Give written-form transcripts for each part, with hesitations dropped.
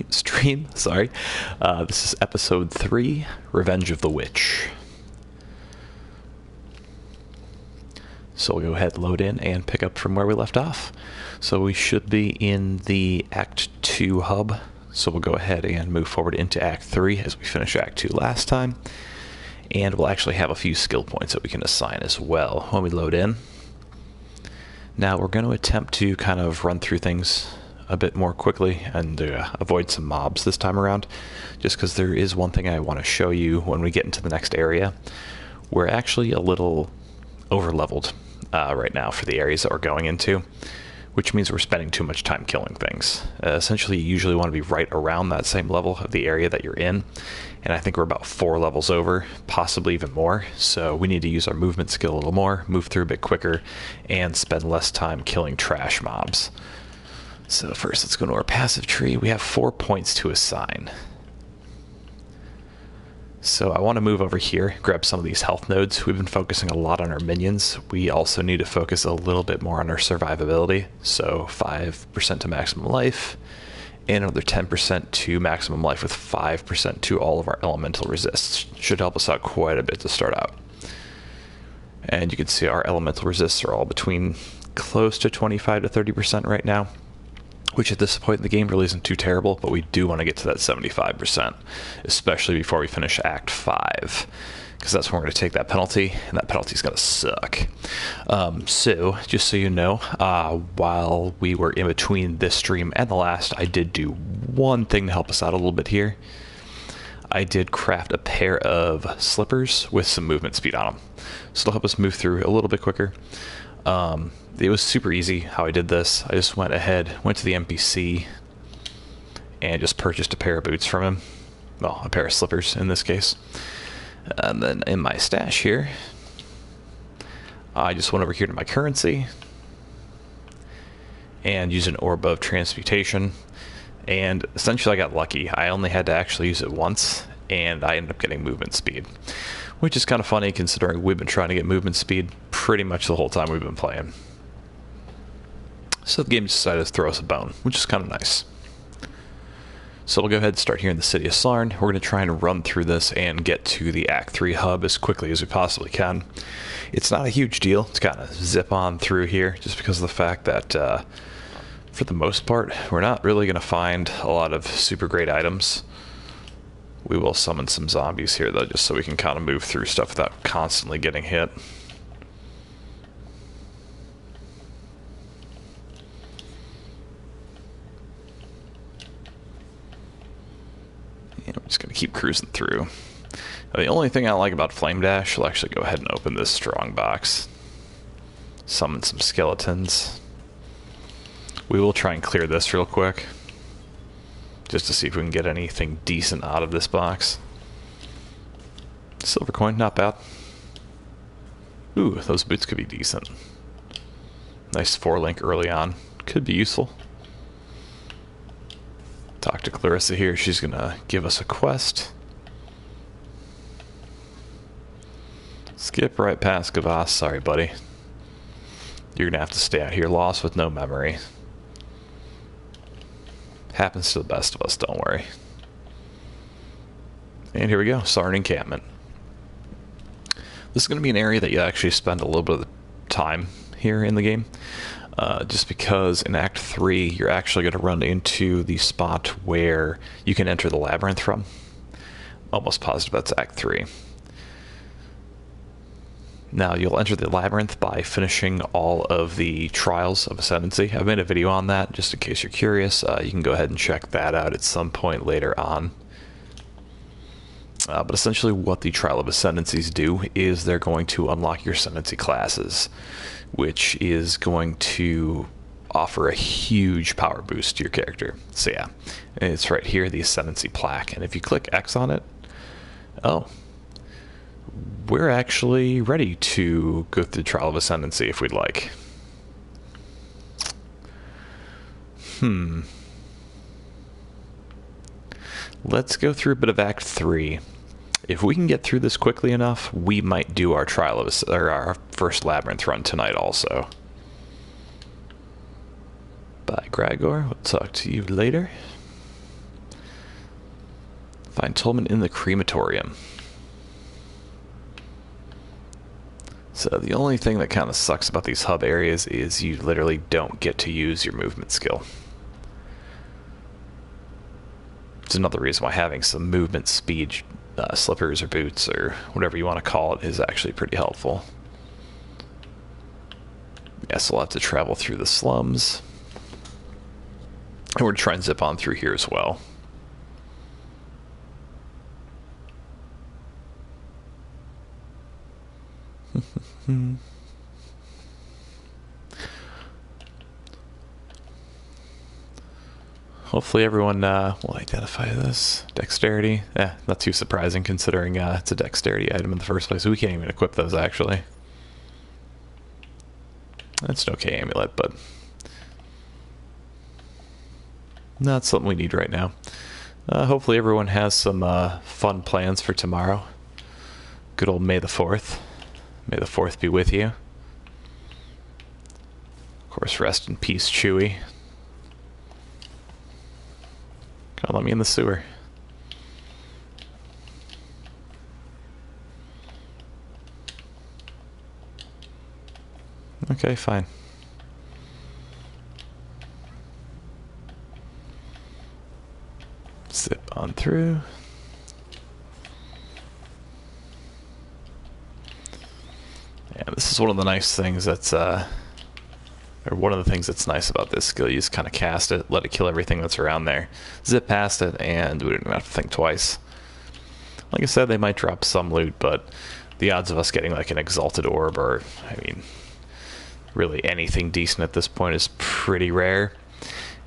stream, sorry. This is episode 3, Revenge of the Witch. So we'll go ahead, load in, and pick up from where we left off. So we should be in the Act 2 hub. So we'll go ahead and move forward into Act 3 as we finished Act 2 last time. And we'll actually have a few skill points that we can assign as well when we load in. Now we're going to attempt to kind of run through things a bit more quickly and avoid some mobs this time around, just because there is one thing I want to show you when we get into the next area. We're actually a little over-leveled right now for the areas that we're going into, which means we're spending too much time killing things. Essentially, you usually want to be right around that same level of the area that you're in, and I think we're about 4 levels over, possibly even more, so we need to use our movement skill a little more, move through a bit quicker, and spend less time killing trash mobs. So first, let's go to our passive tree. We have 4 points to assign. So I want to move over here, grab some of these health nodes. We've been focusing a lot on our minions. We also need to focus a little bit more on our survivability. So 5% to maximum life, and another 10% to maximum life with 5% to all of our elemental resists. Should help us out quite a bit to start out. And you can see our elemental resists are all between close to 25 to 30% right now, which at this point in the game really isn't too terrible, but we do want to get to that 75%, especially before we finish Act 5, because that's when we're going to take that penalty, and that penalty is going to suck. So, just so you know, while we were in between this stream and the last, I did do one thing to help us out a little bit here. I did craft a pair of slippers with some movement speed on them, so it'll help us move through a little bit quicker. It was super easy how I did this. I just went to the NPC, and just purchased a pair of boots from him. Well, a pair of slippers in this case. And then in my stash here, I just went over here to my currency and used an orb of transmutation. And essentially I got lucky. I only had to actually use it once, and I ended up getting movement speed, which is kind of funny considering we've been trying to get movement speed pretty much the whole time we've been playing. So the game decided to throw us a bone, which is kind of nice. So we'll go ahead and start here in the city of Sarn. We're going to try and run through this and get to the Act 3 hub as quickly as we possibly can. It's not a huge deal to kind of zip on through here, just because of the fact that for the most part, we're not really going to find a lot of super great items. We will summon some zombies here, though, just so we can kind of move through stuff without constantly getting hit. And we're just going to keep cruising through. Now, the only thing I like about Flame Dash, I'll actually go ahead and open this strong box. Summon some skeletons. We will try and clear this real quick, just to see if we can get anything decent out of this box. Silver coin, not bad. Ooh, those boots could be decent. Nice 4-link early on. Could be useful. Talk to Clarissa here. She's going to give us a quest. Skip right past Gavas. Sorry, buddy. You're going to have to stay out here lost with no memory. Happens to the best of us, don't worry. And here we go, Sarn encampment. This is going to be an area that you actually spend a little bit of time here in the game. Just because in Act 3, you're actually going to run into the spot where you can enter the Labyrinth from. Almost positive that's Act 3. Now, you'll enter the Labyrinth by finishing all of the Trials of Ascendancy. I've made a video on that, just in case you're curious. You can go ahead and check that out at some point later on. But essentially what the Trial of Ascendancies do is they're going to unlock your Ascendancy classes, which is going to offer a huge power boost to your character. So yeah, it's right here, the Ascendancy plaque. And if you click X on it, oh, we're actually ready to go through the Trial of Ascendancy if we'd like. Let's go through a bit of Act 3. If we can get through this quickly enough, we might do our our first Labyrinth run tonight also. Bye, Gregor. We'll talk to you later. Find Tolman in the crematorium. So the only thing that kind of sucks about these hub areas is you literally don't get to use your movement skill. It's another reason why having some movement speed slippers or boots or whatever you want to call it is actually pretty helpful. Yes, we'll have to travel through the slums. And we're going to try and zip on through here as well. Hopefully everyone will identify this. Dexterity. Not too surprising considering it's a dexterity item in the first place. We can't even equip those, actually. That's an okay amulet, but not something we need right now. Hopefully everyone has some fun plans for tomorrow. Good old May the 4th. May the 4th be with you. Of course, rest in peace, Chewie. God, let me in the sewer. Okay, fine. Zip on through. Yeah, this is one of the nice things that's, or one of the things that's nice about this skill. You just kind of cast it, let it kill everything that's around there, zip past it, and we don't even have to think twice. Like I said, they might drop some loot, but the odds of us getting like an exalted orb or, I mean, really anything decent at this point is pretty rare.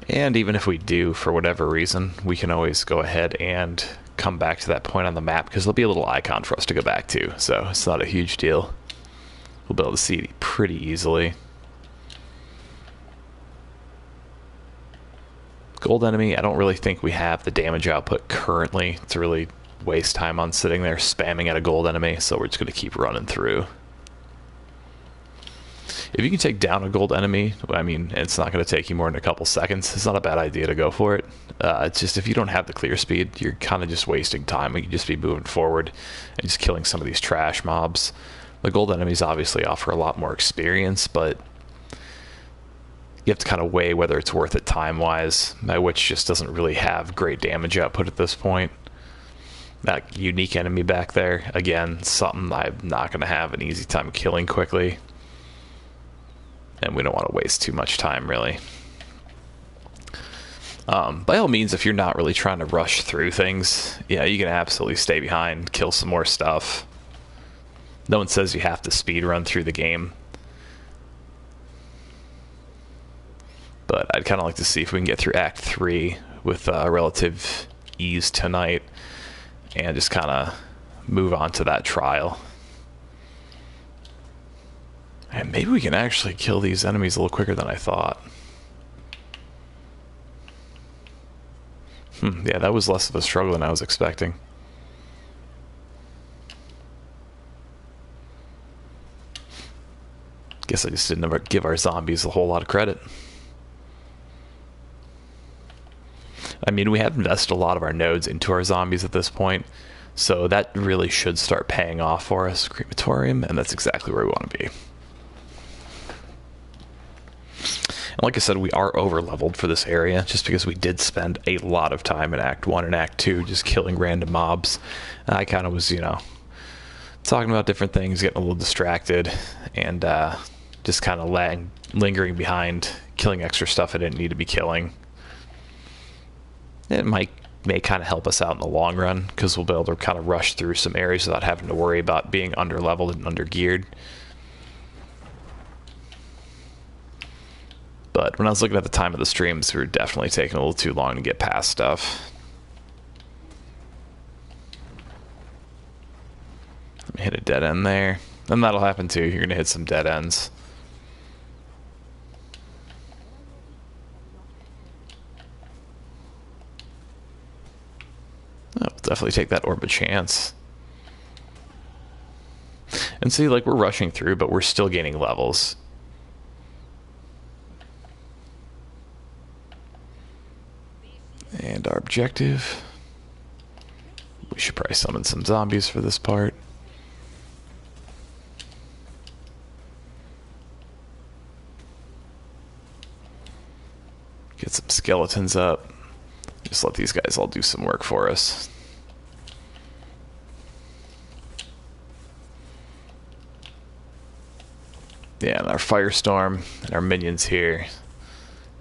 And even if we do, for whatever reason, we can always go ahead and come back to that point on the map because there'll be a little icon for us to go back to, so it's not a huge deal. We'll be able to see it pretty easily. Gold enemy, I don't really think we have the damage output currently to really waste time on sitting there spamming at a gold enemy, so we're just going to keep running through. If you can take down a gold enemy, I mean, it's not going to take you more than a couple seconds. It's not a bad idea to go for it. It's just if you don't have the clear speed, you're kind of just wasting time. You can just be moving forward and just killing some of these trash mobs. The gold enemies obviously offer a lot more experience, but you have to kind of weigh whether it's worth it time-wise. My witch just doesn't really have great damage output at this point. That unique enemy back there, again, something I'm not going to have an easy time killing quickly. And we don't want to waste too much time, really. By all means, if you're not really trying to rush through things, yeah, you can absolutely stay behind, kill some more stuff. No one says you have to speed run through the game. But I'd kind of like to see if we can get through Act 3 with relative ease tonight and just kind of move on to that trial. And maybe we can actually kill these enemies a little quicker than I thought. Yeah, that was less of a struggle than I was expecting. Guess I just didn't ever give our zombies a whole lot of credit. I mean, we have invested a lot of our nodes into our zombies at this point, so that really should start paying off for us. Crematorium, and that's exactly where we want to be. And like I said, we are over-leveled for this area, just because we did spend a lot of time in Act 1 and Act 2 just killing random mobs. I kind of was, you know, talking about different things, getting a little distracted, and just kind of lingering behind, killing extra stuff I didn't need to be killing. It may kind of help us out in the long run, because we'll be able to kind of rush through some areas without having to worry about being under-leveled and under-geared. But when I was looking at the time of the streams, we were definitely taking a little too long to get past stuff. Let me hit a dead end there. And that'll happen too. You're going to hit some dead ends. I'll definitely take that orb a chance. And see, like, we're rushing through, but we're still gaining levels. And our objective. We should probably summon some zombies for this part. Get some skeletons up. Just let these guys all do some work for us. Yeah, and our firestorm and our minions here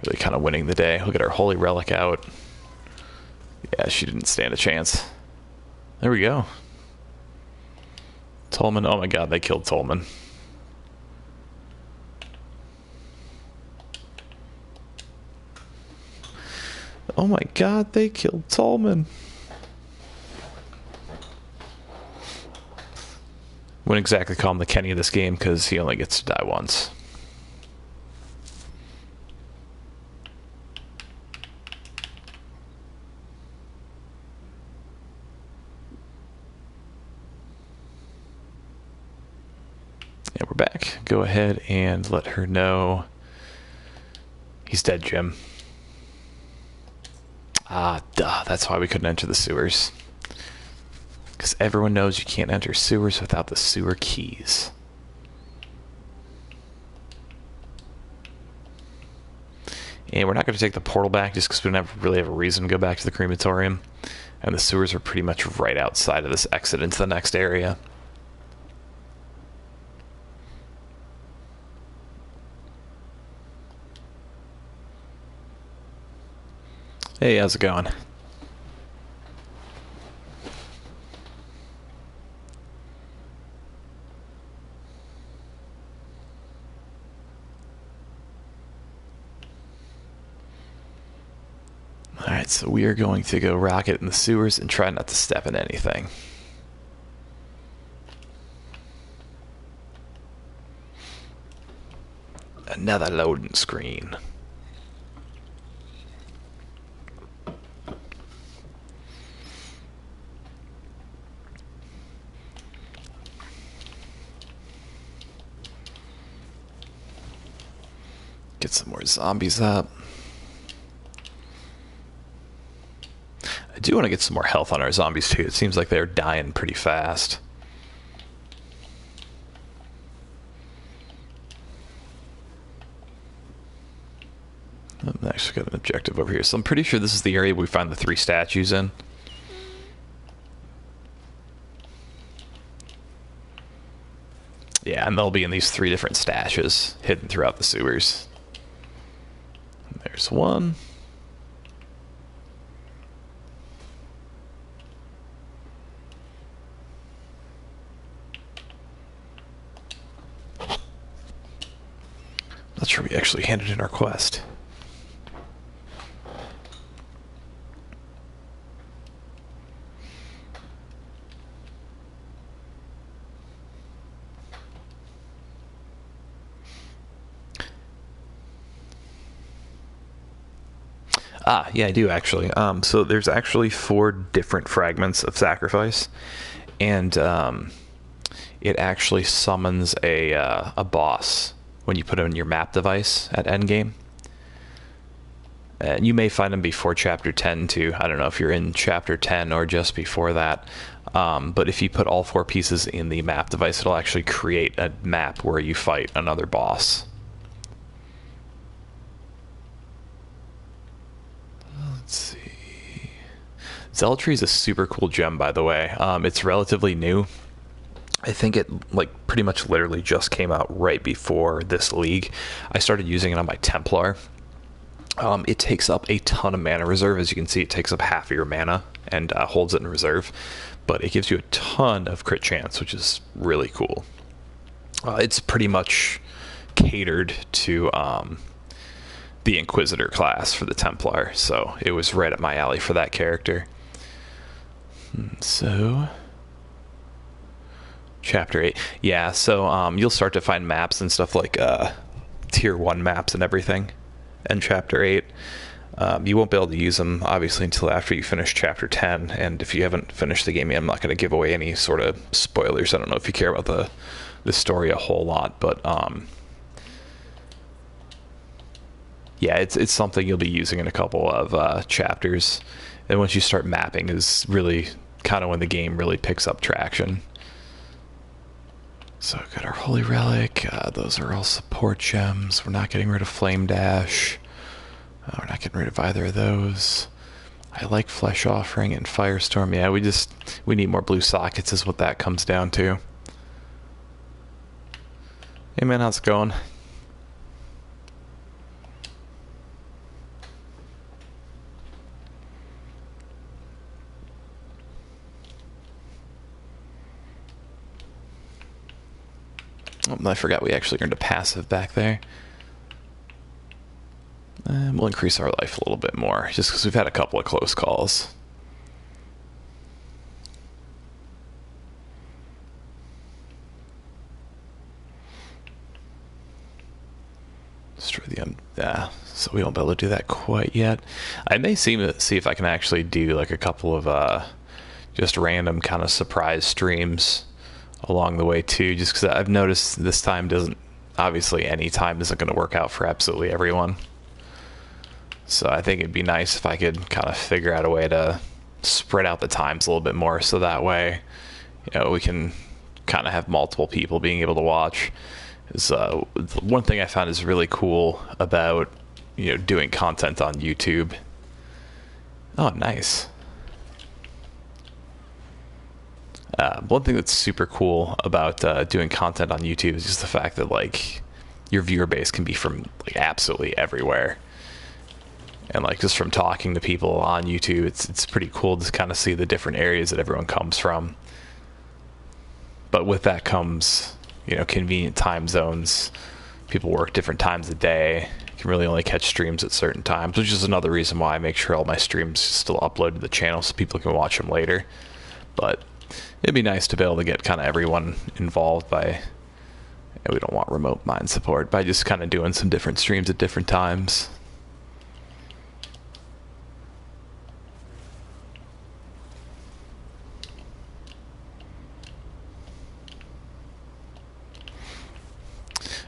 really kind of winning the day. Look at our holy relic out. Yeah, she didn't stand a chance. There we go. Tolman. Oh my god, they killed Tolman. Oh my god, they killed Tolman. Wouldn't exactly call him the Kenny of this game because he only gets to die once. And we're back. Go ahead and let her know he's dead, Jim. Ah, duh. That's why we couldn't enter the sewers. Because everyone knows you can't enter sewers without the sewer keys. And we're not going to take the portal back just because we don't really have a reason to go back to the crematorium. And the sewers are pretty much right outside of this exit into the next area. Hey, how's it going? Alright, so we are going to go rocket in the sewers and try not to step in anything. Another loading screen. Get some more zombies up. I do want to get some more health on our zombies too. It seems like they're dying pretty fast. I've actually got an objective over here. So I'm pretty sure this is the area we find the 3 statues in. Yeah, and they'll be in these 3 different stashes hidden throughout the sewers. There's one. Not sure we actually handed in our quest. Ah, yeah, I do actually. So there's actually 4 different fragments of sacrifice, and it actually summons a boss when you put it in your map device at endgame. And you may find them before Chapter 10 too. I don't know if you're in Chapter 10 or just before that. But if you put all 4 pieces in the map device, it'll actually create a map where you fight another boss. Let's see. Zealotry is a super cool gem, by the way. It's relatively new. I think it pretty much literally just came out right before this league. I started using it on my Templar. It takes up a ton of mana reserve. As you can see, it takes up half of your mana and holds it in reserve. But it gives you a ton of crit chance, which is really cool. It's pretty much catered to the Inquisitor class for the Templar, so it was right up my alley for that character. So, Chapter 8. Yeah, so you'll start to find maps and stuff like Tier 1 maps and everything in Chapter 8. You won't be able to use them, obviously, until after you finish Chapter 10, and if you haven't finished the game yet, I'm not going to give away any sort of spoilers. I don't know if you care about the story a whole lot, but yeah, it's something you'll be using in a couple of chapters. And once you start mapping is really kind of when the game really picks up traction. So got our Holy Relic. Those are all support gems. We're not getting rid of Flame Dash. We're not getting rid of either of those. I like Flesh Offering and Firestorm. Yeah, we need more blue sockets is what that comes down to. Hey man, how's it going? Oh, I forgot we actually earned a passive back there. We'll increase our life a little bit more, just because we've had a couple of close calls. Destroy the yeah, so we won't be able to do that quite yet. I may see if I can actually do like a couple of just random kind of surprise streams along the way too, just because I've noticed this time doesn't, obviously any time isn't going to work out for absolutely everyone. So I think it'd be nice if I could kind of figure out a way to spread out the times a little bit more, so that way, you know, we can kind of have multiple people being able to watch. Is one thing I found is really cool about, you know, doing content on YouTube. Oh, nice. One thing that's super cool about doing content on YouTube is just the fact that like your viewer base can be from like absolutely everywhere, and like just from talking to people on YouTube, it's pretty cool to kind of see the different areas that everyone comes from. But with that comes, you know, convenient time zones. People work different times a day. You can really only catch streams at certain times, which is another reason why I make sure all my streams still upload to the channel so people can watch them later. But it'd be nice to be able to get kind of everyone involved by, we don't want remote mind support, by just kind of doing some different streams at different times.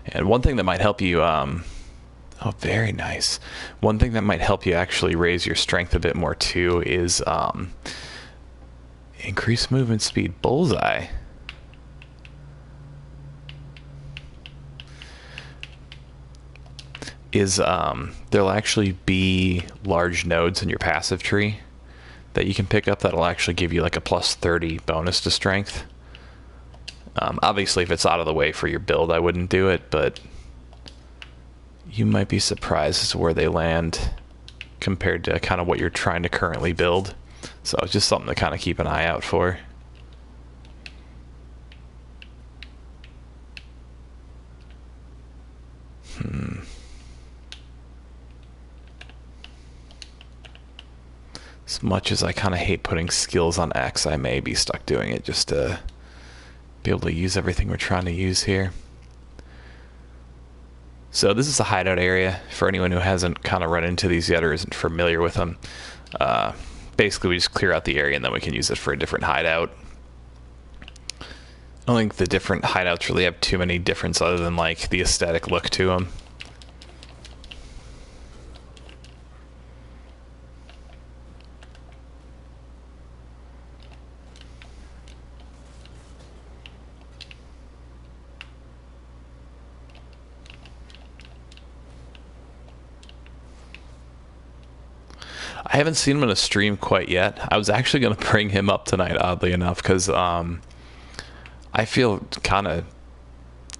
And one thing that might help you, oh, very nice. One thing that might help you actually raise your strength a bit more too is increase movement speed. Bullseye. Is there'll actually be large nodes in your passive tree that you can pick up that'll actually give you like a plus 30 bonus to strength. Obviously, if it's out of the way for your build, I wouldn't do it, but you might be surprised as to where they land compared to kind of what you're trying to currently build. So it's just something to kind of keep an eye out for. As much as I kind of hate putting skills on X, I may be stuck doing it just to be able to use everything we're trying to use here. So this is the hideout area for anyone who hasn't kind of run into these yet or isn't familiar with them. Basically, we just clear out the area and then we can use it for a different hideout. I don't think the different hideouts really have too many difference other than like the aesthetic look to them. I haven't seen him in a stream quite yet. I was actually going to bring him up tonight, oddly enough, because I feel kind of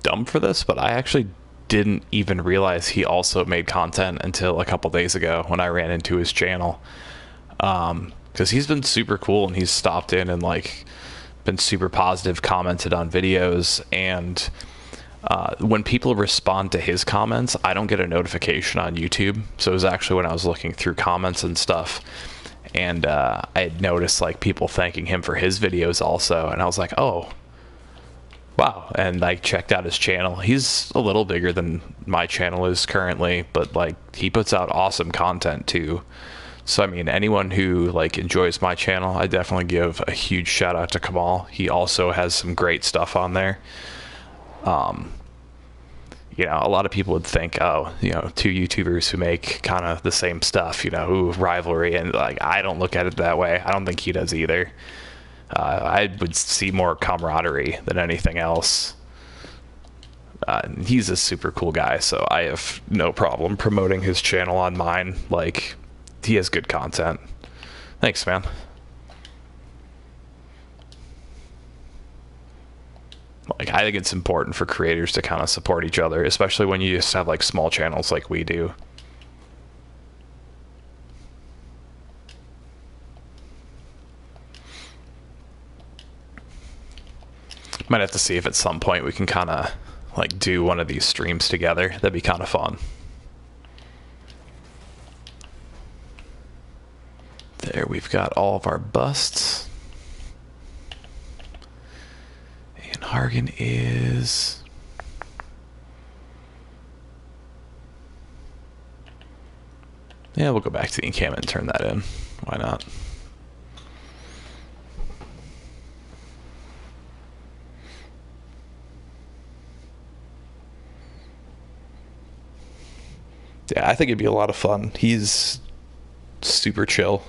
dumb for this, but I actually didn't even realize he also made content until a couple days ago when I ran into his channel. Because he's been super cool and he's stopped in and like been super positive, commented on videos, and when people respond to his comments, I don't get a notification on YouTube. So it was actually when I was looking through comments and stuff, and I had noticed like people thanking him for his videos also, and I was like, oh wow. And I checked out his channel. He's a little bigger than my channel is currently, but like he puts out awesome content too. So I mean, anyone who like enjoys my channel, I definitely give a huge shout out to Kamal. He also has some great stuff on there. You know, a lot of people would think, oh, you know, two YouTubers who make kind of the same stuff, you know, ooh, rivalry, and like I don't look at it that way. I don't think he does either. I would see more camaraderie than anything else. He's a super cool guy, so I have no problem promoting his channel on mine. Like, he has good content. Thanks, man. Like, I think it's important for creators to kind of support each other, especially when you just have like small channels like we do. Might have to see if at some point we can kind of like do one of these streams together. That'd be kind of fun. There, we've got all of our busts. And Hargan is... Yeah, we'll go back to the encampment and turn that in. Why not? Yeah, I think it'd be a lot of fun. He's super chill.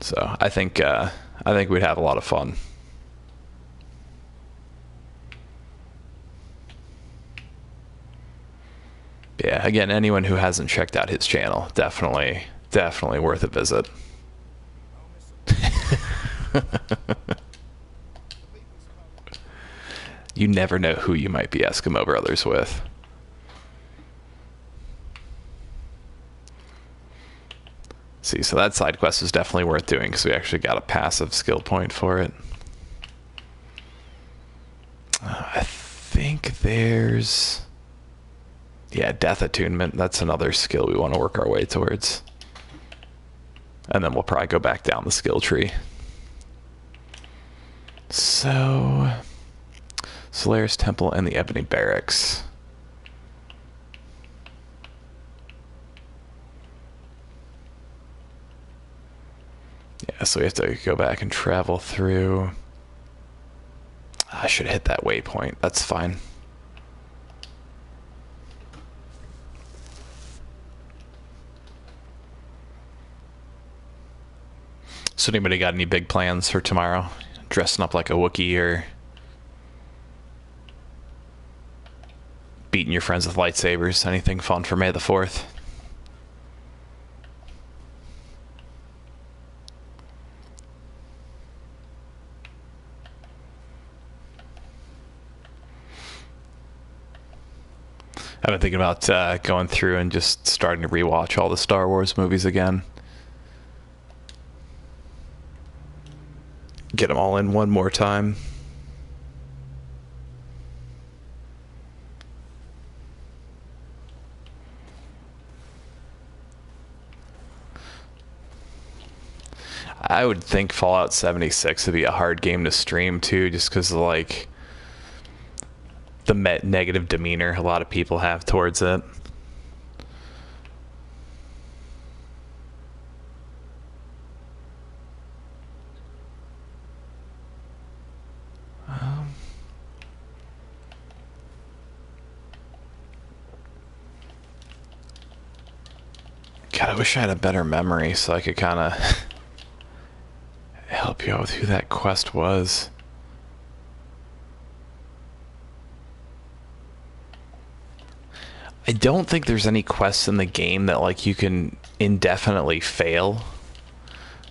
So I think we'd have a lot of fun. Yeah, again, anyone who hasn't checked out his channel, definitely worth a visit. You never know who you might be Eskimo brothers with. See, so that side quest is definitely worth doing because we actually got a passive skill point for it. I think there's... Yeah, Death Attunement. That's another skill we want to work our way towards. And then we'll probably go back down the skill tree. So... Solaris Temple and the Ebony Barracks. Yeah, so we have to go back and travel through. I should hit that waypoint. That's fine. So anybody got any big plans for tomorrow? Dressing up like a Wookiee or beating your friends with lightsabers? Anything fun for May the 4th? I've been thinking about going through and just starting to rewatch all the Star Wars movies again. Get them all in one more time. I would think Fallout 76 would be a hard game to stream too, just because of like the negative demeanor a lot of people have towards it. God, I wish I had a better memory so I could kind of help you out with who that quest was. I don't think there's any quests in the game that like you can indefinitely fail.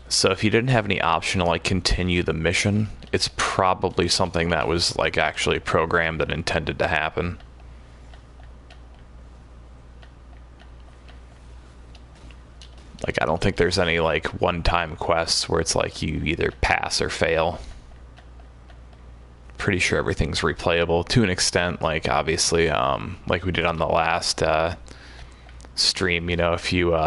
So if you didn't have any option to like continue the mission, it's probably something that was like actually programmed and intended to happen. Like, I don't think there's any like one-time quests where it's like you either pass or fail. Pretty sure everything's replayable to an extent. Like, obviously, like we did on the last stream, you know, if you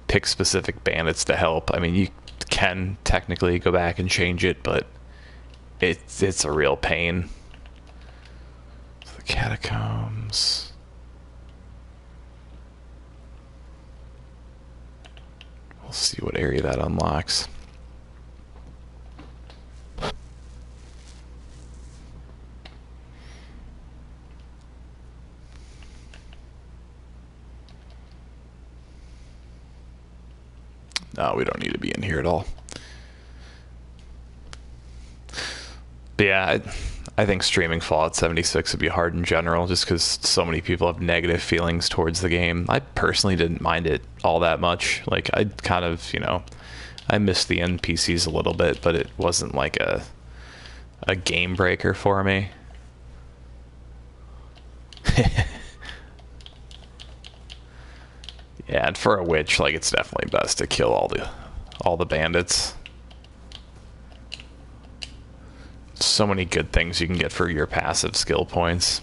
pick specific bandits to help, I mean, you can technically go back and change it, but it's a real pain. The Catacombs. We'll see what area that unlocks. No, we don't need to be in here at all. But yeah, I think streaming Fallout 76 would be hard in general, just because so many people have negative feelings towards the game. I personally didn't mind it all that much. Like, I kind of, you know, I missed the NPCs a little bit, but it wasn't like a game breaker for me. Yeah, and for a witch, like, it's definitely best to kill all the bandits. So many good things you can get for your passive skill points.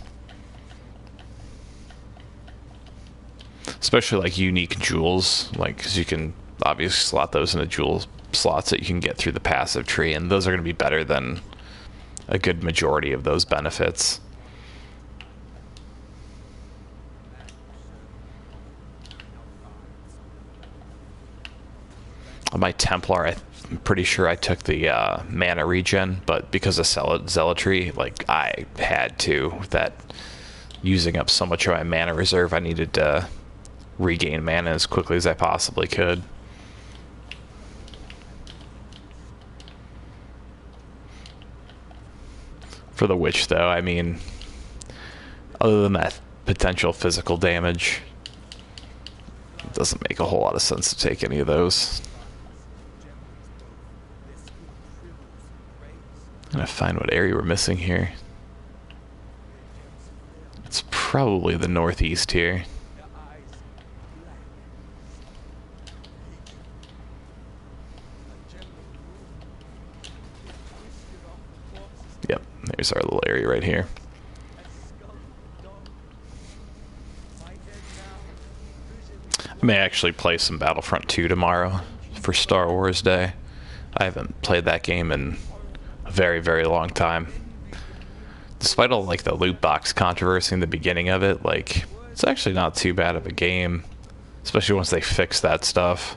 Especially like unique jewels, like, because you can obviously slot those into jewel slots that you can get through the passive tree, and those are going to be better than a good majority of those benefits. On my Templar, I'm pretty sure I took the mana regen, but because of zealotry, like, I had to. With that using up so much of my mana reserve, I needed to regain mana as quickly as I possibly could. For the witch, though, I mean, other than that potential physical damage, it doesn't make a whole lot of sense to take any of those. I'm gonna find what area we're missing here. It's probably the northeast here. Yep, there's our little area right here. I may actually play some Battlefront 2 tomorrow for Star Wars Day. I haven't played that game in a very, very long time. Despite all, like, the loot box controversy in the beginning of it, like, it's actually not too bad of a game, especially once they fix that stuff.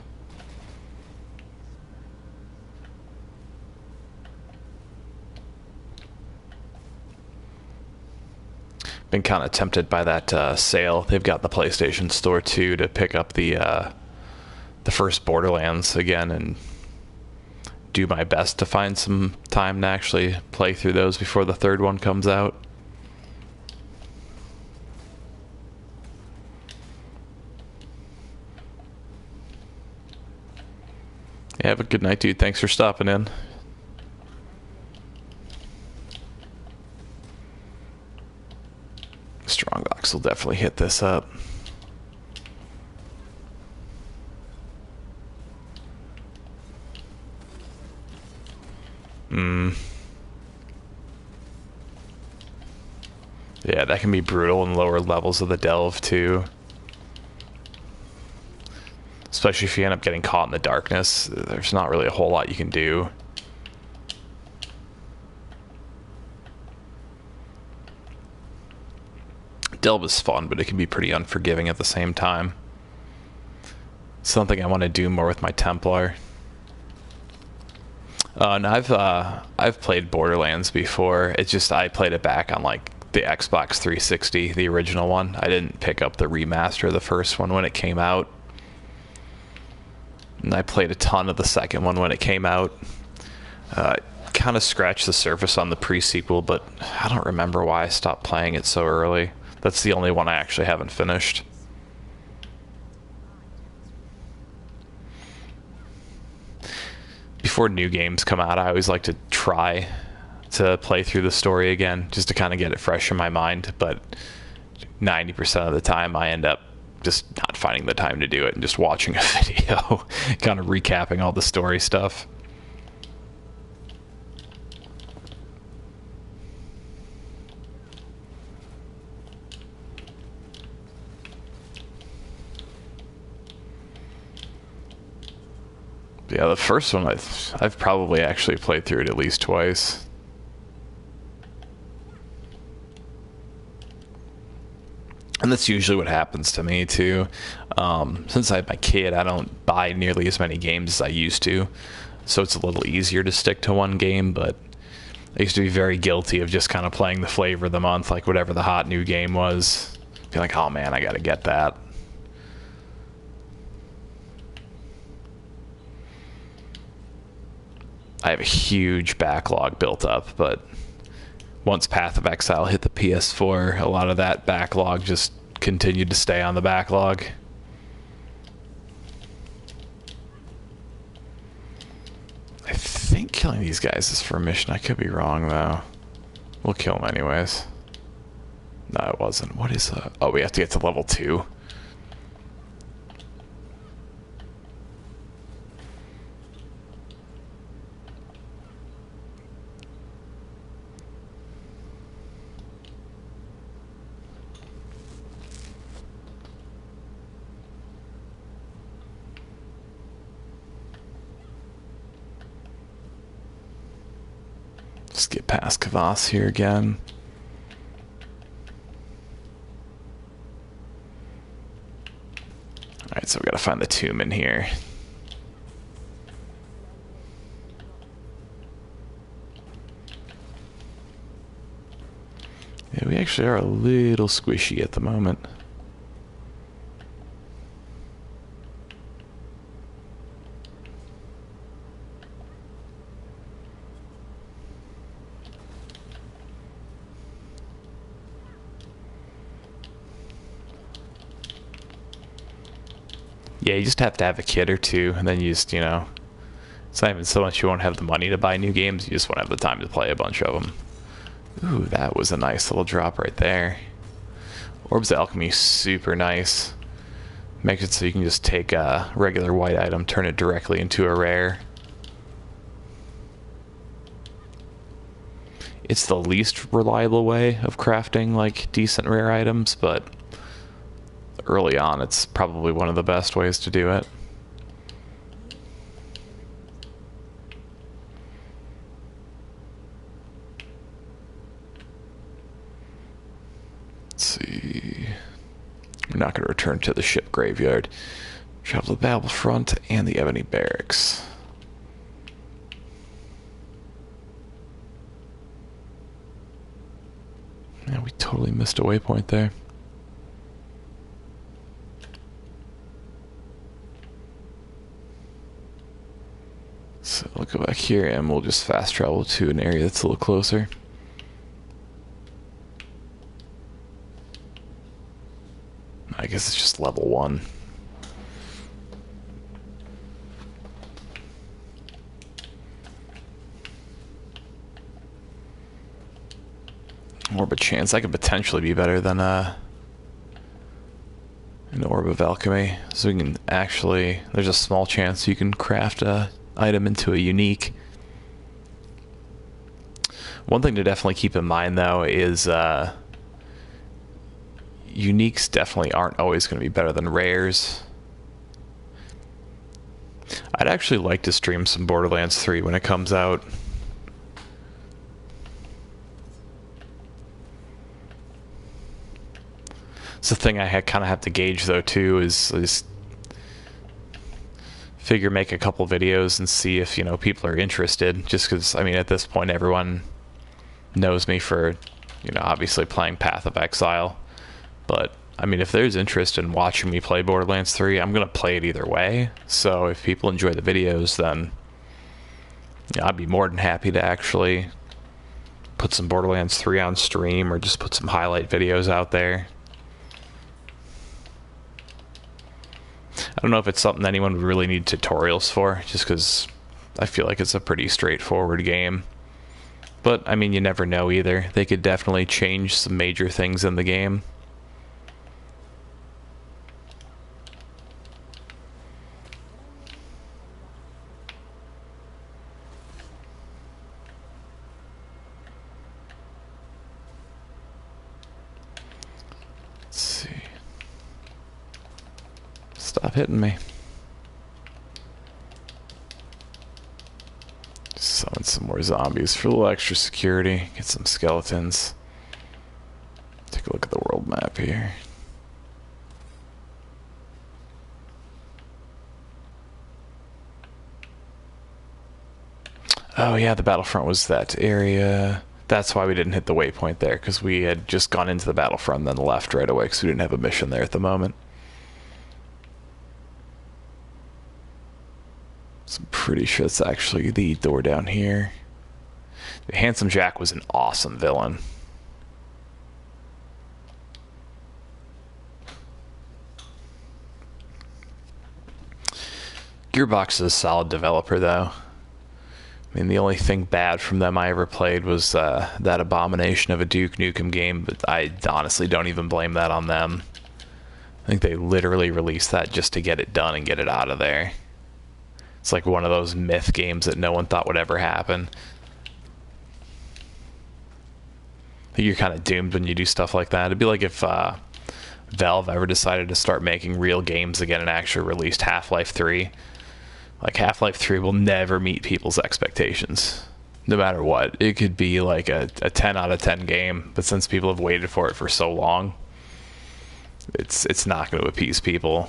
Been kind of tempted by that sale they've got in the PlayStation Store too, to pick up the first Borderlands again and do my best to find some time to actually play through those before the third one comes out. Yeah, have a good night, dude. Thanks for stopping in. Strongbox will definitely hit this up. Yeah, that can be brutal in lower levels of the delve too. Especially if you end up getting caught in the darkness, there's not really a whole lot you can do. Delve is fun, but it can be pretty unforgiving at the same time. Something I want to do more with my Templar. And I've played Borderlands before. It's just I played it back on, like, the Xbox 360, the original one. I didn't pick up the remaster of the first one when it came out. And I played a ton of the second one when it came out. Kind of scratched the surface on the pre-sequel, but I don't remember why I stopped playing it so early. That's the only one I actually haven't finished. Before new games come out, I always like to try to play through the story again, just to kind of get it fresh in my mind, but 90% of the time I end up just not finding the time to do it and just watching a video, kind of recapping all the story stuff. Yeah, the first one I've probably actually played through it at least twice. And that's usually what happens to me too. Since I have my kid, I don't buy nearly as many games as I used to, so it's a little easier to stick to one game, but I used to be very guilty of just kind of playing the flavor of the month, like whatever the hot new game was. Be like, oh man, I gotta get that. I have a huge backlog built up, but once Path of Exile hit the PS4, a lot of that backlog just continued to stay on the backlog. I think killing these guys is for a mission. I could be wrong, though. We'll kill them anyways. No, it wasn't. What is that? Oh, we have to get to level 2. Just get past Kvass here again. Alright, so we gotta find the tomb in here. Yeah, we actually are a little squishy at the moment. Yeah, you just have to have a kid or two, and then you just, you know, it's not even so much you won't have the money to buy new games, you just won't have the time to play a bunch of them. Ooh, that was a nice little drop right there. Orbs of Alchemy, super nice. Makes it so you can just take a regular white item, turn it directly into a rare. It's the least reliable way of crafting, like, decent rare items, but early on, it's probably one of the best ways to do it. Let's see. We're not going to return to the ship graveyard. Travel to the Battlefront and the Ebony Barracks. Yeah, we totally missed a waypoint there. So we'll go back here and we'll just fast travel to an area that's a little closer. I guess it's just level 1. Orb of Chance, that could potentially be better than an Orb of Alchemy. So we can actually, there's a small chance you can craft a item into a unique. One thing to definitely keep in mind, though, is uniques definitely aren't always going to be better than rares. I'd actually like to stream some Borderlands 3 when it comes out. It's the thing I kind of have to gauge, though, too, is figure make a couple videos and see if, you know, people are interested, just because, I mean, at this point everyone knows me for, you know, obviously playing Path of Exile, but I mean, if there's interest in watching me play Borderlands 3, I'm gonna play it either way. So if people enjoy the videos, then, you know, I'd be more than happy to actually put some Borderlands 3 on stream, or just put some highlight videos out there. I don't know if it's something anyone would really need tutorials for, just because I feel like it's a pretty straightforward game. But, I mean, you never know either. They could definitely change some major things in the game. Let's see. Stop hitting me. Summon some more zombies for a little extra security. Get some skeletons. Take a look at the world map here. Oh yeah, the Battlefront was that area. That's why we didn't hit the waypoint there, because we had just gone into the Battlefront and then left right away because we didn't have a mission there at the moment. So I'm pretty sure it's actually the door down here. The Handsome Jack was an awesome villain. Gearbox is a solid developer, though. I mean, the only thing bad from them I ever played was that abomination of a Duke Nukem game, but I honestly don't even blame that on them. I think they literally released that just to get it done and get it out of there. It's like one of those myth games that no one thought would ever happen. I think you're kind of doomed when you do stuff like that. It'd be like if Valve ever decided to start making real games again and actually released Half-Life 3. Like, Half-Life 3 will never meet people's expectations, no matter what. It could be like a 10 out of 10 game, but since people have waited for it for so long, it's not going to appease people.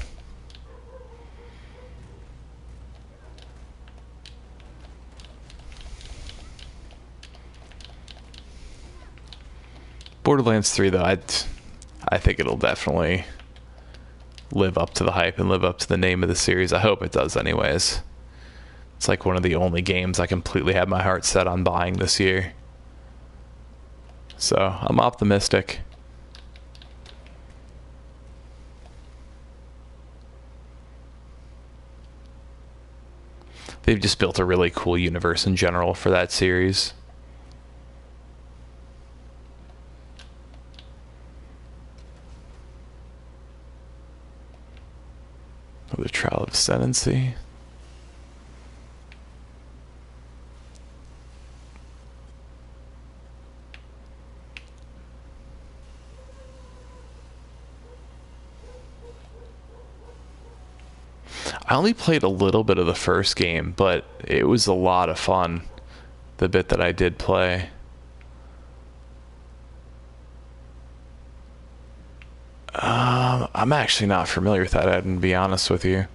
Borderlands 3, though, I think it'll definitely live up to the hype and live up to the name of the series. I hope it does anyways. It's like one of the only games I completely had my heart set on buying this year. So I'm optimistic. They've just built a really cool universe in general for that series. The Trial of Ascendancy. I only played a little bit of the first game, but it was a lot of fun, the bit that I did play. I'm actually not familiar with that, Ed, and to be honest with you.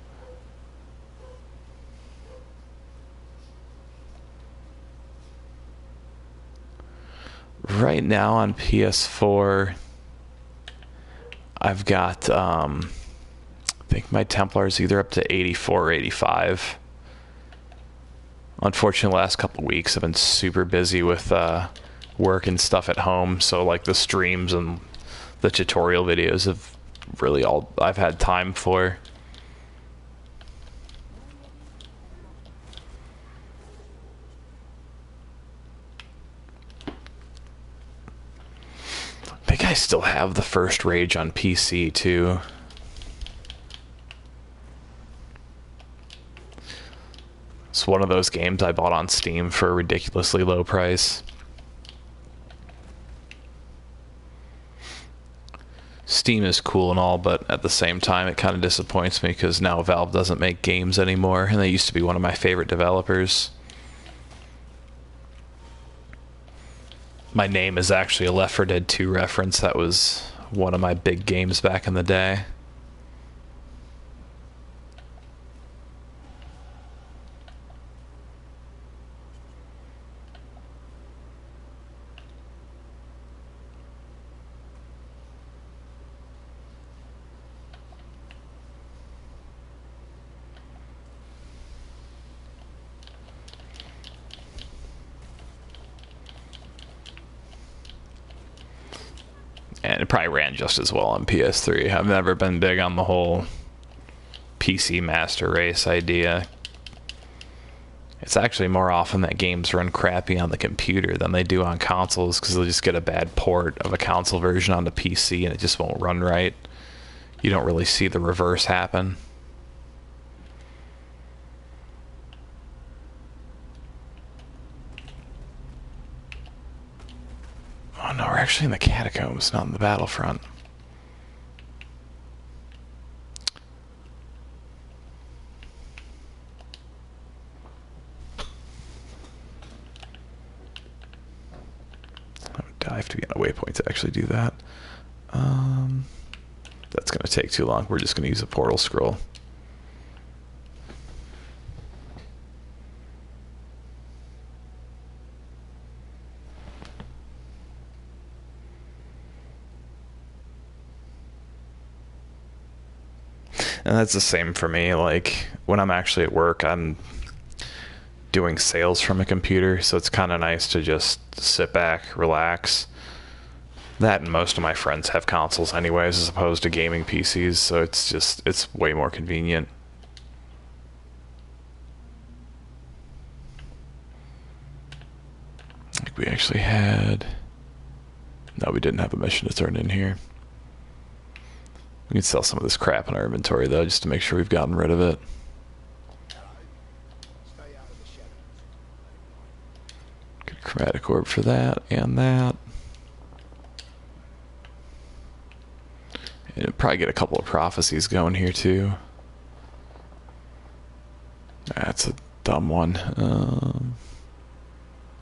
Right now on PS4, I've got, I think my Templar is either up to 84 or 85. Unfortunately, the last couple of weeks I've been super busy with work and stuff at home, so like the streams and the tutorial videos have really all I've had time for. I think I still have the first Rage on PC too. It's one of those games I bought on Steam for a ridiculously low price. Steam is cool and all, but at the same time it kind of disappoints me because now Valve doesn't make games anymore, and they used to be one of my favorite developers. My name is actually a Left 4 Dead 2 reference. That was one of my big games back in the day. And it probably ran just as well on PS3. I've never been big on the whole PC master race idea. It's actually more often that games run crappy on the computer than they do on consoles, because they'll just get a bad port of a console version onto PC and it just won't run right. You don't really see the reverse happen. Oh no, we're actually in the Catacombs, not in the battlefront. I have to be on a waypoint to actually do that. That's going to take too long. We're just going to use a portal scroll. And that's the same for me. Like, when I'm actually at work, I'm doing sales from a computer, so it's kind of nice to just sit back, relax. That and most of my friends have consoles anyways, as opposed to gaming PCs, so it's way more convenient. I think we actually had... No, we didn't have a mission to turn in here. We can sell some of this crap in our inventory, though, just to make sure we've gotten rid of it. Good chromatic orb for that, and that. And probably get a couple of prophecies going here, too. That's a dumb one.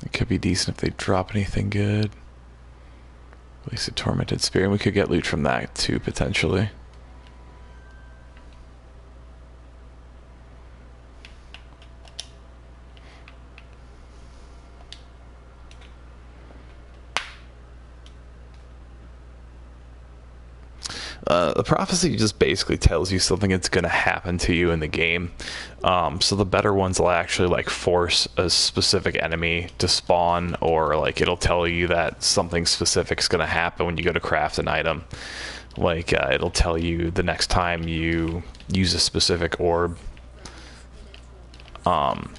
It could be decent if they drop anything good. At least a tormented spirit. And we could get loot from that too, potentially. The prophecy just basically tells you something that's going to happen to you in the game. So the better ones will actually like force a specific enemy to spawn, or like it'll tell you that something specific is going to happen when you go to craft an item. Like it'll tell you the next time you use a specific orb on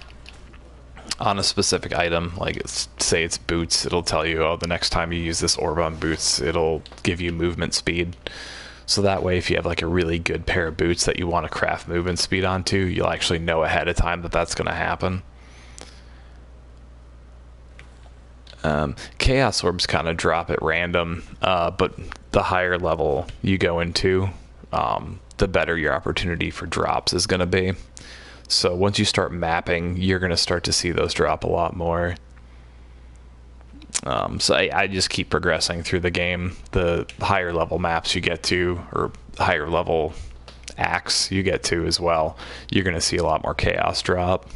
a specific item, like say it's boots, it'll tell you, oh, the next time you use this orb on boots, it'll give you movement speed. So that way, if you have like a really good pair of boots that you want to craft movement speed onto, you'll actually know ahead of time that that's going to happen. Chaos orbs kind of drop at random, but the higher level you go into, the better your opportunity for drops is going to be. So once you start mapping, you're going to start to see those drop a lot more. So I just keep progressing through the game. The higher level maps you get to, or higher level acts you get to as well, you're going to see a lot more chaos drop.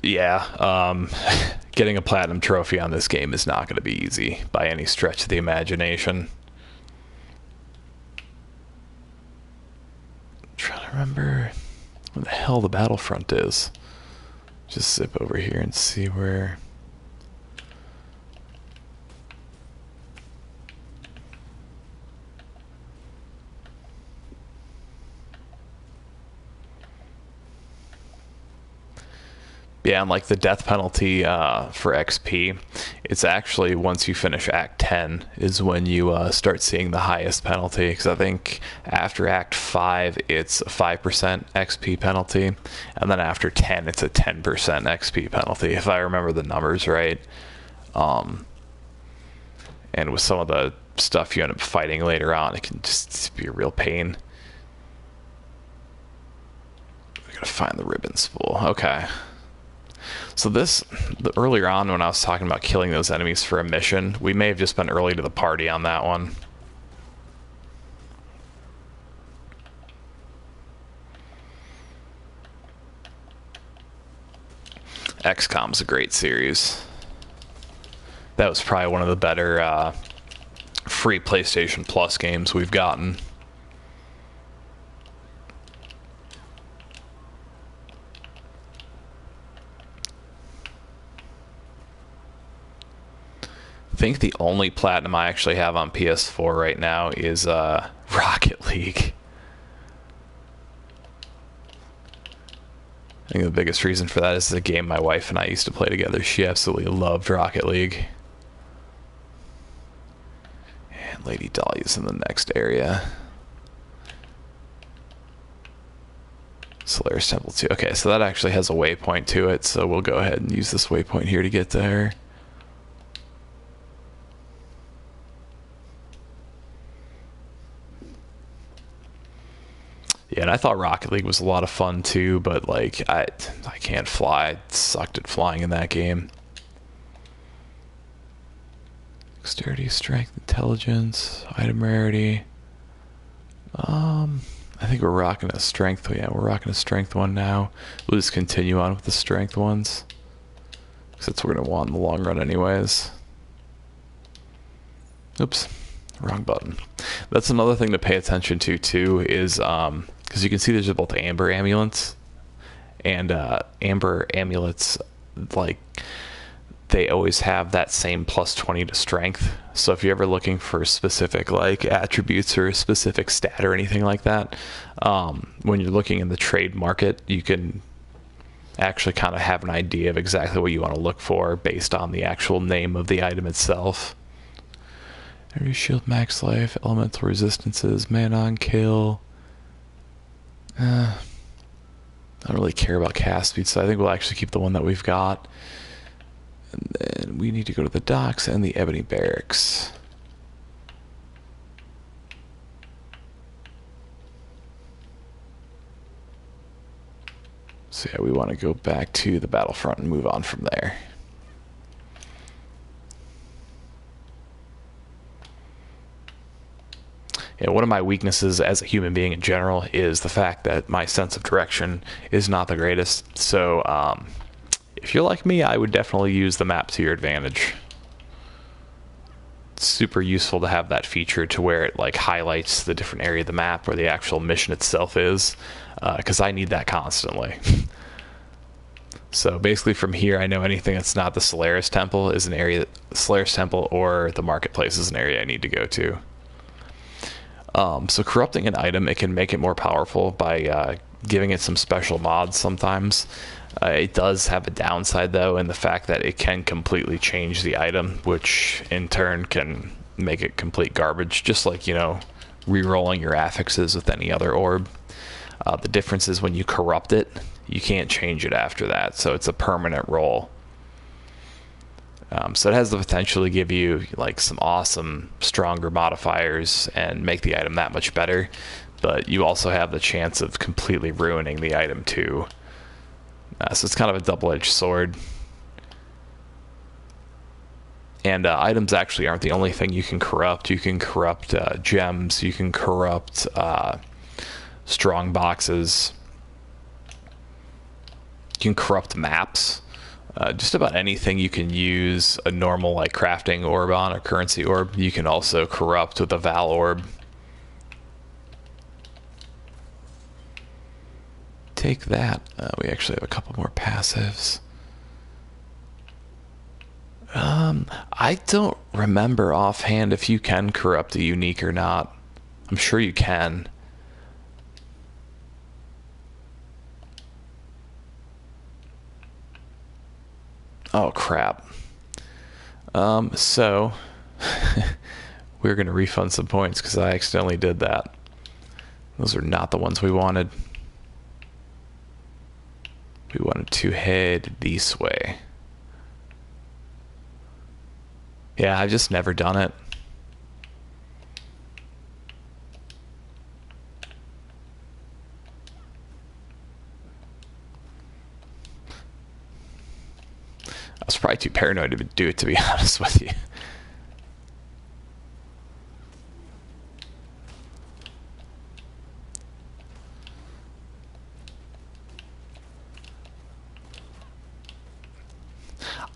Yeah, getting a platinum trophy on this game is not going to be easy by any stretch of the imagination. I'm trying to remember where the hell the battlefront is. Just zip over here and see where... Yeah, and like the death penalty for XP, it's actually once you finish Act 10 is when you start seeing the highest penalty, because I think after Act 5 it's a 5% XP penalty, and then after 10 it's a 10% XP penalty, if I remember the numbers right. And with some of the stuff you end up fighting later on, it can just be a real pain. I gotta find the ribbon spool. Okay. So earlier on when I was talking about killing those enemies for a mission, we may have just been early to the party on that one. XCOM is a great series. That was probably one of the better free PlayStation Plus games we've gotten. I think the only platinum I actually have on PS4 right now is Rocket League. I think the biggest reason for that is the game my wife and I used to play together. She absolutely loved Rocket League. And Lady Dahlia's in the next area. Solaris Temple 2. Okay, so that actually has a waypoint to it, so we'll go ahead and use this waypoint here to get there. Yeah, and I thought Rocket League was a lot of fun too, but like I can't fly. I sucked at flying in that game. Dexterity, strength, intelligence, item rarity. I think we're rocking a strength. Yeah, we're rocking a strength one now. We'll just continue on with the strength ones, because that's what we're gonna want in the long run anyways. Oops. Wrong button. That's another thing to pay attention to too, is because you can see there's both amber amulets and amber amulets, like they always have that same plus 20 to strength. So if you're ever looking for specific like attributes or a specific stat or anything like that, when you're looking in the trade market, you can actually kind of have an idea of exactly what you want to look for based on the actual name of the item itself. Every shield max life, elemental resistances, mana on kill. I don't really care about cast speed, so I think we'll actually keep the one that we've got. And then we need to go to the docks and the Ebony Barracks. So yeah, we want to go back to the battlefront and move on from there. Yeah, one of my weaknesses as a human being in general is the fact that my sense of direction is not the greatest. So if you're like me, I would definitely use the map to your advantage. It's super useful to have that feature to where it like highlights the different area of the map where the actual mission itself is, because I need that constantly. So basically from here, I know anything that's not the Solaris Temple is an area, Solaris Temple or the Marketplace is an area I need to go to. So corrupting an item, it can make it more powerful by giving it some special mods sometimes. It does have a downside, though, in the fact that it can completely change the item, which in turn can make it complete garbage, just like, you know, re-rolling your affixes with any other orb. The difference is when you corrupt it, you can't change it after that, so it's a permanent roll. So it has the potential to give you like some awesome, stronger modifiers and make the item that much better, but you also have the chance of completely ruining the item too. So it's kind of a double-edged sword. And items actually aren't the only thing you can corrupt. You can corrupt gems, you can corrupt strong boxes, you can corrupt maps. Just about anything you can use a normal like crafting orb on, or currency orb, you can also corrupt with a Val orb. Take that. We actually have a couple more passives. I don't remember offhand if you can corrupt a unique or not. I'm sure you can. Oh crap. So we're gonna refund some points because I accidentally did that. Those are not the ones we wanted. We wanted to head this way. Yeah, I've just never done it. I was probably too paranoid to do it, to be honest with you.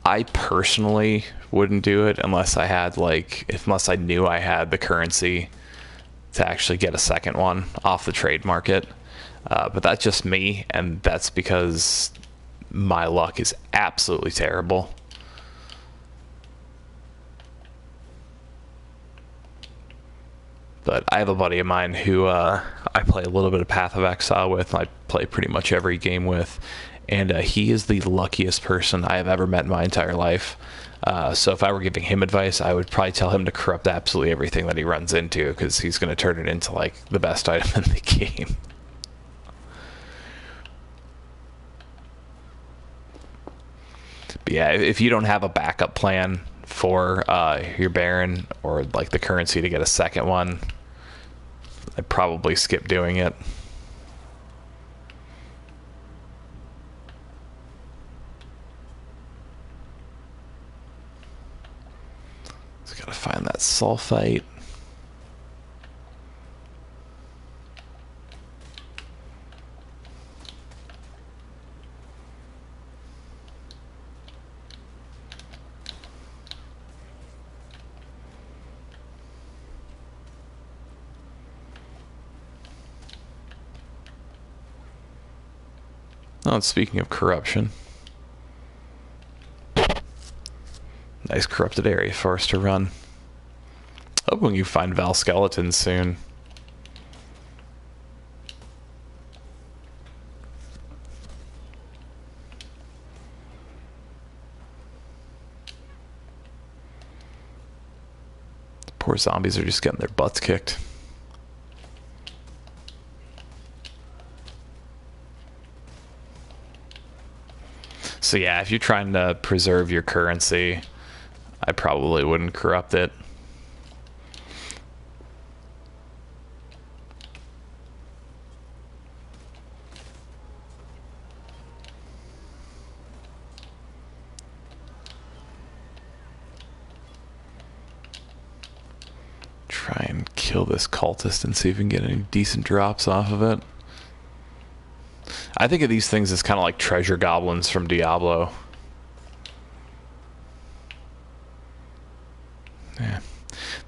I personally wouldn't do it unless I had unless I knew I had the currency to actually get a second one off the trade market. But that's just me, and that's because my luck is absolutely terrible. But I have a buddy of mine who I play a little bit of Path of Exile with, and I play pretty much every game with, and he is the luckiest person I have ever met in my entire life. So if I were giving him advice, I would probably tell him to corrupt absolutely everything that he runs into, because he's going to turn it into like the best item in the game. But yeah, if you don't have a backup plan for your Baron or like the currency to get a second one, I'd probably skip doing it. Just gotta find that sulfate. Oh, and speaking of corruption, nice corrupted area for us to run. Hoping you find Val skeletons soon. The poor zombies are just getting their butts kicked. So yeah, if you're trying to preserve your currency, I probably wouldn't corrupt it. Try and kill this cultist and see if we can get any decent drops off of it. I think of these things as kind of like treasure goblins from Diablo. Yeah.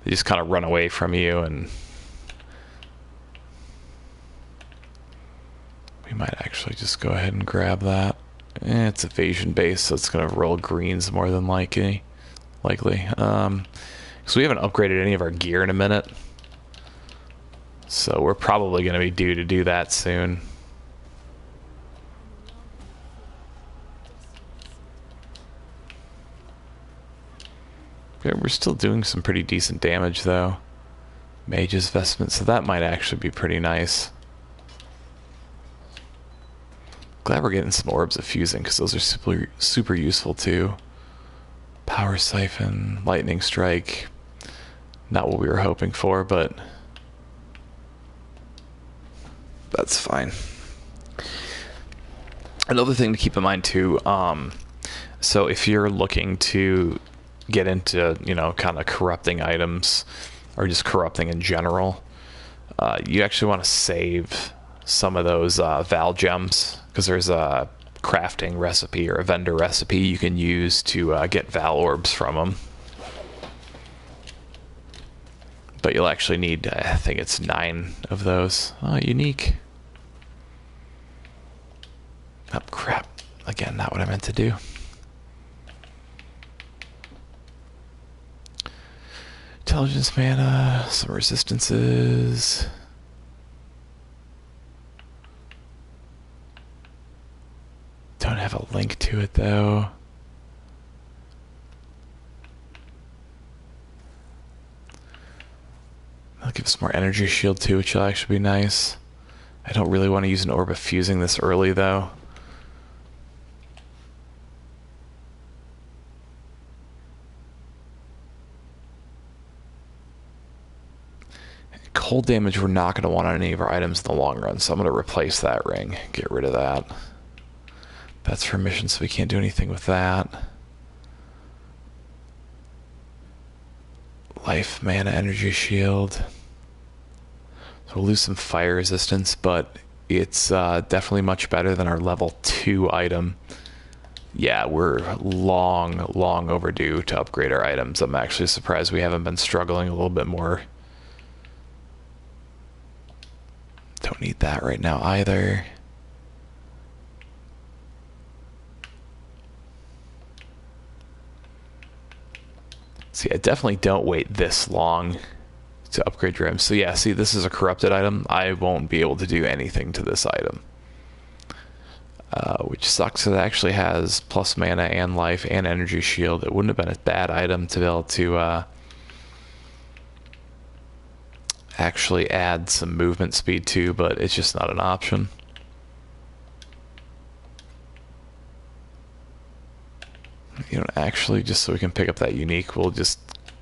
They just kind of run away from you, and we might actually just go ahead and grab that. It's evasion based, so it's going to roll greens more than likely. So we haven't upgraded any of our gear in a minute, so we're probably going to be due to do that soon. Okay, we're still doing some pretty decent damage though. Mage's Vestment, so that might actually be pretty nice. Glad we're getting some orbs of fusing, because those are super useful too. Power Siphon, Lightning Strike. Not what we were hoping for, but that's fine. Another thing to keep in mind too, so if you're looking to get into, you know, kind of corrupting items or just corrupting in general, you actually want to save some of those Val gems, because there's a crafting recipe or a vendor recipe you can use to get Val orbs from them. But you'll actually need, I think it's 9 of those. Oh, unique. Oh, crap. Again, not what I meant to do. Intelligence mana, some resistances. Don't have a link to it though. I'll give us more energy shield too, which will actually be nice. I don't really want to use an orb of fusing this early though. Cold damage we're not going to want on any of our items in the long run, so I'm going to replace that ring. Get rid of that. That's for mission, so we can't do anything with that. Life, mana, energy shield. So we'll lose some fire resistance, but it's definitely much better than our level 2 item. Yeah, we're long overdue to upgrade our items. I'm actually surprised we haven't been struggling a little bit more. Don't need that right now either. See, I definitely don't wait this long to upgrade your items. So yeah, see, this is a corrupted item. I won't be able to do anything to this item. Which sucks. It actually has plus mana and life and energy shield. It wouldn't have been a bad item to be able to actually add some movement speed to, but it's just not an option. You know, actually, just so we can pick up that unique, we'll just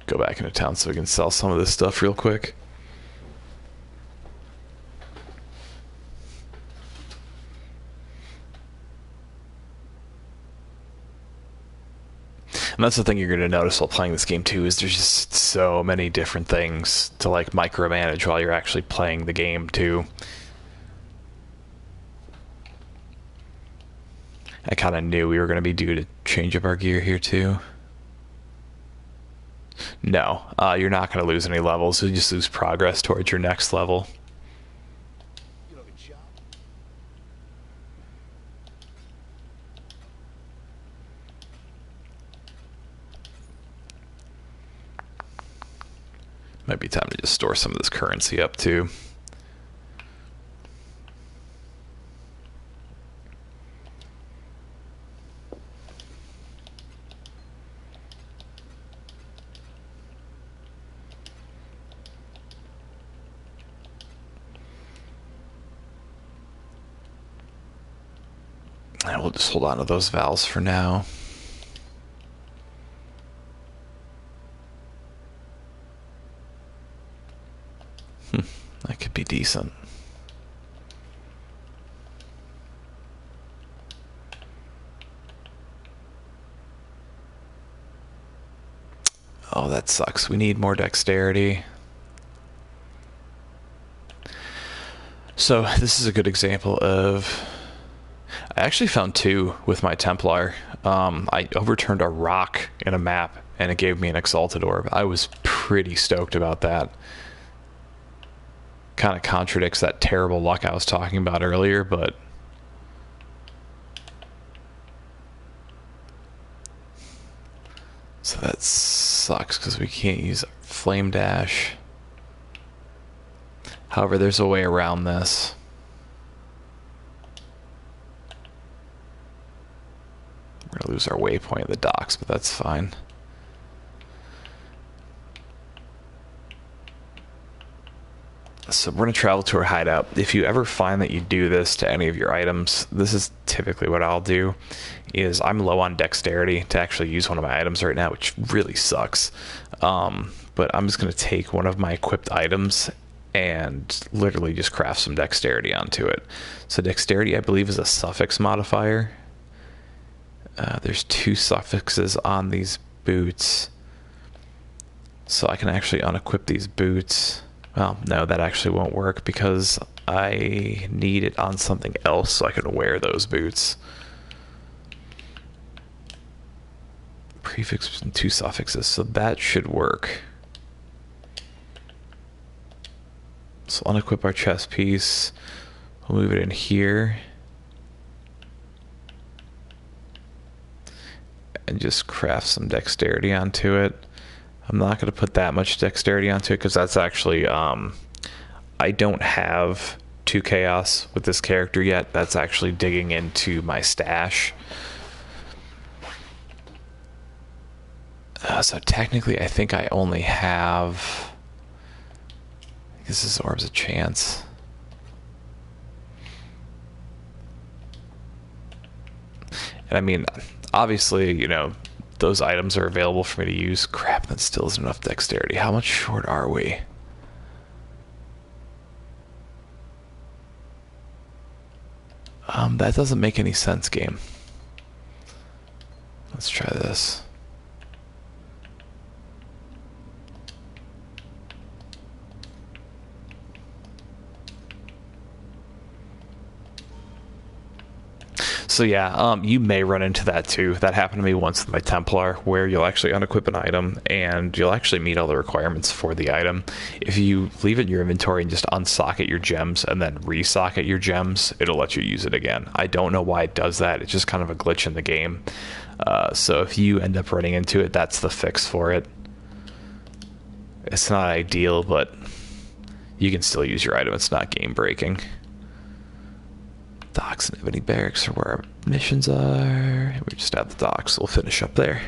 go back into town so we can sell some of this stuff real quick. And that's the thing you're going to notice while playing this game too, is there's just so many different things to like micromanage while you're actually playing the game too. I kind of knew we were going to be due to change up our gear here too. No, you're not going to lose any levels. You just lose progress towards your next level. Might be time to just store some of this currency up too. And we'll just hold on to those valves for now. That could be decent. Oh, that sucks. We need more dexterity. So this is a good example of... I actually found two with my Templar. I overturned a rock in a map and it gave me an exalted orb. I was pretty stoked about that. Kind of contradicts that terrible luck I was talking about earlier, but so that sucks because we can't use Flame Dash. However, there's a way around this. We're gonna lose our waypoint at the docks, but that's fine. So we're going to travel to our hideout. If you ever find that you do this to any of your items, this is typically what I'll do, is I'm low on dexterity to actually use one of my items right now, which really sucks. But I'm just going to take one of my equipped items and literally just craft some dexterity onto it. So dexterity, I believe, is a suffix modifier. There's 2 suffixes on these boots. So I can actually unequip these boots. Well, no, that actually won't work because I need it on something else so I can wear those boots. Prefix and 2 suffixes, so that should work. So unequip our chest piece. We'll move it in here. And just craft some dexterity onto it. I'm not going to put that much dexterity onto it because that's actually, I don't have 2 chaos with this character yet. That's actually digging into my stash. So technically, I think I only have, I guess this orb's a chance. And I mean, obviously, you know, those items are available for me to use. Crap, that still isn't enough dexterity. How much short are we? That doesn't make any sense, game. Let's try this. So yeah, you may run into that too. That happened to me once with my Templar, where you'll actually unequip an item and you'll actually meet all the requirements for the item. If you leave it in your inventory and just unsocket your gems and then resocket your gems, it'll let you use it again. I don't know why it does that. It's just kind of a glitch in the game. So if you end up running into it, that's the fix for it. It's not ideal, but you can still use your item. It's not game breaking. Docks and Ebony Barracks are where our missions are. We just have the docks, so we'll finish up there.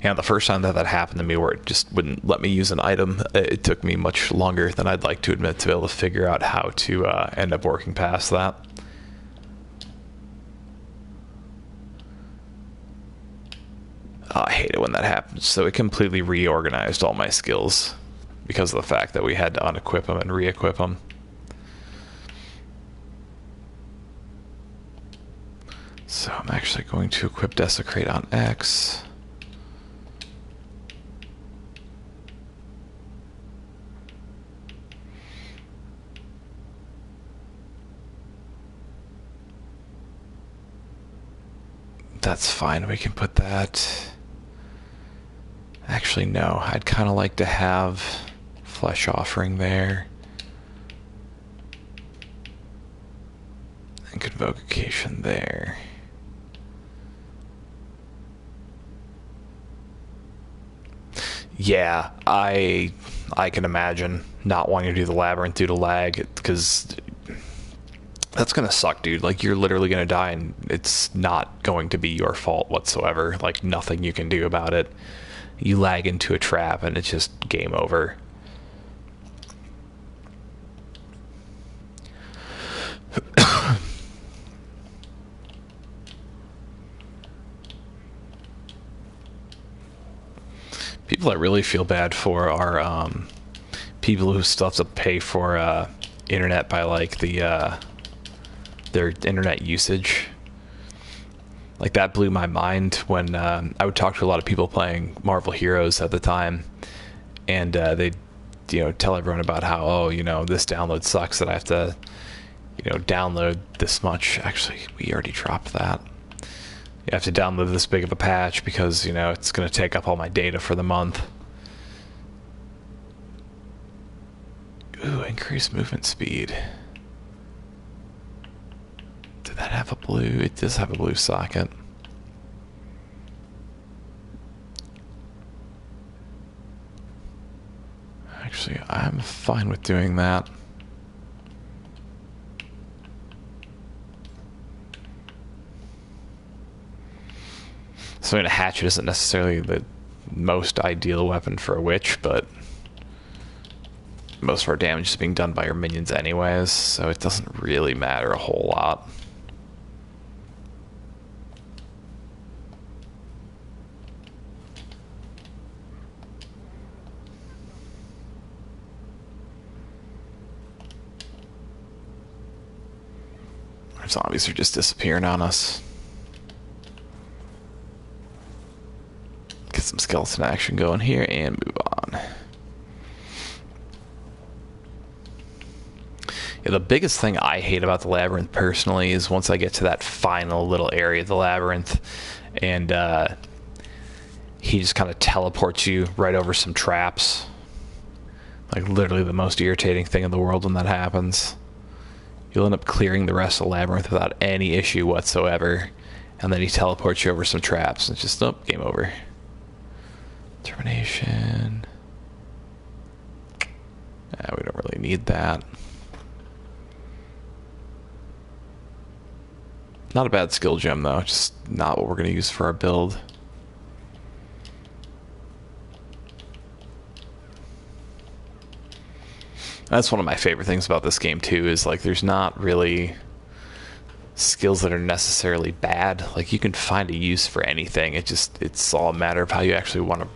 And the first time that happened to me, where it just wouldn't let me use an item, it took me much longer than I'd like to admit to be able to figure out how to end up working past that. Oh, I hate it when that happens. So it completely reorganized all my skills because of the fact that we had to unequip them and re-equip them. So I'm actually going to equip Desecrate on X. That's fine, we can put that. Actually, no, I'd kind of like to have Flesh Offering there. And Convocation there. Yeah, I can imagine not wanting to do the labyrinth due to lag, because that's gonna suck, dude. Like, you're literally gonna die, and it's not going to be your fault whatsoever. Like, nothing you can do about it. You lag into a trap, and it's just game over. People I really feel bad for are people who still have to pay for internet by, like, their internet usage. Like, that blew my mind when I would talk to a lot of people playing Marvel Heroes at the time, and they'd, tell everyone about how, oh, this download sucks, that I have to, download this much. Actually, we already dropped that. You have to download this big of a patch because, it's going to take up all my data for the month. Ooh, increased movement speed. Did that have a blue? It does have a blue socket. Actually, I'm fine with doing that. So, a hatchet isn't necessarily the most ideal weapon for a witch, but most of our damage is being done by our minions anyways, so it doesn't really matter a whole lot. Our zombies are just disappearing on us. Get some skeleton action going here and move on. Yeah, the biggest thing I hate about the labyrinth personally is once I get to that final little area of the labyrinth, and he just kind of teleports you right over some traps. Like, literally the most irritating thing in the world when that happens. You'll end up clearing the rest of the labyrinth without any issue whatsoever, and then he teleports you over some traps, and it's just, nope, game over. Termination. We don't really need that. Not a bad skill gem, though. Just not what we're going to use for our build. That's one of my favorite things about this game, too, is, like, there's not really skills that are necessarily bad. Like, you can find a use for anything. It's all a matter of how you actually want to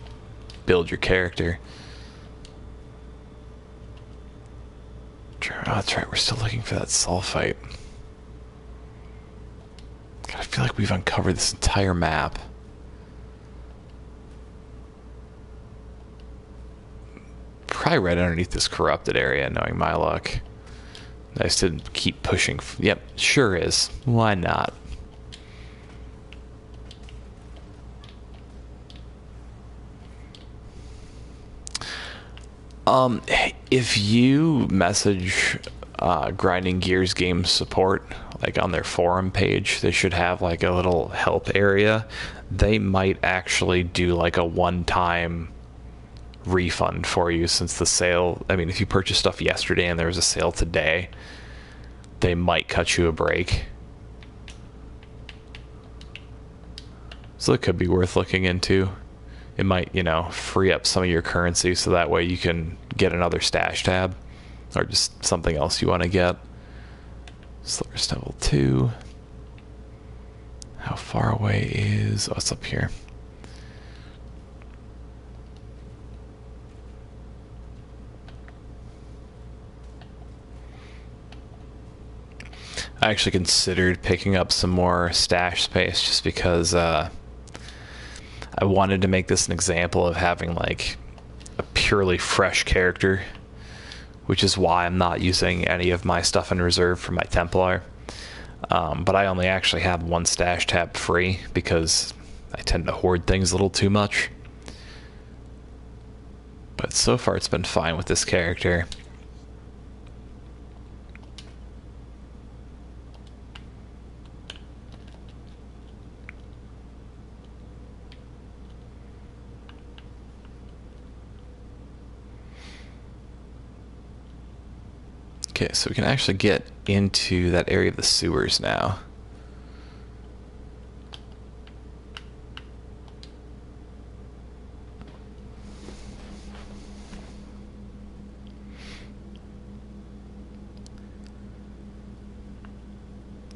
build your character. Oh, that's right, we're still looking for that sulfate. God, I feel like we've uncovered this entire map. Probably right underneath this corrupted area, knowing my luck. I just didn't keep pushing. Yep, sure is. Why not? If you message Grinding Gears game support, like on their forum page, they should have like a little help area. They might actually do like a one-time refund for you, since the sale, I mean, if you purchased stuff yesterday and there was a sale today, they might cut you a break. So it could be worth looking into. It might, free up some of your currency, so that way you can get another stash tab or just something else you want to get. Slurs level 2. How far away is... Oh, it's up here. I actually considered picking up some more stash space just because I wanted to make this an example of having like a purely fresh character, which is why I'm not using any of my stuff in reserve for my Templar. But I only actually have one stash tab free because I tend to hoard things a little too much. But so far it's been fine with this character. Okay, so we can actually get into that area of the sewers now.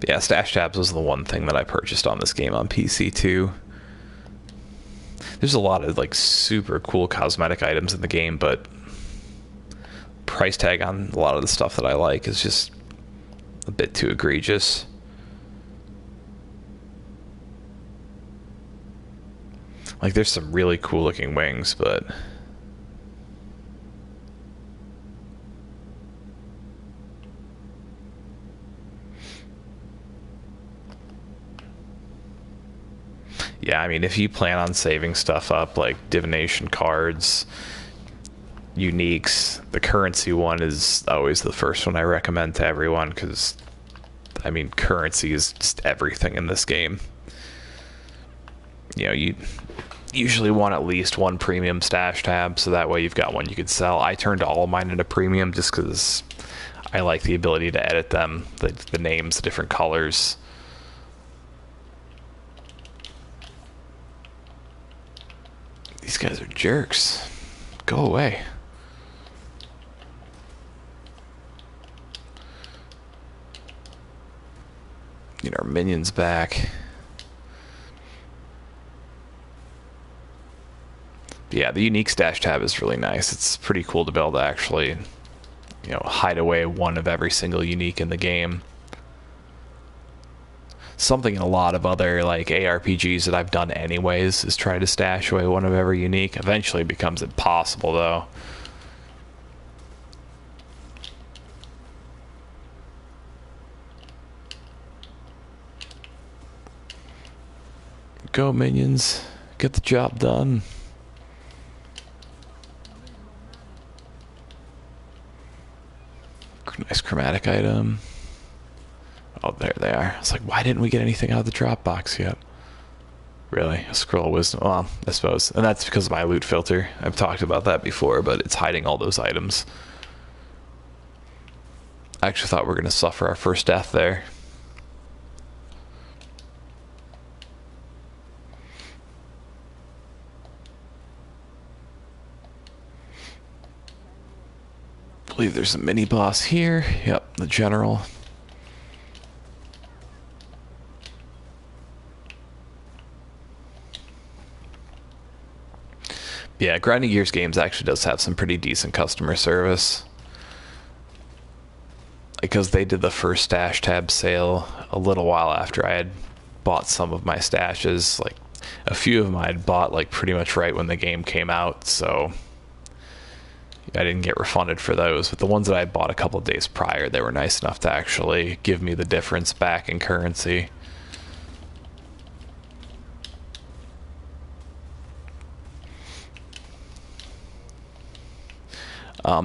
Yeah, stash tabs was the one thing that I purchased on this game on PC too. There's a lot of like super cool cosmetic items in the game, but price tag on a lot of the stuff that I like is just a bit too egregious. Like there's some really cool looking wings, but yeah, I mean, if you plan on saving stuff up like divination cards, uniques, the currency one is always the first one I recommend to everyone, because I mean, currency is just everything in this game. You know, you usually want at least one premium stash tab, so that way you've got one you could sell. I turned all of mine into premium just because I like the ability to edit them, the names, the different colors. These guys are jerks. Go away. Get our minions back. Yeah, the unique stash tab is really nice. It's pretty cool to be able to actually, you know, hide away one of every single unique in the game. Something in a lot of other like ARPGs that I've done anyways is try to stash away one of every unique. Eventually it becomes impossible though. Go minions, get the job done. Nice chromatic item. Oh, there they are. It's like, why didn't we get anything out of the drop box yet? Really? A scroll of wisdom? Well, I suppose. And that's because of my loot filter. I've talked about that before, but it's hiding all those items. I actually thought we were going to suffer our first death there. I believe there's a mini boss here. Yep, the general. Yeah, Grinding Gears Games actually does have some pretty decent customer service. Because they did the first stash tab sale a little while after I had bought some of my stashes. Like, a few of them I had bought like pretty much right when the game came out, so I didn't get refunded for those. But the ones that I bought a couple of days prior, they were nice enough to actually give me the difference back in currency.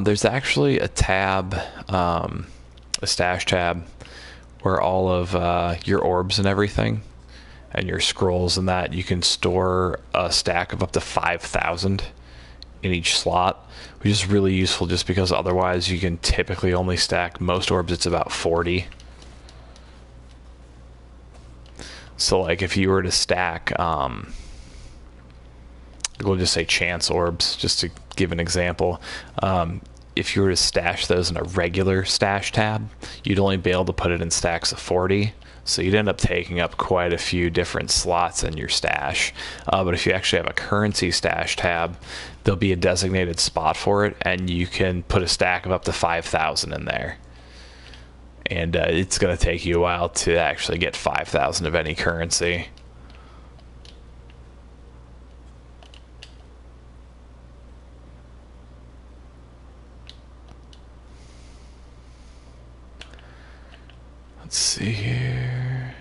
There's actually a tab, a stash tab, where all of your orbs and everything, and your scrolls and that, you can store a stack of up to 5,000 in each slot, which is really useful just because otherwise you can typically only stack, most orbs it's about 40. So like if you were to stack, we'll just say chance orbs, just to give an example. If you were to stash those in a regular stash tab, you'd only be able to put it in stacks of 40. So you'd end up taking up quite a few different slots in your stash. But if you actually have a currency stash tab, there'll be a designated spot for it, and you can put a stack of up to 5,000 in there. And it's going to take you a while to actually get 5,000 of any currency. Let's see here.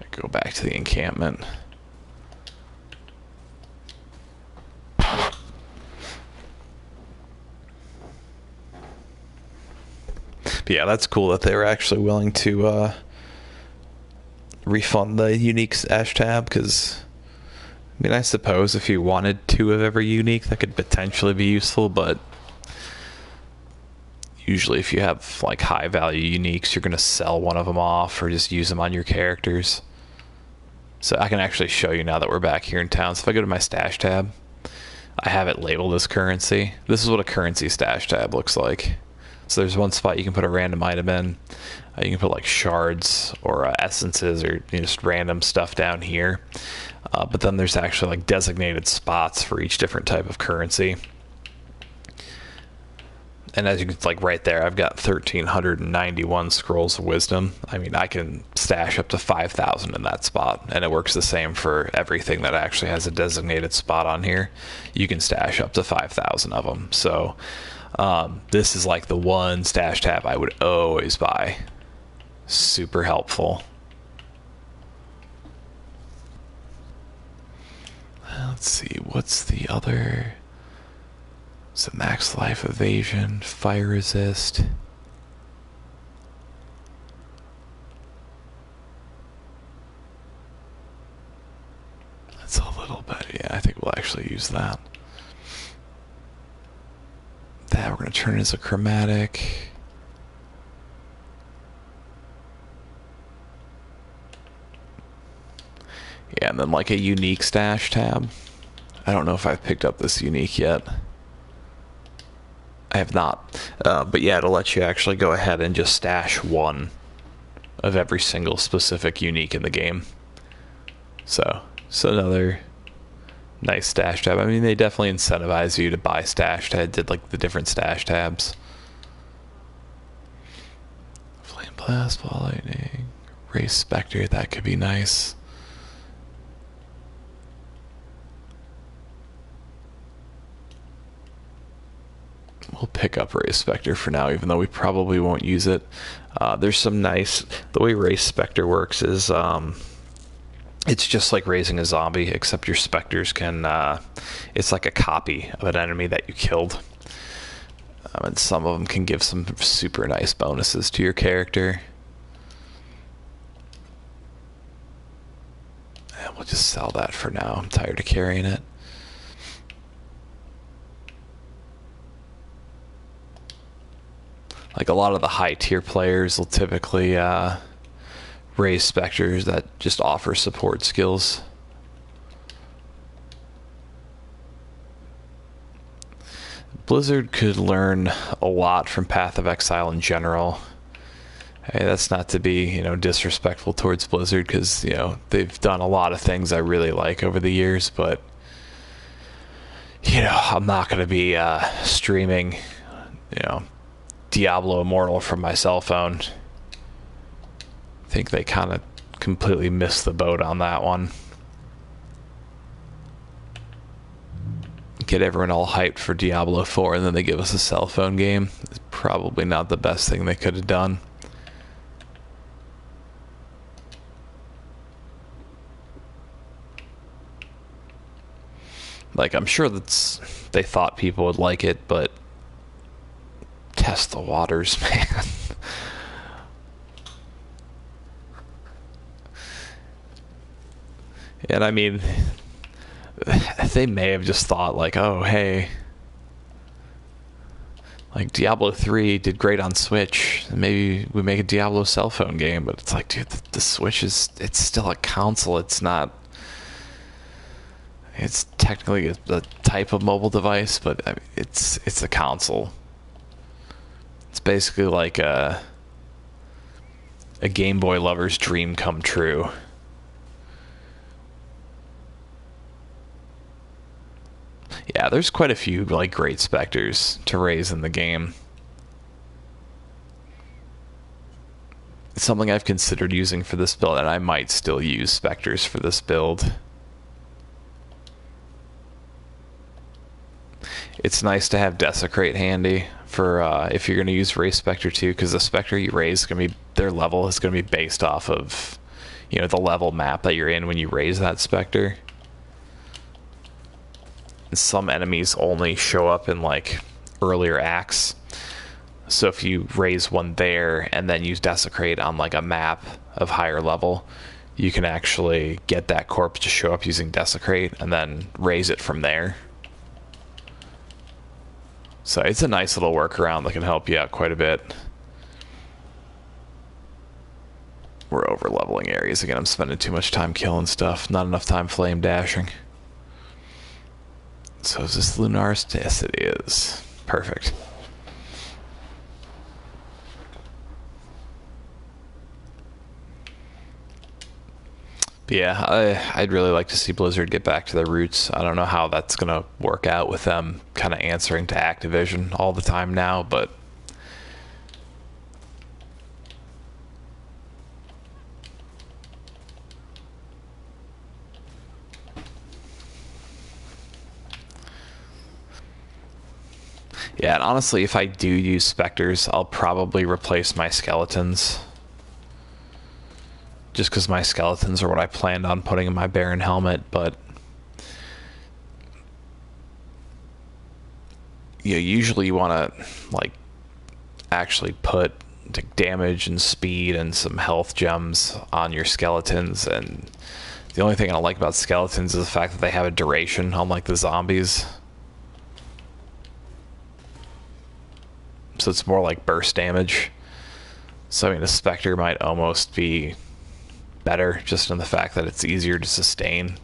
Go back to the encampment. But yeah, that's cool that they were actually willing to refund the unique stash tab, because I mean, I suppose if you wanted 2 of every unique, that could potentially be useful, but Usually if you have like high value uniques, you're going to sell one of them off or just use them on your characters. So I can actually show you now that we're back here in town. So if I go to my stash tab, I have it labeled as currency. This is what a currency stash tab looks like. So there's one spot you can put a random item in. You can put like shards or essences or just random stuff down here. But then there's actually like designated spots for each different type of currency. And as you can, like right there, I've got 1,391 scrolls of wisdom. I mean, I can stash up to 5,000 in that spot, and it works the same for everything that actually has a designated spot on here. You can stash up to 5,000 of them. So this is like the one stash tab I would always buy. Super helpful. Let's see, what's the other? So max life evasion, fire resist. That's a little bit, yeah, I think we'll actually use that. That we're going to turn it as a chromatic. Yeah, and then like a unique stash tab. I don't know if I've picked up this unique yet. I have not. But yeah, it'll let you actually go ahead and just stash one of every single specific unique in the game. So another nice stash tab. I mean, they definitely incentivize you to buy stash tabs, did like the different stash tabs. Flame blast, ball lightning, race Spectre, that could be nice. We'll pick up Race Spectre for now, even though we probably won't use it. There's some nice... The way Race Spectre works is... it's just like raising a zombie, except your Spectres can... it's like a copy of an enemy that you killed. And some of them can give some super nice bonuses to your character. And we'll just sell that for now. I'm tired of carrying it. Like a lot of the high tier players will typically raise Spectres that just offer support skills. Blizzard could learn a lot from Path of Exile in general. Hey, that's not to be, disrespectful towards Blizzard, because, they've done a lot of things I really like over the years, but, I'm not going to be streaming, Diablo Immortal from my cell phone. I think they kind of completely missed the boat on that one. Get everyone all hyped for Diablo 4 and then they give us a cell phone game. It's probably not the best thing they could have done. Like, I'm sure they thought people would like it, but test the waters, man. And I mean, they may have just thought like, oh, hey, like Diablo 3 did great on Switch, maybe we make a Diablo cell phone game. But it's like, dude, the Switch it's still a console. It's technically a type of mobile device, but I mean, it's a console. It's basically like a Game Boy lover's dream come true. Yeah, there's quite a few like great Spectres to raise in the game. It's something I've considered using for this build, and I might still use Spectres for this build. It's nice to have Desecrate handy for if you're going to use Raise Spectre too, because the Spectre you raise is going to be, their level is going to be based off of, the level map that you're in when you raise that Spectre. And some enemies only show up in like earlier acts. So if you raise one there and then use Desecrate on like a map of higher level, you can actually get that corpse to show up using Desecrate and then raise it from there. So it's a nice little workaround that can help you out quite a bit. We're over leveling areas again. I'm spending too much time killing stuff. Not enough time flame dashing. So is this Lunaris? Yes, it is. Perfect. But yeah, I'd really like to see Blizzard get back to their roots. I don't know how that's going to work out with them kind of answering to Activision all the time now, but yeah, and honestly, if I do use Spectres, I'll probably replace my skeletons. Just because my skeletons are what I planned on putting in my Baron helmet, but yeah, usually you want to like actually put like damage and speed and some health gems on your skeletons, and the only thing I don't like about skeletons is the fact that they have a duration, unlike the zombies. So it's more like burst damage. So I mean, a Spectre might almost be better just in the fact that it's easier to sustain.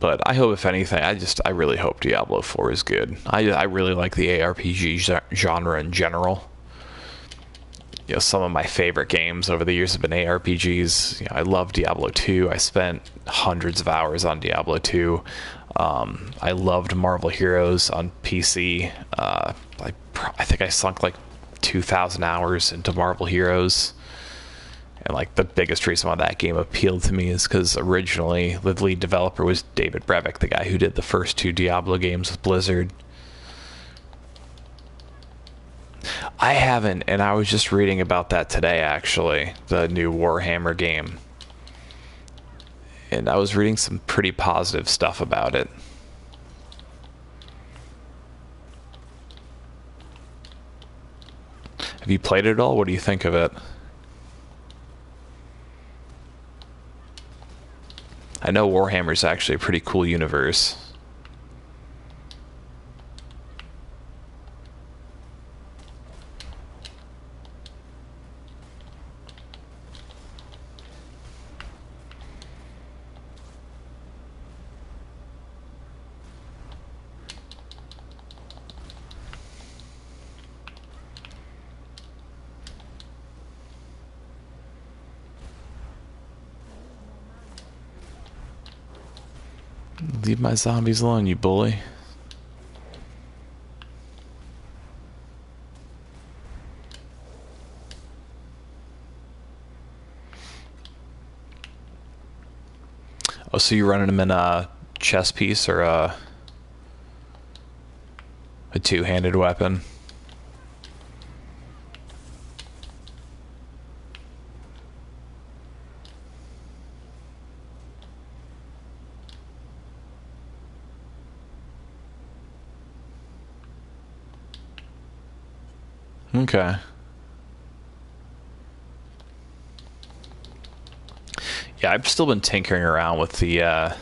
But I hope, if anything, I really hope Diablo 4 is good. I really like the ARPG genre in general. You know, some of my favorite games over the years have been ARPGs. You know, I love Diablo 2. I spent hundreds of hours on Diablo 2. I loved Marvel Heroes on PC. I think I sunk like 2,000 hours into Marvel Heroes. And like the biggest reason why that game appealed to me is because originally the lead developer was David Brevik, the guy who did the first 2 Diablo games with Blizzard. I haven't, and I was just reading about that today, actually, the new Warhammer game. And I was reading some pretty positive stuff about it. Have you played it at all? What do you think of it? I know Warhammer's actually a pretty cool universe. Leave my zombies alone, you bully. Oh, so you're running them in a chess piece or a two-handed weapon? Okay. Yeah, I've still been tinkering around with the, I've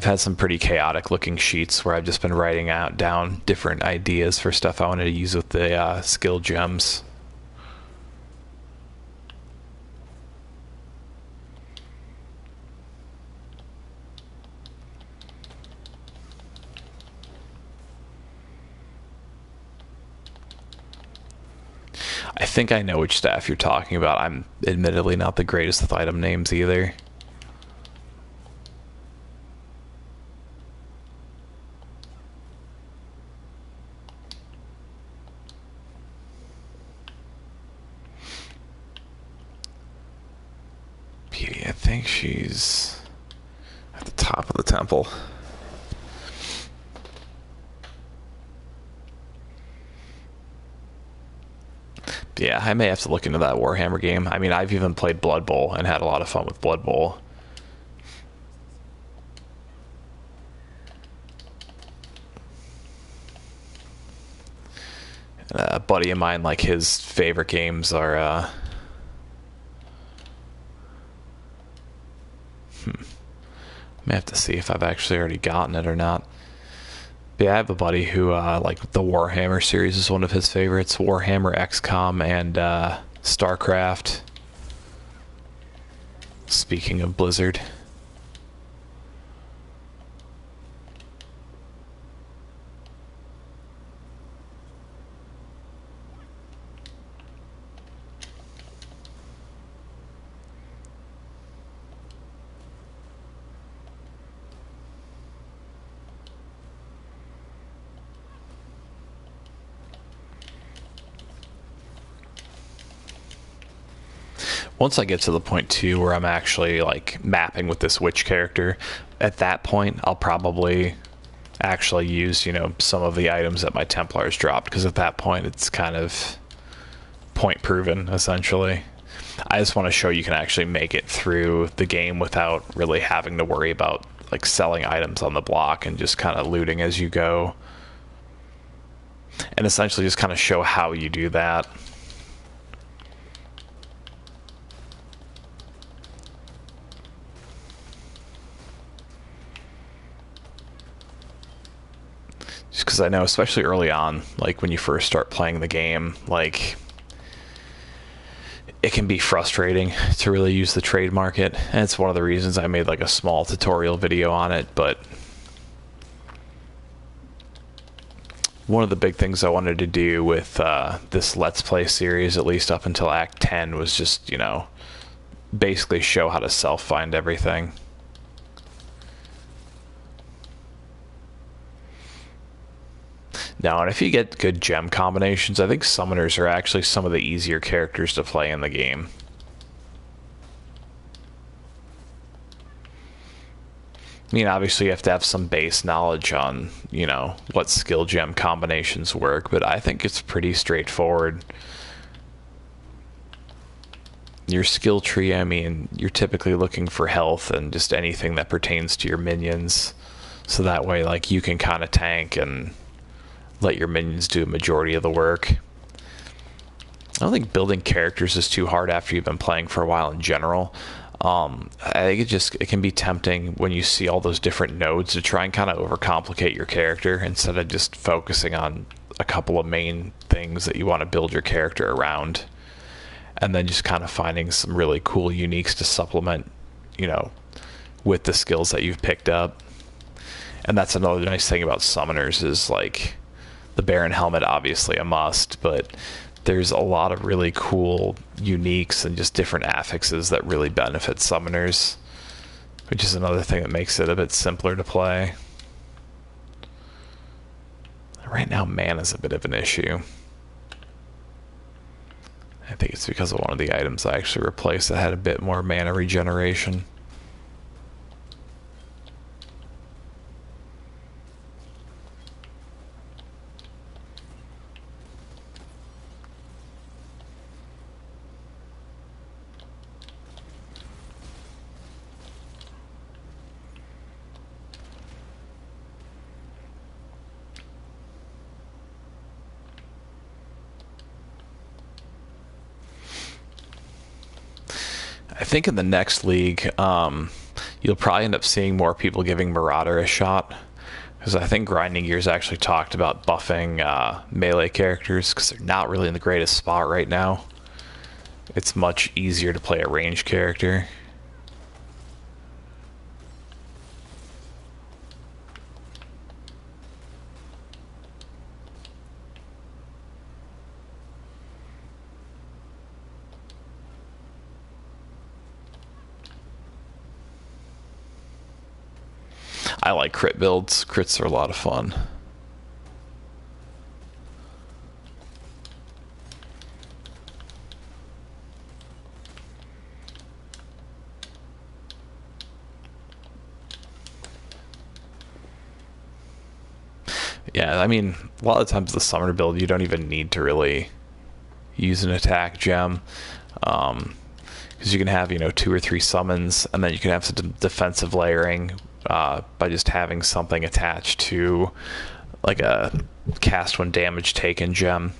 had some pretty chaotic looking sheets where I've just been writing down different ideas for stuff I wanted to use with the skill gems. I think I know which staff you're talking about. I'm admittedly not the greatest with item names either. Petey, I think she's at the top of the temple. Yeah, I may have to look into that Warhammer game. I mean, I've even played Blood Bowl and had a lot of fun with Blood Bowl. A buddy of mine, like, his favorite games are, May have to see if I've actually already gotten it or not. But yeah, I have a buddy who, like, the Warhammer series is one of his favorites. Warhammer, XCOM, and StarCraft. Speaking of Blizzard. Once I get to the point too where I'm actually like mapping with this witch character, at that point I'll probably actually use, you know, some of the items that my Templars dropped, because at that point it's kind of point proven essentially. I just want to show you can actually make it through the game without really having to worry about like selling items on the block and just kind of looting as you go, and essentially just kind of show how you do that. Just because I know, especially early on, like when you first start playing the game, like it can be frustrating to really use the trade market, and it's one of the reasons I made like a small tutorial video on it. But one of the big things I wanted to do with this Let's Play series, at least up until Act 10, was just, you know, basically show how to self-find everything. Now, and if you get good gem combinations, I think summoners are actually some of the easier characters to play in the game. I mean, obviously you have to have some base knowledge on, you know, what skill gem combinations work, but I think it's pretty straightforward. Your skill tree, I mean, you're typically looking for health and just anything that pertains to your minions, so that way, like, you can kind of tank and let your minions do a majority of the work. I don't think building characters is too hard after you've been playing for a while in general. I think it can be tempting when you see all those different nodes to try and kind of overcomplicate your character instead of just focusing on a couple of main things that you want to build your character around, and then just kind of finding some really cool uniques to supplement, you know, with the skills that you've picked up. And that's another nice thing about summoners is, like, the Baron helmet, obviously a must, but there's a lot of really cool uniques and just different affixes that really benefit summoners, which is another thing that makes it a bit simpler to play. Right now, mana's a bit of an issue. I think it's because of one of the items I actually replaced that had a bit more mana regeneration. I think in the next league, you'll probably end up seeing more people giving Marauder a shot, because I think Grinding Gears actually talked about buffing melee characters, because they're not really in the greatest spot right now. It's much easier to play a ranged character. I like crit builds. Crits are a lot of fun. Yeah, I mean, a lot of times the summoner build, you don't even need to really use an attack gem, because you can have, you know, 2 or 3 summons, and then you can have some defensive layering by just having something attached to, like, a cast when damage taken gem.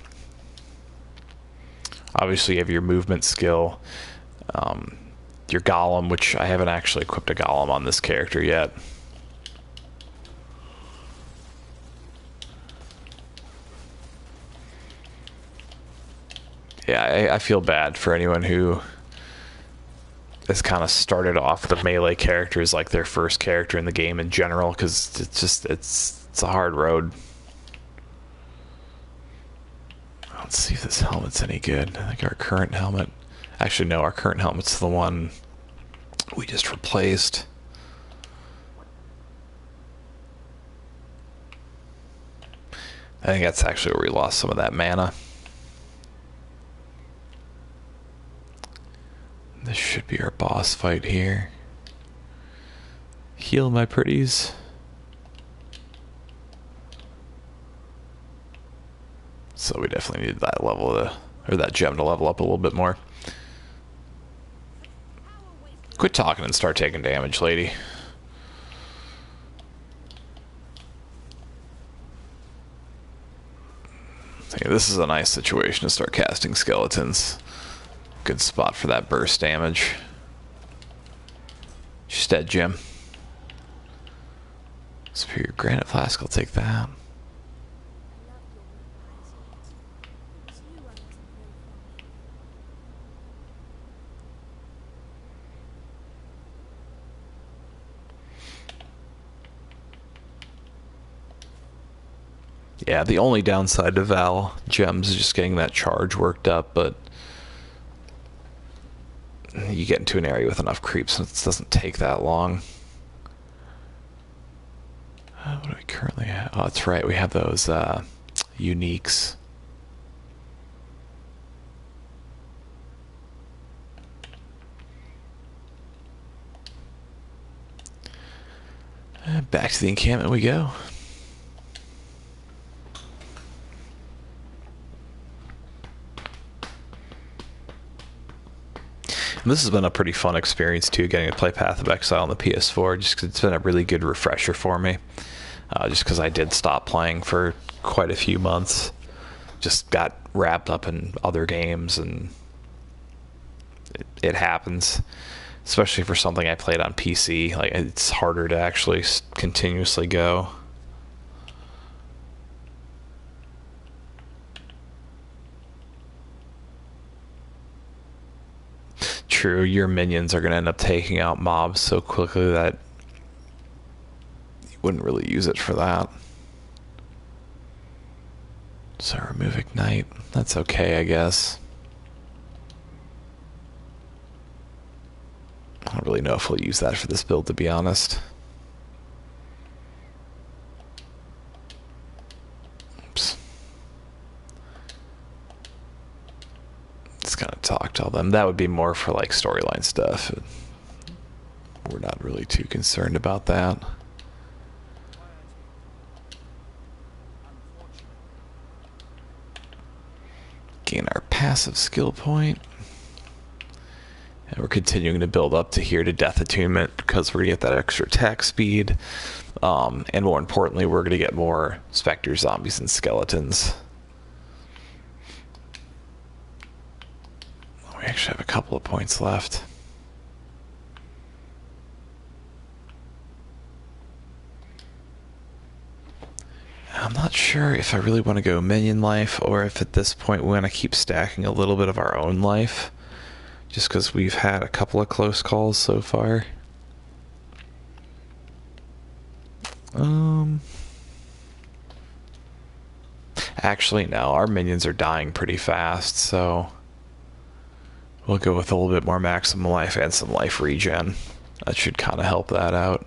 Obviously you have your movement skill, your Golem, which I haven't actually equipped a Golem on this character yet. Yeah, I feel bad for anyone who has kind of started off the melee characters like their first character in the game in general, because it's a hard road. Let's see if this helmet's any good. I think our current helmet... Actually, no, our current helmet's the one we just replaced. I think that's actually where we lost some of that mana. This should be our boss fight here. Heal my pretties. So we definitely need that level to, or that gem to level up a little bit more. Quit talking and start taking damage, lady. Yeah, this is a nice situation to start casting skeletons. Good spot for that burst damage. She's dead, Jim. Superior granite flask, I'll take that. Yeah, the only downside to Val gems is just getting that charge worked up, but you get into an area with enough creeps and it doesn't take that long. What do we currently have? Oh, that's right, we have those uniques. Back to the encampment we go. And this has been a pretty fun experience too, getting to play Path of Exile on the PS4, just 'cause it's been a really good refresher for me. Just because I did stop playing for quite a few months. Just got wrapped up in other games, and it happens. Especially for something I played on PC, like it's harder to actually continuously go. True, your minions are going to end up taking out mobs so quickly that you wouldn't really use it for that. So remove ignite. That's okay, I guess. I don't really know if we'll use that for this build, to be honest. Oops. Just gotta talk to all them. That would be more for like storyline stuff. We're not really too concerned about that. Gain our passive skill point. And we're continuing to build up to here to Death Attunement because we're going to get that extra attack speed. And more importantly, we're going to get more Spectres, zombies, and skeletons. We actually have a couple of points left. I'm not sure if I really want to go minion life or if at this point we want to keep stacking a little bit of our own life. Just because we've had a couple of close calls so far. Actually, no. Our minions are dying pretty fast, so we'll go with a little bit more maximum life and some life regen. That should kind of help that out.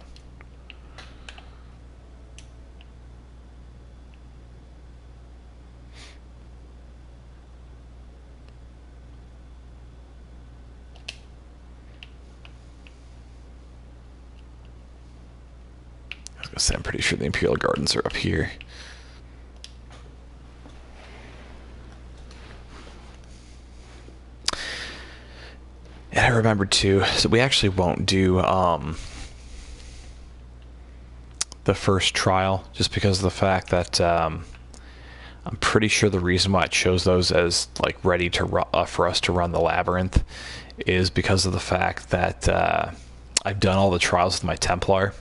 I'm pretty sure the Imperial Gardens are up here. And I remembered too, so we actually won't do the first trial just because of the fact that I'm pretty sure the reason why it shows those as like ready to for us to run the Labyrinth is because of the fact that I've done all the trials with my Templar.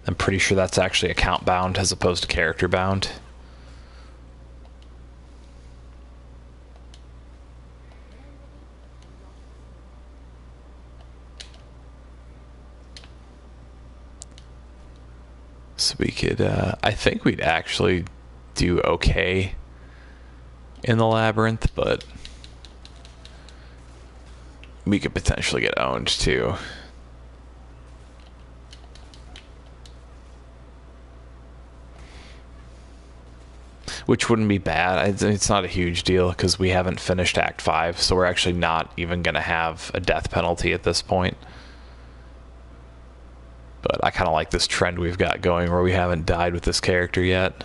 I'm pretty sure that's actually account bound as opposed to character bound. So we could, I think we'd actually do okay in the Labyrinth, but we could potentially get owned too. Which wouldn't be bad. It's not a huge deal because we haven't finished Act 5, so we're actually not even going to have a death penalty at this point. But I kind of like this trend we've got going where we haven't died with this character yet.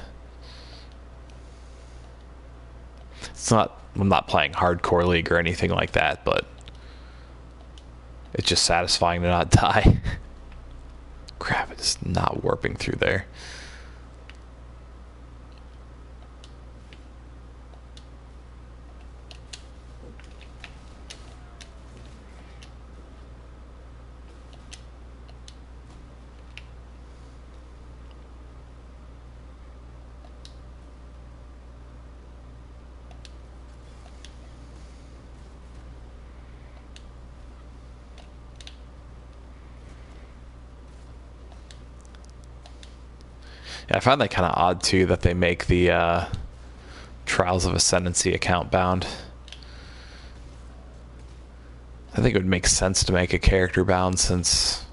I'm not playing hardcore league or anything like that, but it's just satisfying to not die. Crap, it's not warping through there. Yeah, I find that kind of odd too that they make the Trials of Ascendancy account bound. I think it would make sense to make a character bound since,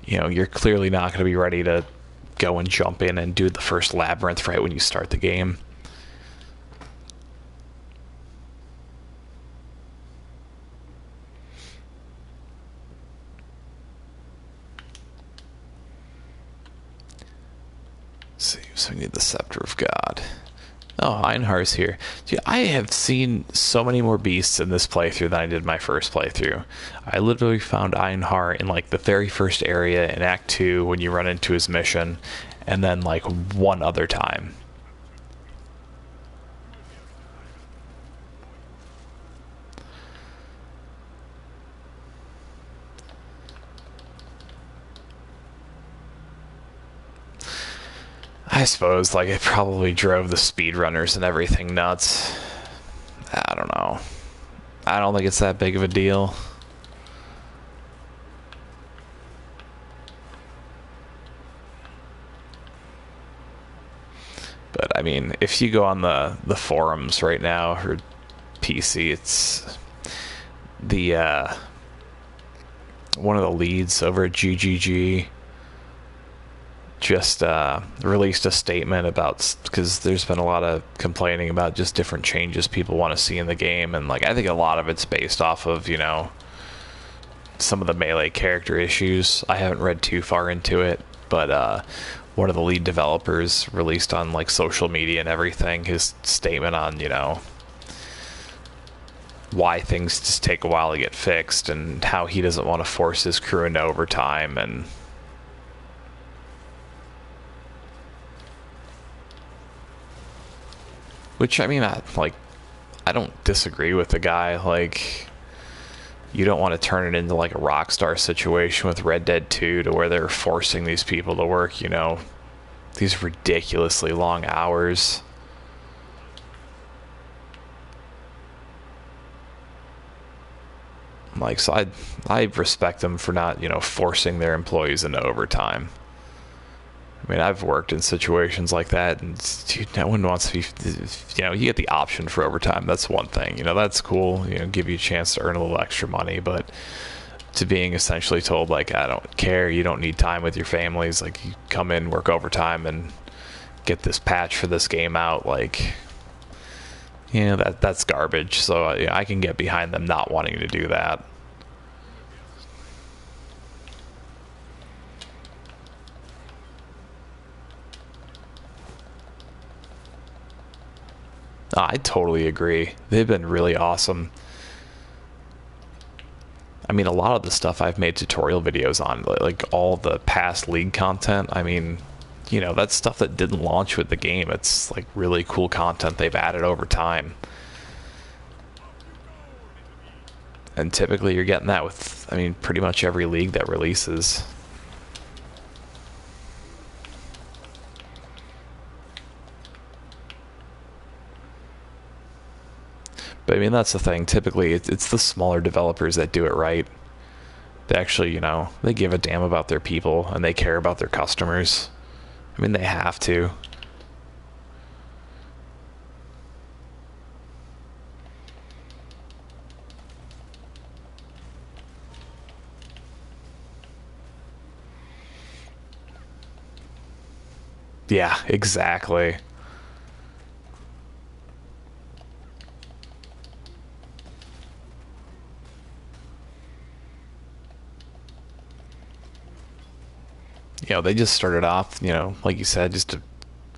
you know, you're clearly not going to be ready to go and jump in and do the first Labyrinth right when you start the game. Let's see, so we need the Scepter of God. Oh, Einhar's here. Dude, I have seen so many more beasts in this playthrough than I did my first playthrough. I literally found Einhar in like the very first area in Act 2 when you run into his mission, and then like one other time. I suppose, like, it probably drove the speedrunners and everything nuts. I don't know. I don't think it's that big of a deal. But, I mean, if you go on the forums right now, or PC, it's the, one of the leads over at GGG just released a statement about, because there's been a lot of complaining about just different changes people want to see in the game, and like I think a lot of it's based off of, you know, some of the melee character issues. I haven't read too far into it, but one of the lead developers released on like social media and everything his statement on, you know, why things just take a while to get fixed and how he doesn't want to force his crew into overtime. And which, I mean, I don't disagree with the guy. Like, you don't want to turn it into like a Rockstar situation with Red Dead 2 to where they're forcing these people to work, you know, these ridiculously long hours. Like, so I respect them for not, you know, forcing their employees into overtime. I mean, I've worked in situations like that, and dude, no one wants to be, you know, you get the option for overtime. That's one thing, you know, that's cool, you know, give you a chance to earn a little extra money, but to being essentially told, like, I don't care, you don't need time with your families, like, you come in, work overtime, and get this patch for this game out, like, you know, that's garbage. So yeah, I can get behind them not wanting to do that. I totally agree. They've been really awesome. I mean, a lot of the stuff I've made tutorial videos on, like all the past League content, I mean, you know, that's stuff that didn't launch with the game. It's like really cool content they've added over time. And typically you're getting that with, I mean, pretty much every league that releases. But I mean, that's the thing. Typically, it's the smaller developers that do it right. They actually, you know, they give a damn about their people and they care about their customers. I mean, they have to. Yeah, exactly. You know, they just started off, you know, like you said, just a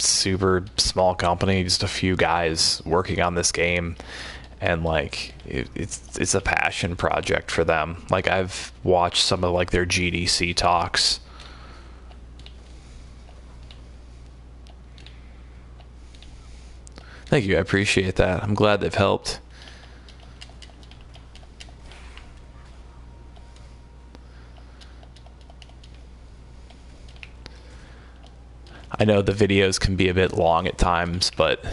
super small company, just a few guys working on this game, and like it's a passion project for them. Like I've watched some of like their GDC talks. Thank you, I appreciate that. I'm glad they've helped. I know the videos can be a bit long at times, but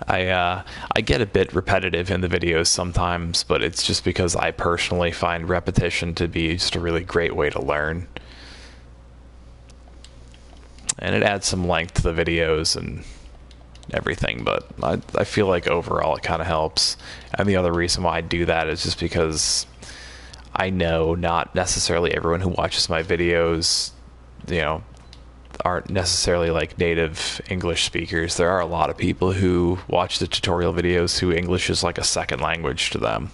I get a bit repetitive in the videos sometimes, but it's just because I personally find repetition to be just a really great way to learn. And it adds some length to the videos and everything, but I feel like overall it kind of helps. And the other reason why I do that is just because I know not necessarily everyone who watches my videos, you know, aren't necessarily like native English speakers. There are a lot of people who watch the tutorial videos who English is like a second language to them.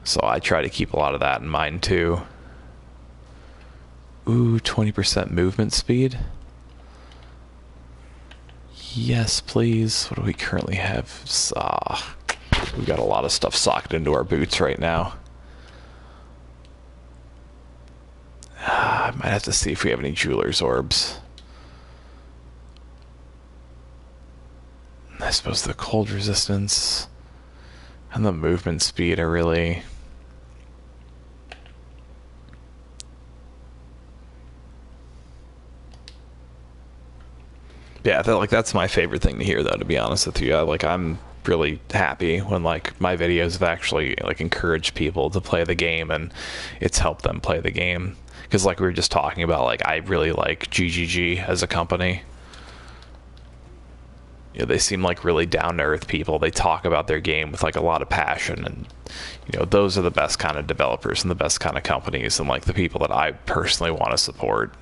So I try to keep a lot of that in mind too. Ooh, 20% movement speed. Yes, please. What do we currently have? We got a lot of stuff socked into our boots right now. I might have to see if we have any jeweler's orbs. I suppose the cold resistance and the movement speed are really... Yeah, that's my favorite thing to hear, though, to be honest with you. I'm really happy when like my videos have actually like encouraged people to play the game and it's helped them play the game. Because like we were just talking about, like I really like GGG as a company. You know, they seem like really down-to-earth people. They talk about their game with like a lot of passion, and you know, those are the best kind of developers and the best kind of companies, and like the people that I personally want to support.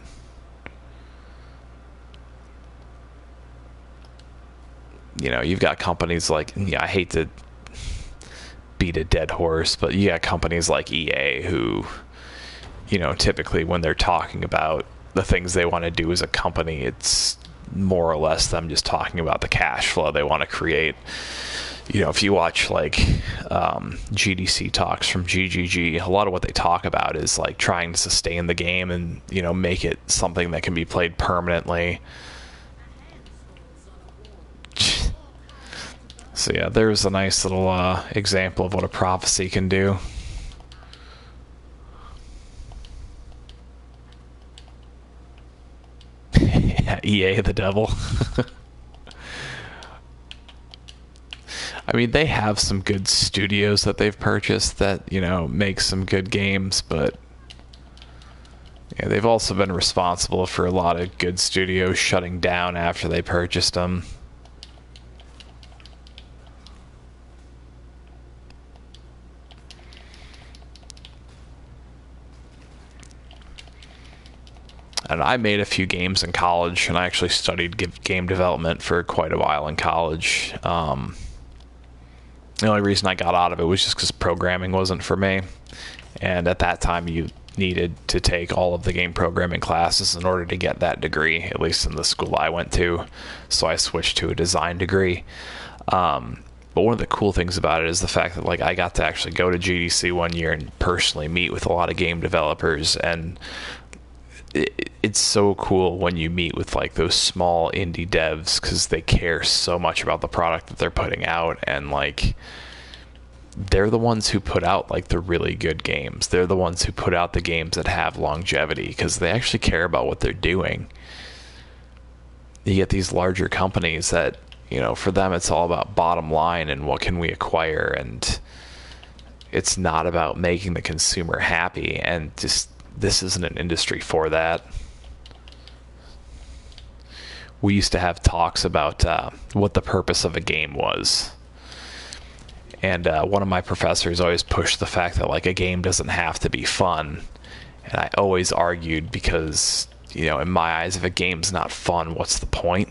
You know, you've got companies like, yeah, I hate to beat a dead horse, but you got companies like EA who, you know, typically when they're talking about the things they want to do as a company, it's more or less them just talking about the cash flow they want to create. You know, if you watch like GDC talks from GGG, a lot of what they talk about is like trying to sustain the game and, you know, make it something that can be played permanently. So yeah, there's a nice little example of what a prophecy can do. EA the devil. I mean, they have some good studios that they've purchased that, you know, make some good games, but yeah, they've also been responsible for a lot of good studios shutting down after they purchased them. And I made a few games in college, and I actually studied game development for quite a while in college. The only reason I got out of it was just because programming wasn't for me. And at that time, you needed to take all of the game programming classes in order to get that degree, at least in the school I went to. So I switched to a design degree. But one of the cool things about it is the fact that, like, I got to actually go to GDC one year and personally meet with a lot of game developers, and it's so cool when you meet with, like, those small indie devs, because they care so much about the product that they're putting out, and, like, they're the ones who put out, like, the really good games. They're the ones who put out the games that have longevity, because they actually care about what they're doing. You get these larger companies that, you know, for them it's all about bottom line and what can we acquire, and it's not about making the consumer happy, and just, this isn't an industry for that. We used to have talks about what the purpose of a game was. And one of my professors always pushed the fact that, like, a game doesn't have to be fun. And I always argued because, you know, in my eyes, if a game's not fun, what's the point?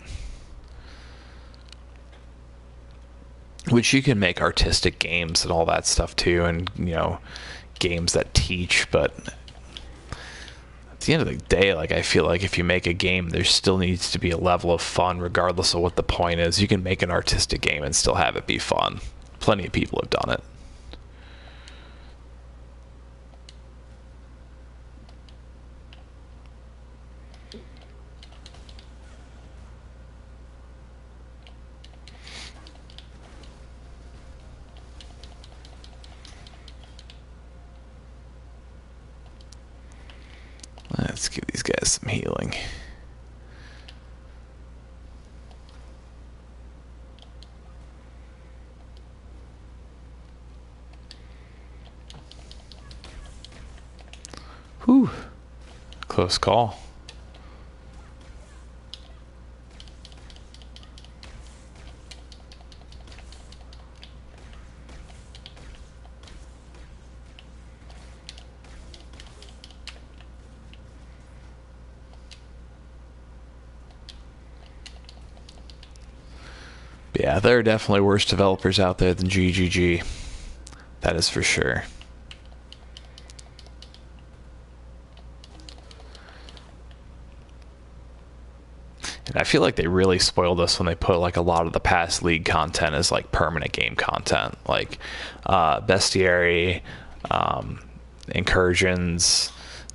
Which you can make artistic games and all that stuff too, and, you know, games that teach, but at the end of the day, like, I feel like if you make a game, there still needs to be a level of fun regardless of what the point is. You can make an artistic game and still have it be fun. Plenty of people have done it. Let's give these guys some healing. Whew. Close call. Yeah, there are definitely worse developers out there than GGG. That is for sure. And I feel like they really spoiled us when they put, like, a lot of the past League content as, like, permanent game content. Like, Bestiary, Incursions,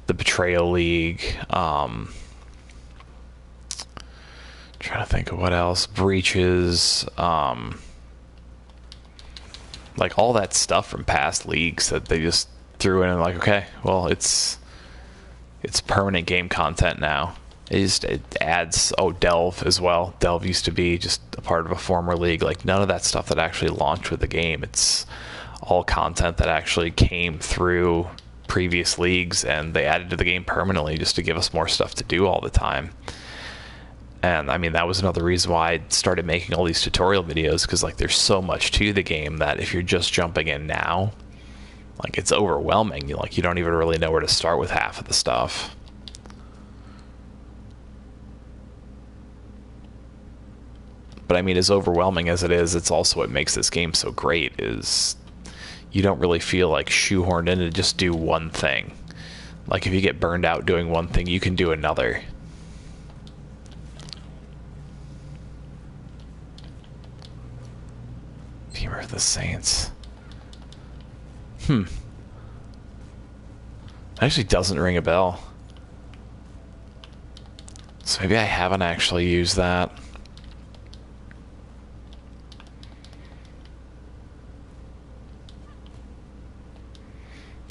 the Betrayal League, trying to think of what else, Breaches, like, all that stuff from past leagues that they just threw in and, like, okay, well, it's permanent game content now. It adds, Delve as well. Delve used to be just a part of a former league. Like, none of that stuff that actually launched with the game. It's all content that actually came through previous leagues, and they added to the game permanently just to give us more stuff to do all the time. And I mean, that was another reason why I started making all these tutorial videos, because, like, there's so much to the game that if you're just jumping in now, like, it's overwhelming. You don't even really know where to start with half of the stuff. But I mean, as overwhelming as it is, it's also what makes this game so great, is you don't really feel like shoehorned in to just do one thing. Like, if you get burned out doing one thing, you can do another. Teamer of the Saints. That actually doesn't ring a bell. So maybe I haven't actually used that.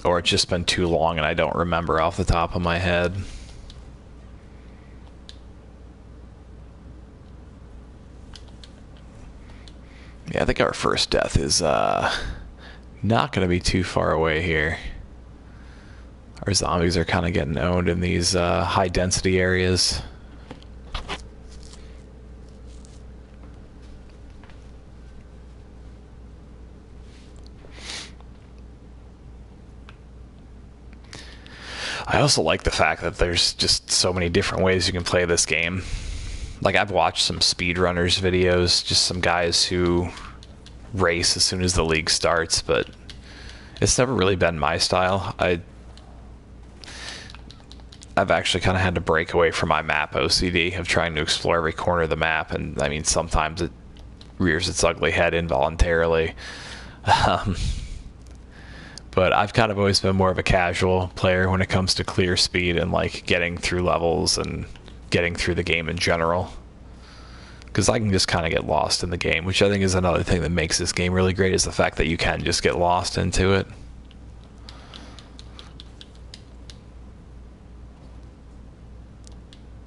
Or it's just been too long and I don't remember off the top of my head. Yeah, I think our first death is not going to be too far away here. Our zombies are kind of getting owned in these high density areas. I also like the fact that there's just so many different ways you can play this game. Like, I've watched some speedrunners videos, just some guys who race as soon as the league starts, but it's never really been my style. I've actually kind of had to break away from my map OCD of trying to explore every corner of the map, and I mean, sometimes rears its ugly head involuntarily. Um, but I've kind of always been more of a casual player when it comes to clear speed and like getting through levels and getting through the game in general. Because I can just kind of get lost in the game, which I think is another thing that makes this game really great, is the fact that you can just get lost into it.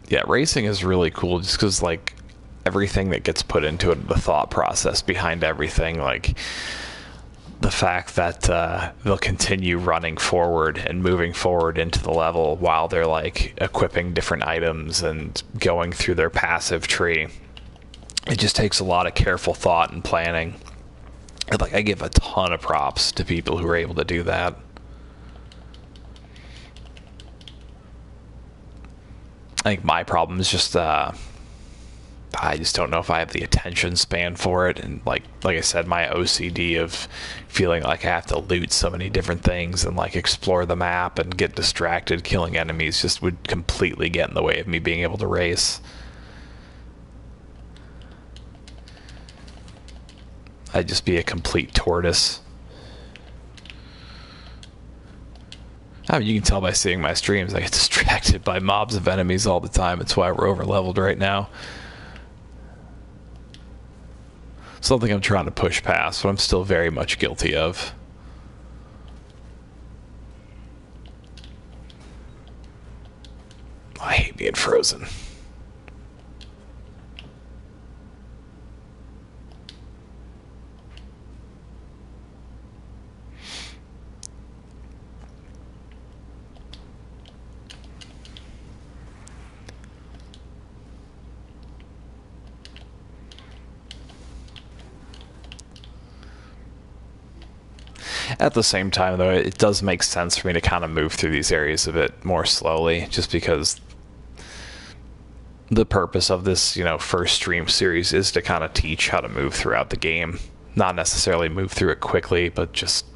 Yeah, racing is really cool just because, like, everything that gets put into it, the thought process behind everything, like the fact that they'll continue running forward and moving forward into the level while they're, like, equipping different items and going through their passive tree. It just takes a lot of careful thought and planning. And, like, I give a ton of props to people who are able to do that. I think my problem is just I just don't know if I have the attention span for it, and like I said, my OCD of feeling like I have to loot so many different things and like explore the map and get distracted killing enemies just would completely get in the way of me being able to race. I'd just be a complete tortoise. I mean, you can tell by seeing my streams, I get distracted by mobs of enemies all the time. It's why we're over-leveled right now. Something I'm trying to push past, but I'm still very much guilty of. I hate being frozen. At the same time, though, it does make sense for me to kind of move through these areas a bit more slowly, just because the purpose of this, you know, first stream series is to kind of teach how to move throughout the game. Not necessarily move through it quickly, but just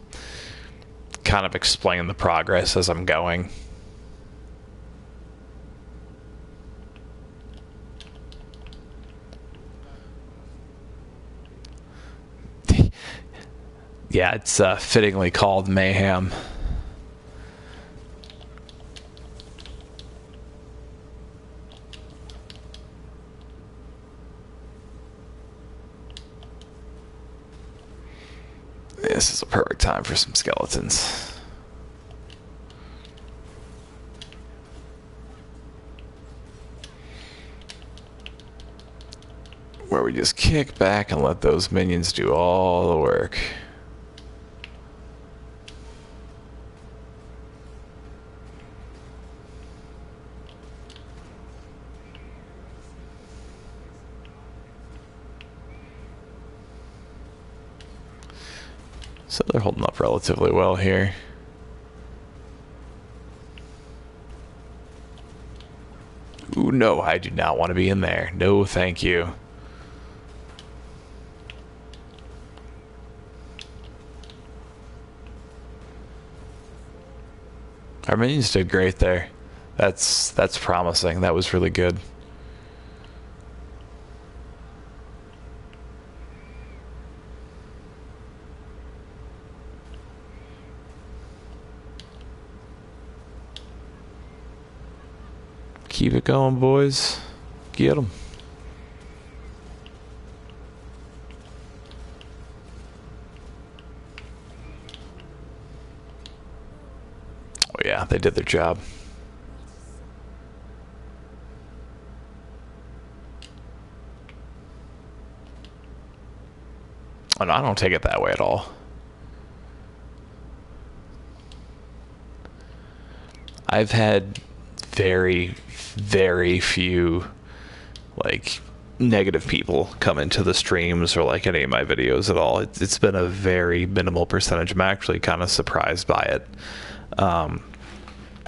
kind of explain the progress as I'm going. Yeah, it's fittingly called Mayhem. This is a perfect time for some skeletons. Where we just kick back and let those minions do all the work. So they're holding up relatively well here. Ooh, no, I do not want to be in there. No, thank you. Our minions did great there. That's promising. That was really good. Keep it going, boys. Get them. Oh yeah, they did their job. Oh no, I don't take it that way at all. I've had very few like negative people come into the streams or like any of my videos at all. It's been a very minimal percentage. I'm actually kind of surprised by it,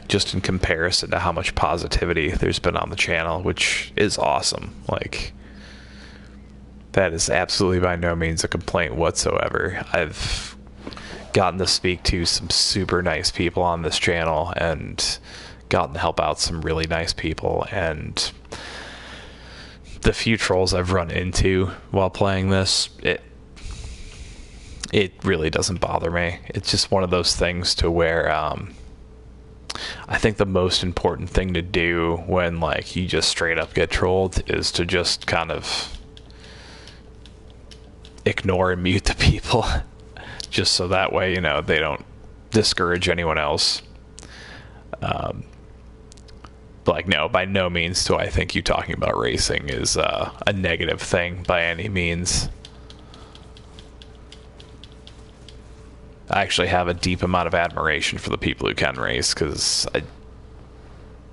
just in comparison to how much positivity there's been on the channel, which is awesome. Like, that is absolutely by no means a complaint whatsoever. I've gotten to speak to some super nice people on this channel and gotten to help out some really nice people, and the few trolls I've run into while playing this, it really doesn't bother me. It's just one of those things to where I think the most important thing to do when like you just straight up get trolled is to just kind of ignore and mute the people, just so that way, you know, they don't discourage anyone else. Like, no, by no means do I think you talking about racing is a negative thing by any means. I actually have a deep amount of admiration for the people who can race, because,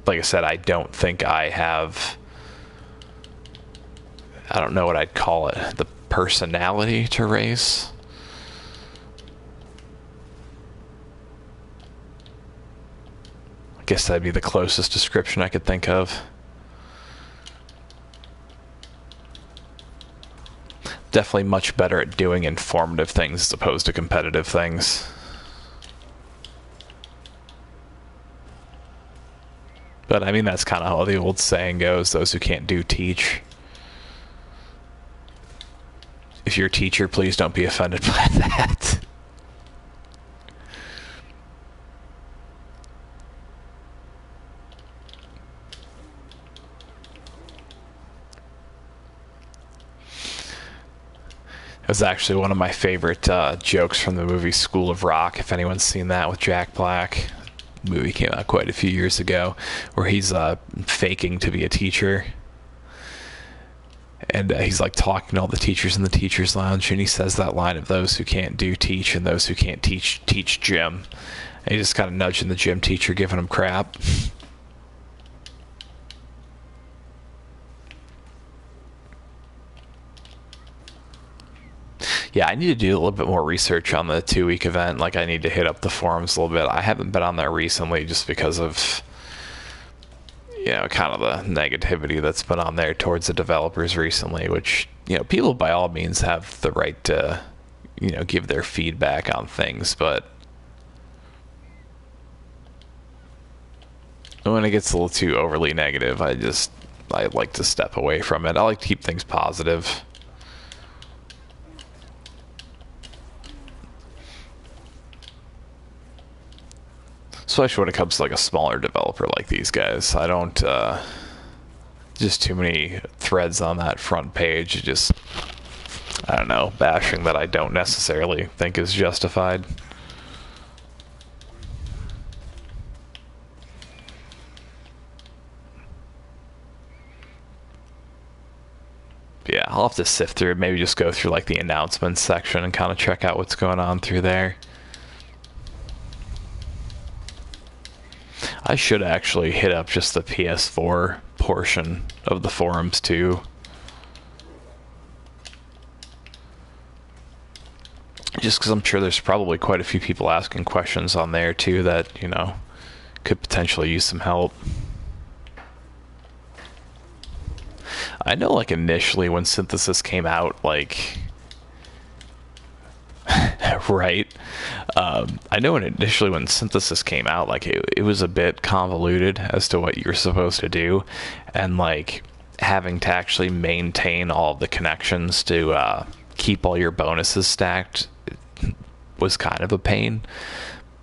like I said, I don't think I have, I don't know what I'd call it, the personality to race. I guess that'd be the closest description I could think of. Definitely much better at doing informative things as opposed to competitive things. But I mean, that's kind of how the old saying goes, those who can't do, teach. If you're a teacher, please don't be offended by that. It was actually one of my favorite jokes from the movie School of Rock, if anyone's seen that, with Jack Black. The movie came out quite a few years ago, where he's faking to be a teacher. And he's like talking to all the teachers in the teacher's lounge, and he says that line of those who can't do, teach, and those who can't teach, teach gym. And he just kind of nudging the gym teacher, giving him crap. Yeah, I need to do a little bit more research on the 2-week event. Like, I need to hit up the forums a little bit. I haven't been on there recently just because of, you know, kind of the negativity that's been on there towards the developers recently, which, you know, people by all means have the right to, you know, give their feedback on things, but when it gets a little too overly negative, I like to step away from it. I like to keep things positive. Especially when it comes to like a smaller developer like these guys. I don't, just too many threads on that front page, just, I don't know, bashing that I don't necessarily think is justified. But yeah, I'll have to sift through, maybe just go through like the announcements section and kind of check out what's going on through there. I should actually hit up just the PS4 portion of the forums too. Just because I'm sure there's probably quite a few people asking questions on there too that, you know, could potentially use some help. I know, like, initially when Synthesis came out, like, right, I know initially when Synthesis came out, like, it was a bit convoluted as to what you're supposed to do, and like having to actually maintain all the connections to keep all your bonuses stacked was kind of a pain.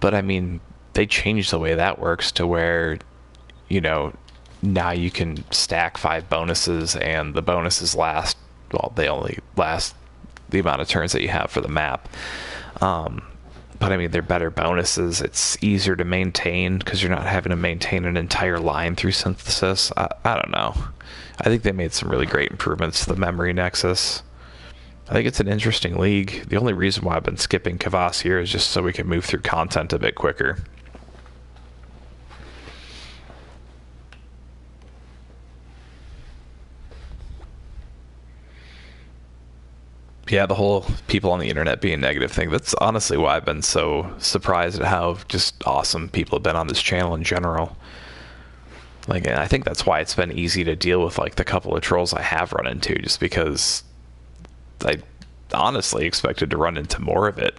But I mean, they changed the way that works to where, you know, now you can stack 5 bonuses and the bonuses last, well, they only last the amount of turns that you have for the map. But I mean, they're better bonuses. It's easier to maintain because you're not having to maintain an entire line through Synthesis. I don't know. I think they made some really great improvements to the memory nexus. I think it's an interesting league. The only reason why I've been skipping Kvass here is just so we can move through content a bit quicker. Yeah, the whole people on the internet being negative thing, that's honestly why I've been so surprised at how just awesome people have been on this channel in general. Like, and I think that's why it's been easy to deal with, like, the couple of trolls I have run into, just because I honestly expected to run into more of it.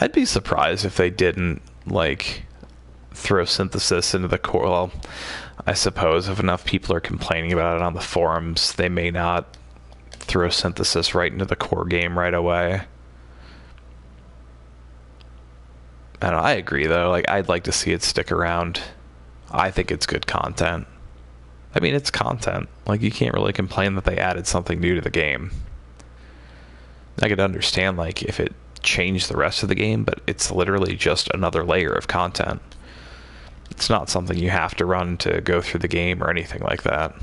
I'd be surprised if they didn't, like, throw synthesis into the core. Well, I suppose if enough people are complaining about it on the forums, they may not throw synthesis right into the core game right away. I don't know, I agree, though. Like, I'd like to see it stick around. I think it's good content. I mean, it's content. Like, you can't really complain that they added something new to the game. I could understand, like, if it changed the rest of the game, but it's literally just another layer of content. It's not something you have to run to go through the game or anything like that.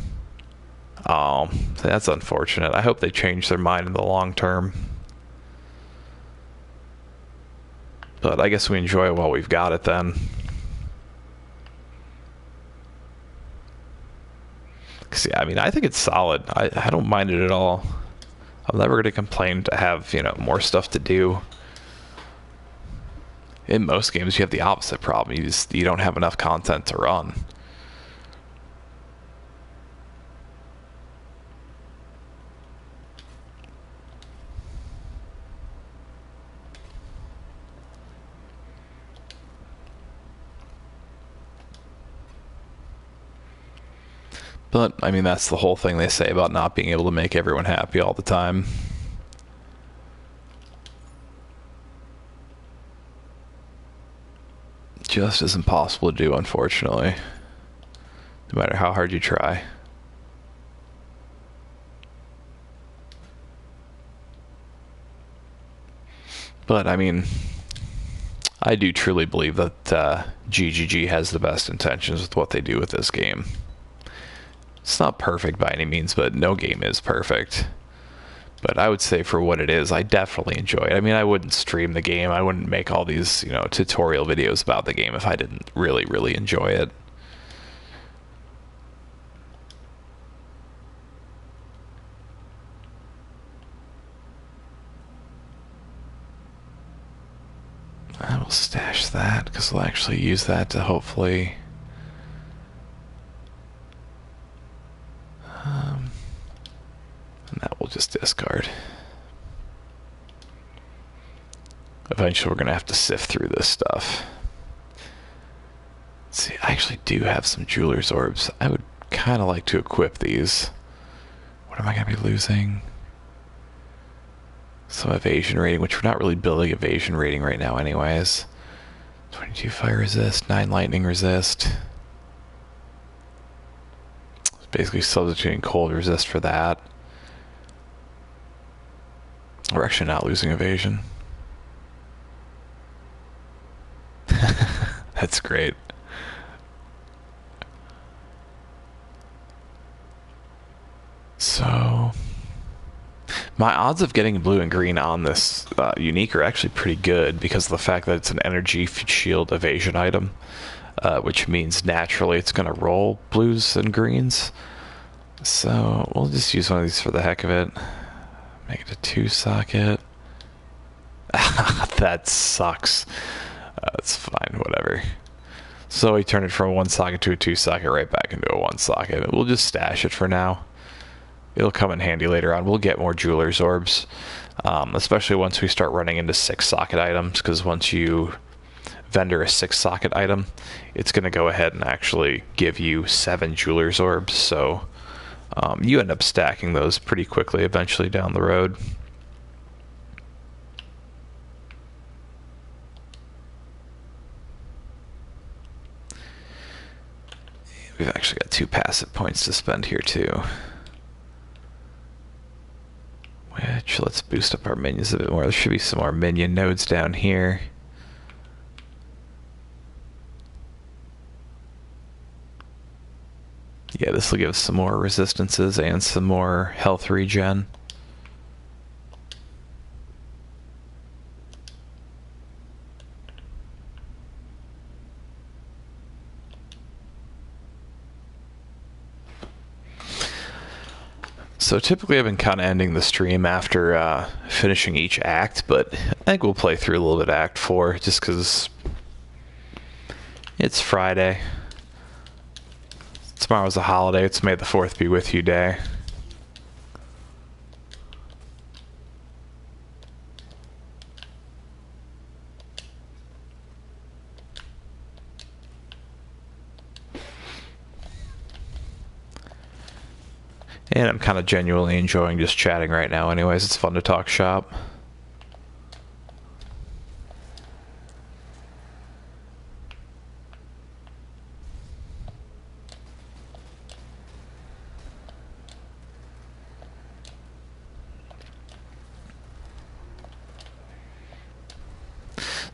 Oh, that's unfortunate. I hope they change their mind in the long term. But I guess we enjoy it while we've got it then. Cause, yeah, I mean, I think it's solid. I don't mind it at all. I'm never going to complain to have, you know, more stuff to do. In most games, you have the opposite problem. You don't have enough content to run. But, I mean, that's the whole thing they say about not being able to make everyone happy all the time. Just is impossible to do, unfortunately. No matter how hard you try. But, I mean, I do truly believe that GGG has the best intentions with what they do with this game. It's not perfect by any means, but no game is perfect. But I would say for what it is, I definitely enjoy it. I mean, I wouldn't stream the game. I wouldn't make all these, you know, tutorial videos about the game if I didn't really, really enjoy it. I will stash that because we'll actually use that to hopefully... and that we'll just discard. Eventually we're going to have to sift through this stuff. Let's see, I actually do have some jeweler's orbs. I would kind of like to equip these. What am I going to be losing? Some evasion rating, which we're not really building evasion rating right now anyways. 22 fire resist, 9 lightning resist. Basically substituting cold resist for that. We're actually not losing evasion. That's great. So, my odds of getting blue and green on this unique are actually pretty good because of the fact that it's an energy shield evasion item, which means naturally it's going to roll blues and greens. So, we'll just use one of these for the heck of it. Make it a 2-socket. That sucks. That's fine, whatever. So we turn it from a 1-socket to a 2-socket right back into a 1-socket. We'll just stash it for now. It'll come in handy later on. We'll get more jeweler's orbs, especially once we start running into 6-socket items, because once you vendor a 6-socket item, it's going to go ahead and actually give you 7 jeweler's orbs, so you end up stacking those pretty quickly eventually down the road. We've actually got 2 passive points to spend here too. Which, let's boost up our minions a bit more. There should be some more minion nodes down here. Yeah, this will give us some more resistances and some more health regen. So typically I've been kind of ending the stream after finishing each act, but I think we'll play through a little bit of Act 4 just because it's Friday. Tomorrow's a holiday. It's May the 4th be with you day. And I'm kind of genuinely enjoying just chatting right now anyways. It's fun to talk shop.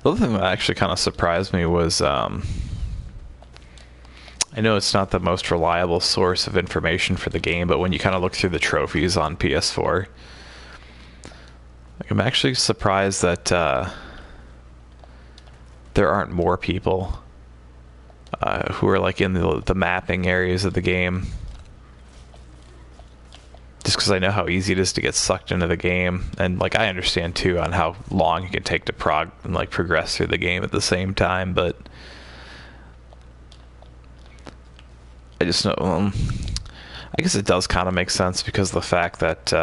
The other thing that actually kind of surprised me was, I know it's not the most reliable source of information for the game, but when you kind of look through the trophies on PS4, like, I'm actually surprised that there aren't more people who are like in the mapping areas of the game. Just because I know how easy it is to get sucked into the game, and like I understand too on how long it can take to progress through the game at the same time, but I just know I guess it does kind of make sense because of the fact that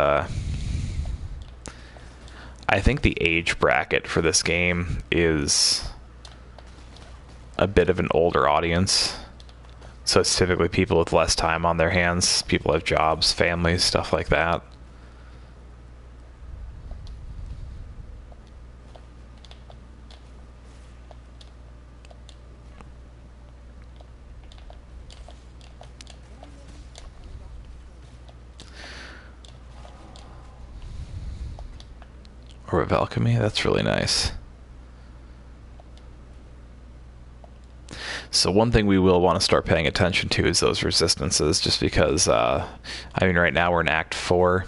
I think the age bracket for this game is a bit of an older audience. So it's typically people with less time on their hands. People have jobs, families, stuff like that. Or of alchemy, that's really nice. So one thing we will want to start paying attention to is those resistances, just because, I mean, right now we're in Act 4.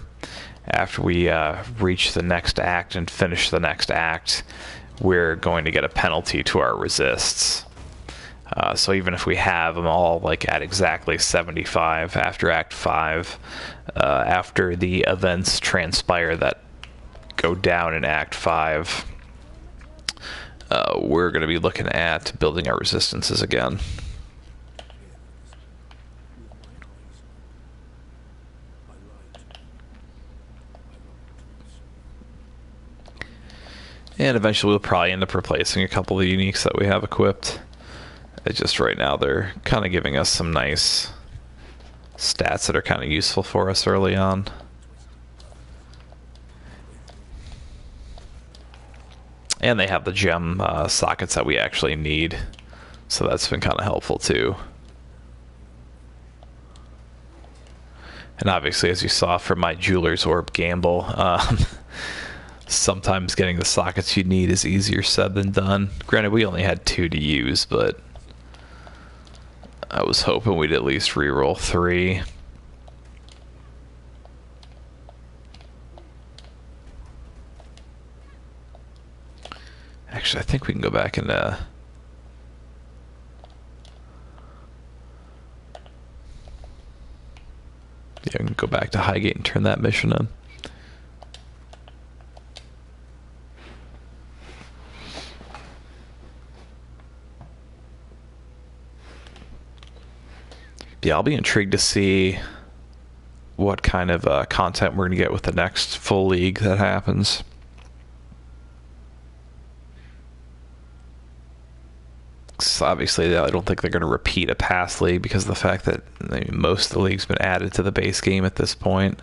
After we reach the next act and finish the next act, we're going to get a penalty to our resists. So even if we have them all like at exactly 75 after Act 5, after the events transpire that go down in Act 5, we're going to be looking at building our resistances again. And eventually we'll probably end up replacing a couple of the uniques that we have equipped. It's just right now they're kind of giving us some nice stats that are kind of useful for us early on. And they have the gem sockets that we actually need, so that's been kind of helpful too. And obviously, as you saw from my jeweler's orb gamble, sometimes getting the sockets you need is easier said than done. Granted, we only had 2 to use, but I was hoping we'd at least reroll 3. Actually, I think we can go back and yeah, we can go back to Highgate and turn that mission in. Yeah, I'll be intrigued to see what kind of content we're going to get with the next full league that happens. Obviously, I don't think they're going to repeat a past league because of the fact that most of the league's been added to the base game at this point.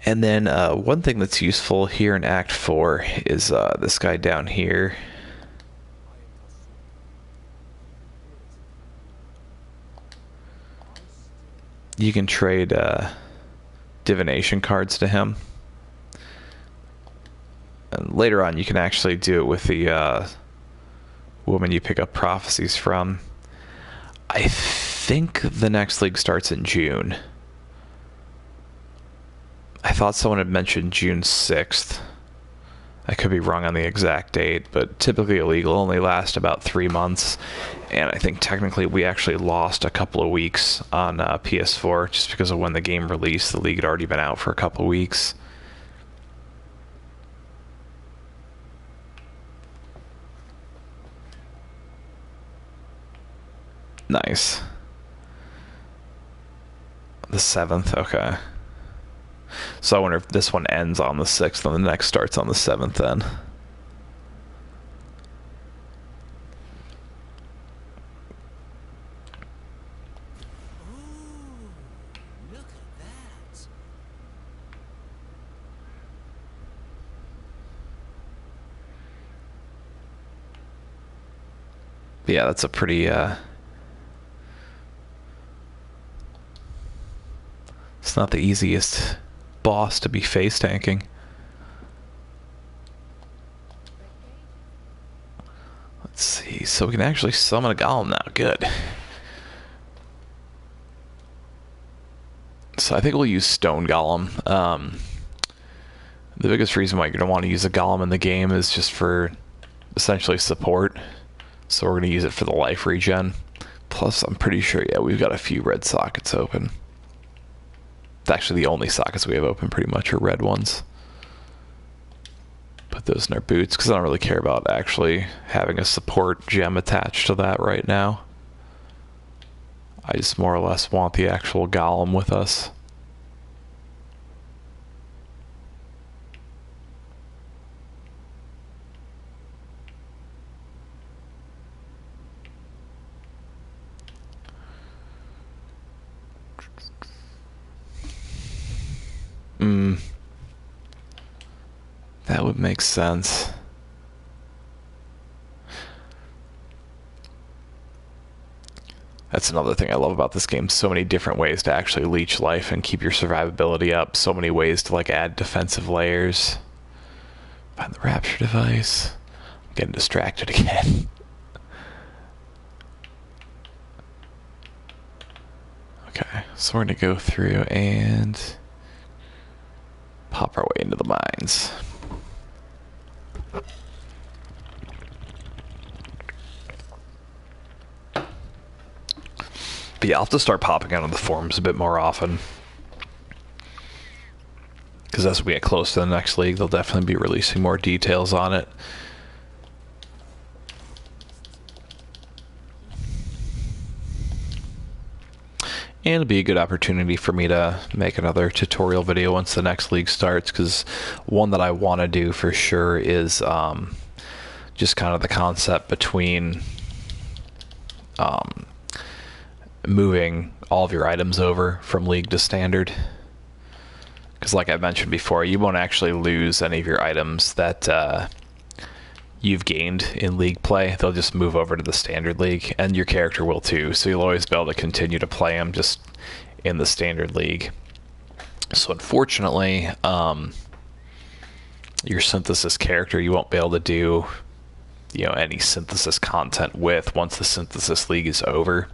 And then one thing that's useful here in Act 4 is this guy down here. You can trade divination cards to him. And later on you can actually do it with the woman you pick up prophecies from. I think the next league starts in June. I thought someone had mentioned June 6th. I could be wrong on the exact date, but typically a league will only last about 3 months. And I think technically we actually lost a couple of weeks on PS4 just because of when the game released. The league had already been out for a couple of weeks. Nice. The 7th, okay. So I wonder if this one ends on the 6th and the next starts on the 7th then. Yeah, that's a pretty, it's not the easiest boss to be face tanking. Let's see, so we can actually summon a golem now, good. So I think we'll use stone golem. The biggest reason why you're going to want to use a golem in the game is just for essentially support. So we're going to use it for the life regen. Plus, I'm pretty sure, yeah, we've got a few red sockets open. It's actually the only sockets we have open pretty much are red ones. Put those in our boots, because I don't really care about actually having a support gem attached to that right now. I just more or less want the actual golem with us. That would make sense. That's another thing I love about this game. So many different ways to actually leech life and keep your survivability up. So many ways to like add defensive layers. Find the Rapture device. I'm getting distracted again. Okay, so we're gonna go through and pop our way into the mines. But yeah, I'll have to start popping out on the forums a bit more often. Because as we get close to the next league, they'll definitely be releasing more details on it. And it'll be a good opportunity for me to make another tutorial video once the next league starts, because one that I want to do for sure is just kind of the concept between moving all of your items over from League to Standard. Because like I mentioned before, you won't actually lose any of your items that you've gained in League play. They'll just move over to the Standard League, and your character will too. So you'll always be able to continue to play them just in the Standard League. So unfortunately, your synthesis character you won't be able to do any synthesis content with once the synthesis league is over.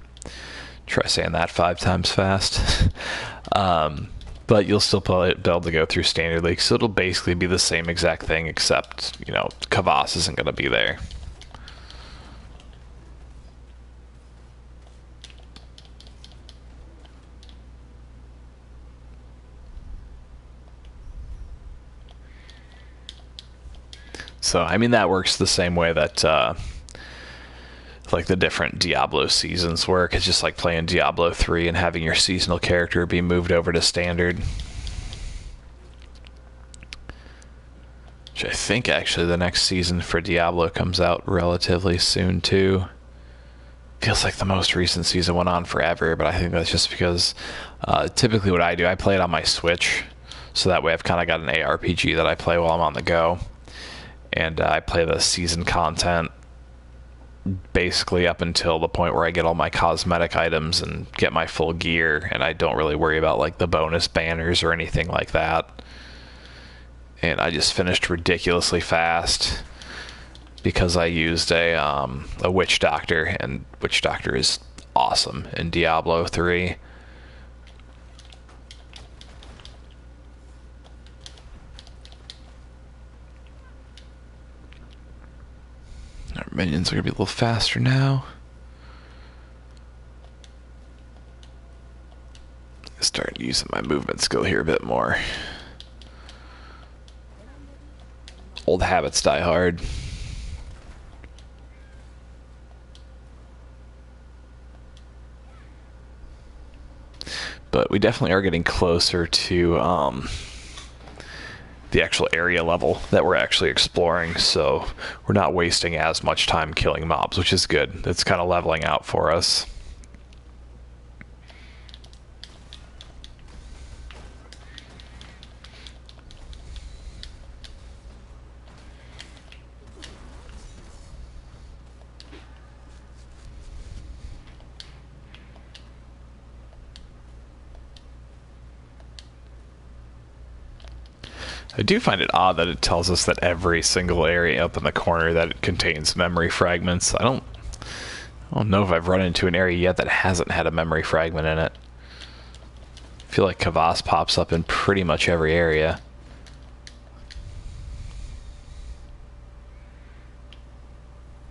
Try saying that 5 times fast. But you'll still be able to go through Standard League, so it'll basically be the same exact thing, except, Kvass isn't going to be there. So, I mean, that works the same way that like the different Diablo seasons work. It's just like playing Diablo 3 and having your seasonal character be moved over to Standard. Which I think actually the next season for Diablo comes out relatively soon too. Feels like the most recent season went on forever, but I think that's just because typically what I do, I play it on my Switch, so that way I've kind of got an ARPG that I play while I'm on the go. And I play the season content basically up until the point where I get all my cosmetic items and get my full gear, and I don't really worry about like the bonus banners or anything like that. And I just finished ridiculously fast because I used a Witch Doctor, and Witch Doctor is awesome in Diablo 3. Our minions are going to be a little faster now. Start using my movement skill here a bit more. Old habits die hard. we definitely are getting closer to the actual area level that we're actually exploring, so we're not wasting as much time killing mobs, which is good. It's kind of leveling out for us. I do find it odd that it tells us that every single area up in the corner that it contains memory fragments. I don't know if I've run into an area yet that hasn't had a memory fragment in it. I feel like Kvass pops up in pretty much every area.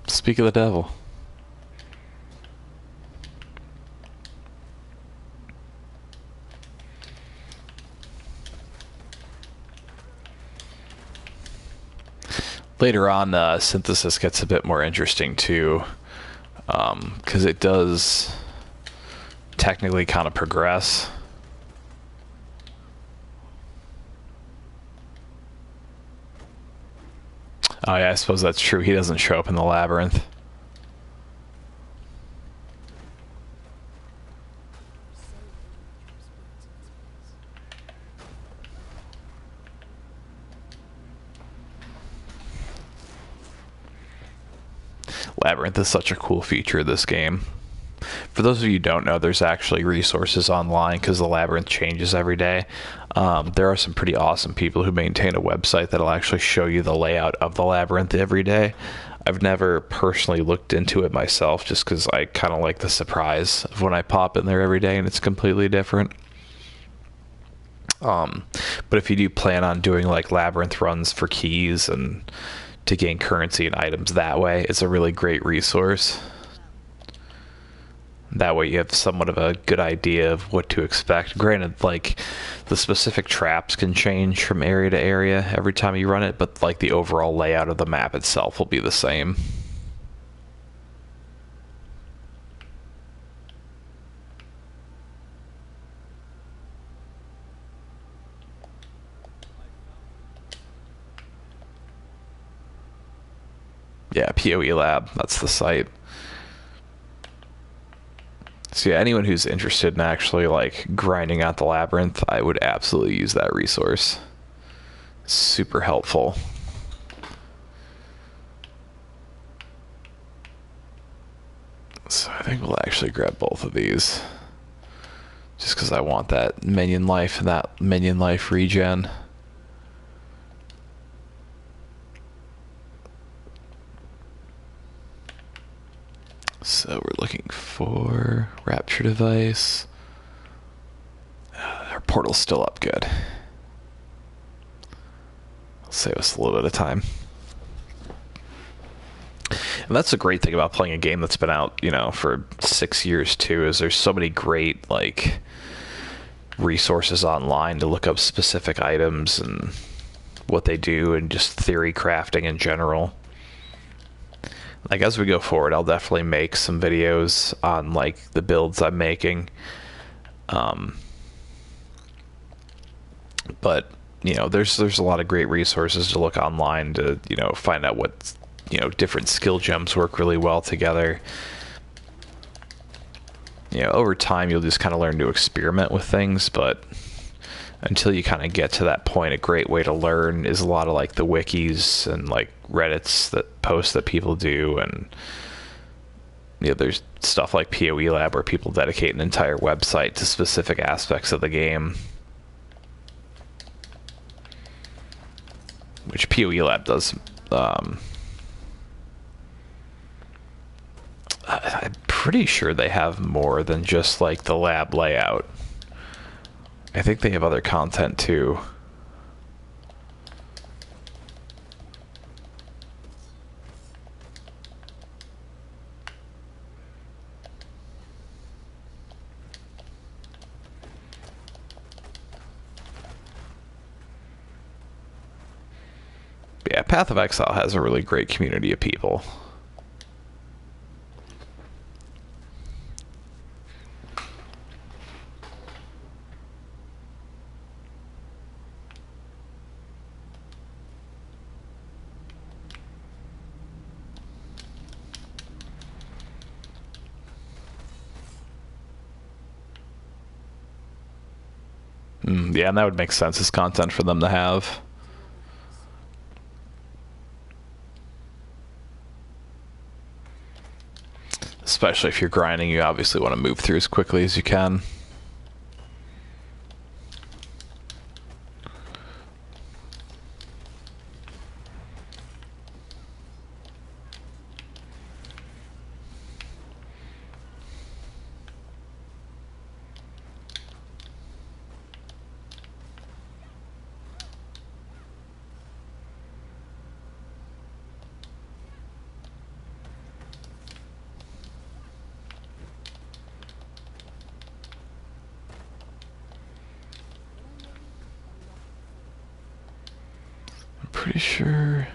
Speak of the devil. Later on, synthesis gets a bit more interesting too, because it does technically kind of progress. Oh yeah, I suppose that's true. He doesn't show up in the Labyrinth. Labyrinth is such a cool feature of this game. For those of you who don't know, there's actually resources online because the Labyrinth changes every day. There are some pretty awesome people who maintain a website that'll actually show you the layout of the Labyrinth every day. I've never personally looked into it myself just because I kind of like the surprise of when I pop in there every day and it's completely different. But if you do plan on doing like Labyrinth runs for keys and to gain currency and items that way, it's a really great resource. That way you have somewhat of a good idea of what to expect. Granted, like, the specific traps can change from area to area every time you run it, but like the overall layout of the map itself will be the same. Yeah, PoE Lab, that's the site. So yeah, anyone who's interested in actually like grinding out the Labyrinth, I would absolutely use that resource. It's super helpful. So I think we'll actually grab both of these. Just because I want that minion life and that minion life regen. So we're looking for Rapture device. Our portal's still up, good. It'll save us a little bit of time. And that's the great thing about playing a game that's been out, you know, for 6 years too, is there's so many great, like, resources online to look up specific items and what they do and just theory crafting in general. Like, as we go forward, I'll definitely make some videos on, like, the builds I'm making. But, you know, there's a lot of great resources to look online to, you know, find out what, you know, different skill gems work really well together. You know, over time, you'll just kind of learn to experiment with things, but until you kind of get to that point, a great way to learn is a lot of like the wikis and like Reddits that posts that people do, and you know, there's stuff like PoE Lab where people dedicate an entire website to specific aspects of the game, which PoE Lab does. I'm pretty sure they have more than just like the lab layout. I think they have other content too. Yeah, Path of Exile has a really great community of people. Yeah, and that would make sense as content for them to have. Especially if you're grinding, you obviously want to move through as quickly as you can. Pretty sure.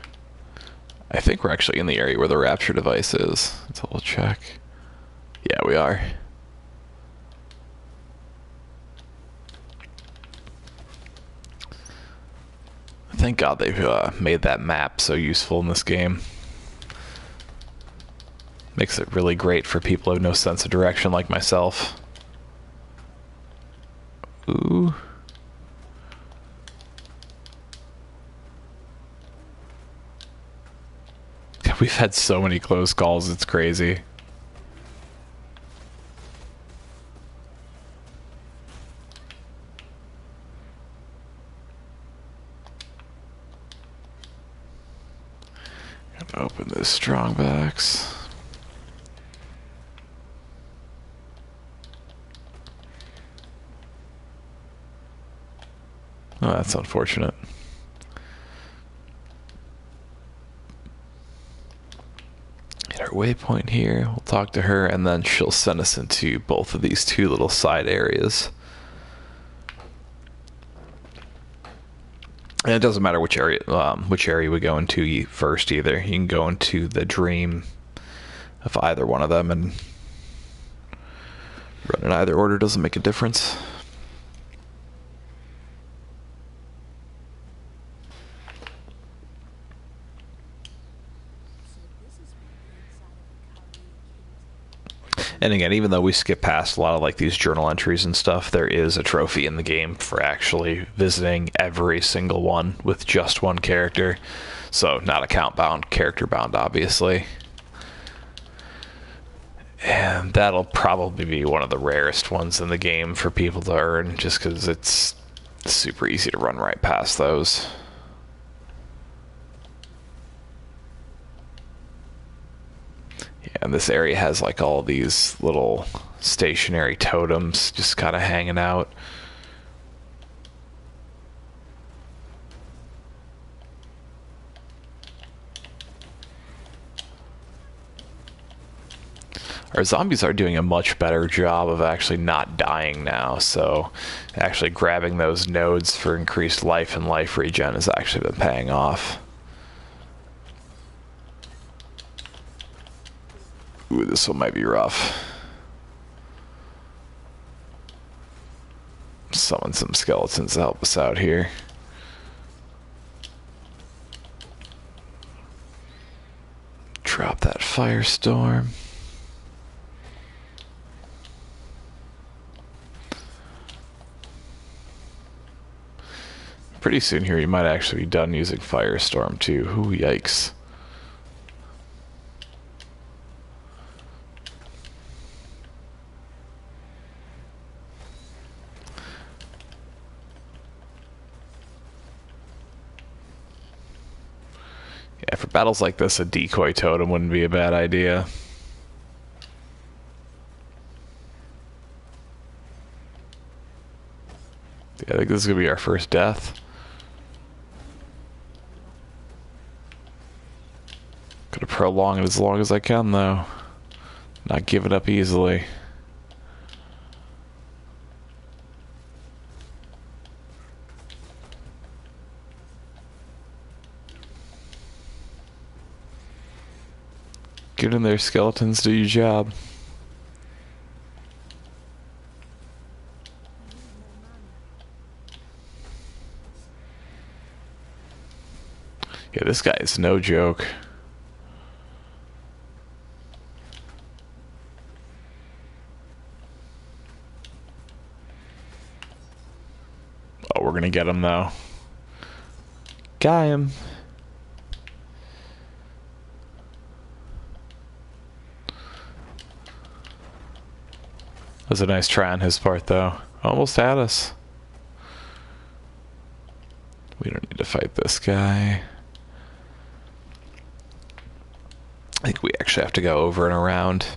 I think we're actually in the area where the Rapture device is. Let's double check. Yeah, we are. Thank God they've made that map so useful in this game. Makes it really great for people who have no sense of direction like myself. Ooh. We've had so many close calls, it's crazy. Gonna open this strongbacks. Oh, that's unfortunate. Hit our waypoint here, we'll talk to her, and then she'll send us into both of these two little side areas. And it doesn't matter which area we go into first either. You can go into the dream of either one of them, and run in either order doesn't make a difference. And again, even though we skip past a lot of like these journal entries and stuff, there is a trophy in the game for actually visiting every single one with just one character. So not account bound, character bound, obviously. And that'll probably be one of the rarest ones in the game for people to earn, just because it's super easy to run right past those. And this area has like all these little stationary totems just kind of hanging out. Our zombies are doing a much better job of actually not dying now, so actually grabbing those nodes for increased life and life regen has actually been paying off. Ooh, this one might be rough. Summon some skeletons to help us out here. Drop that firestorm. Pretty soon here you might actually be done using firestorm too. Ooh, yikes. Yeah, for battles like this, a decoy totem wouldn't be a bad idea. Yeah, I think this is going to be our first death. Gonna prolong it as long as I can, though. Not give it up easily. Get in there, skeletons, do your job. Yeah, this guy is no joke. get him, though. Got him. That was a nice try on his part, though. Almost had us. We don't need to fight this guy. I think we actually have to go over and around.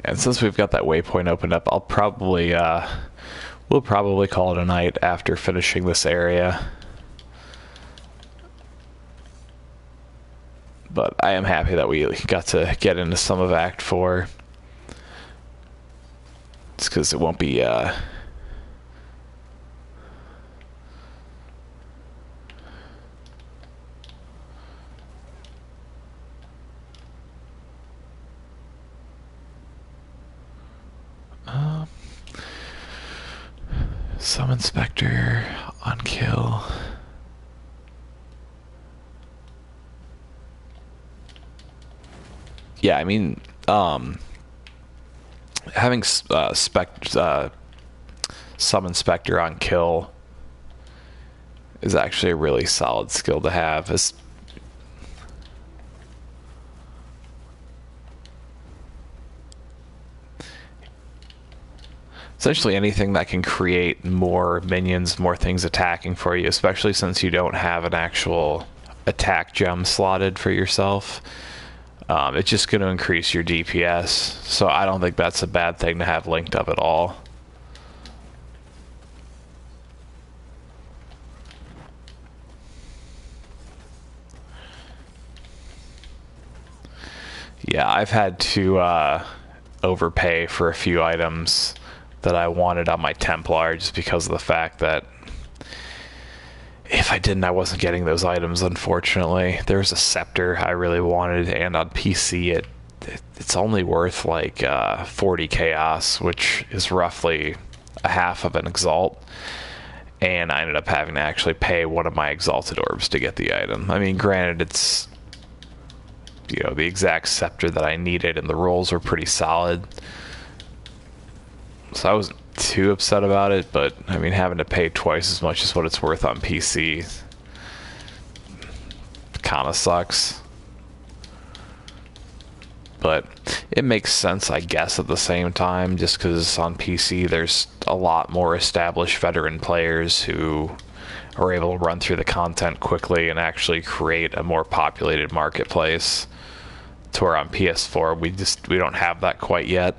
And since we've got that waypoint opened up, I'll probably, we'll probably call it a night after finishing this area. But I am happy that we got to get into some of Act 4. It's because it won't be, summon Spectre on kill. Yeah, I mean, having summon Spectre on kill is actually a really solid skill to have. Essentially anything that can create more minions, more things attacking for you, especially since you don't have an actual attack gem slotted for yourself. It's just going to increase your DPS, so I don't think that's a bad thing to have linked up at all. Yeah, I've had to overpay for a few items that I wanted on my Templar just because of the fact that if I didn't, I wasn't getting those items, unfortunately. There was a Scepter I really wanted, and on PC it's only worth like 40 chaos, which is roughly a half of an Exalt, and I ended up having to actually pay one of my Exalted Orbs to get the item. I mean, granted, it's, you know, the exact Scepter that I needed, and the rolls were pretty solid, so I wasn't too upset about it, but I mean, having to pay twice as much as what it's worth on PC kind of sucks. But it makes sense, I guess, at the same time, just because on PC there's a lot more established veteran players who are able to run through the content quickly and actually create a more populated marketplace, to where on PS4 we don't have that quite yet.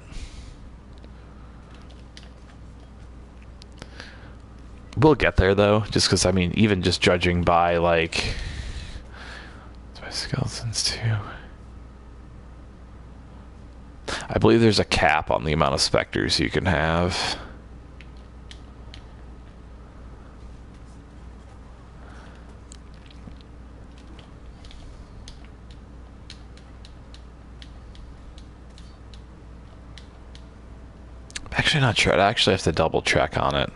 We'll get there, though, just because, I mean, even just judging by, like, skeletons too. I believe there's a cap on the amount of Spectres you can have. I'm actually not sure. I actually have to double check on it.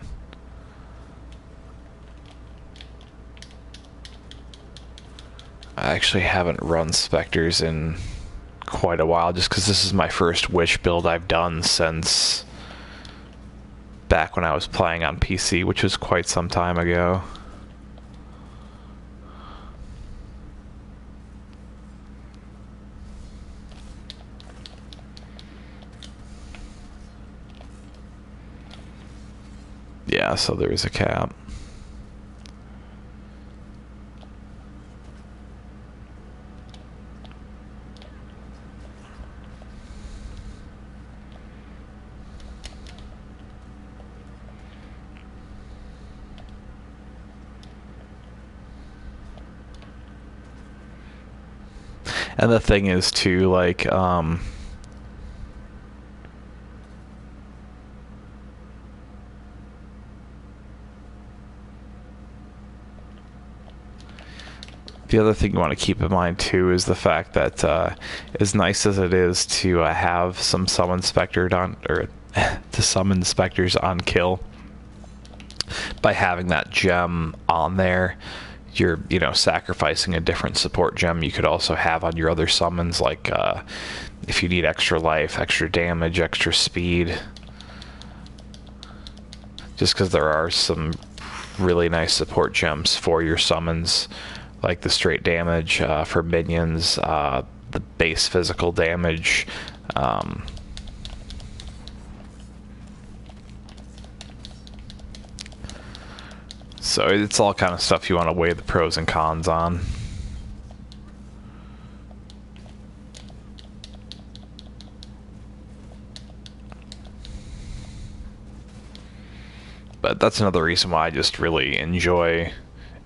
I actually haven't run Spectres in quite a while, just because this is my first Wish build I've done since back when I was playing on PC, which was quite some time ago. Yeah, so there is a cap. And the thing is, too, like, the other thing you want to keep in mind, too, is the fact that, as nice as it is to have some summon Spectre on, or to summon Spectres on kill, by having that gem on there, you're, you know, sacrificing a different support gem you could also have on your other summons, like if you need extra life, extra damage, extra speed. Just because there are some really nice support gems for your summons, like the straight damage for minions, the base physical damage. So it's all kind of stuff you want to weigh the pros and cons on. But that's another reason why I just really enjoy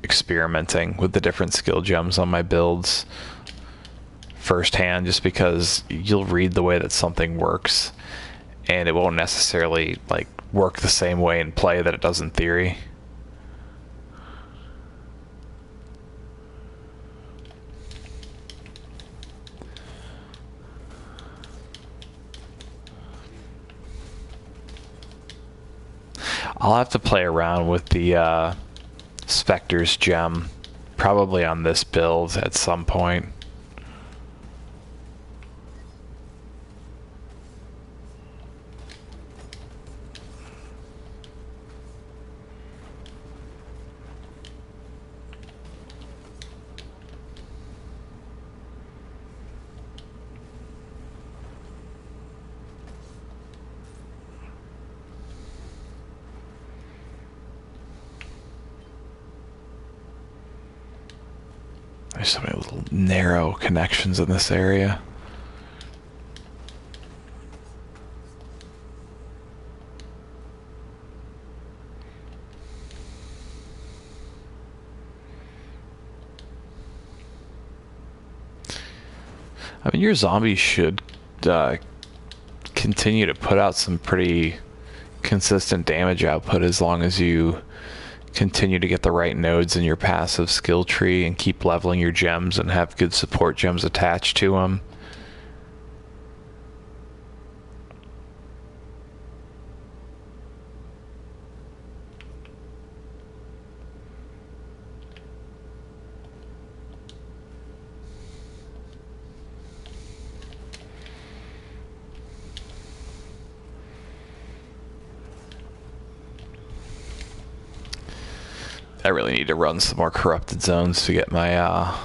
experimenting with the different skill gems on my builds firsthand, just because you'll read the way that something works and it won't necessarily like work the same way in play that it does in theory. I'll have to play around with the Spectres gem, probably on this build at some point. There's so many little narrow connections in this area. I mean, your zombies should continue to put out some pretty consistent damage output as long as you continue to get the right nodes in your passive skill tree and keep leveling your gems and have good support gems attached to them. I really need to run some more corrupted zones to get my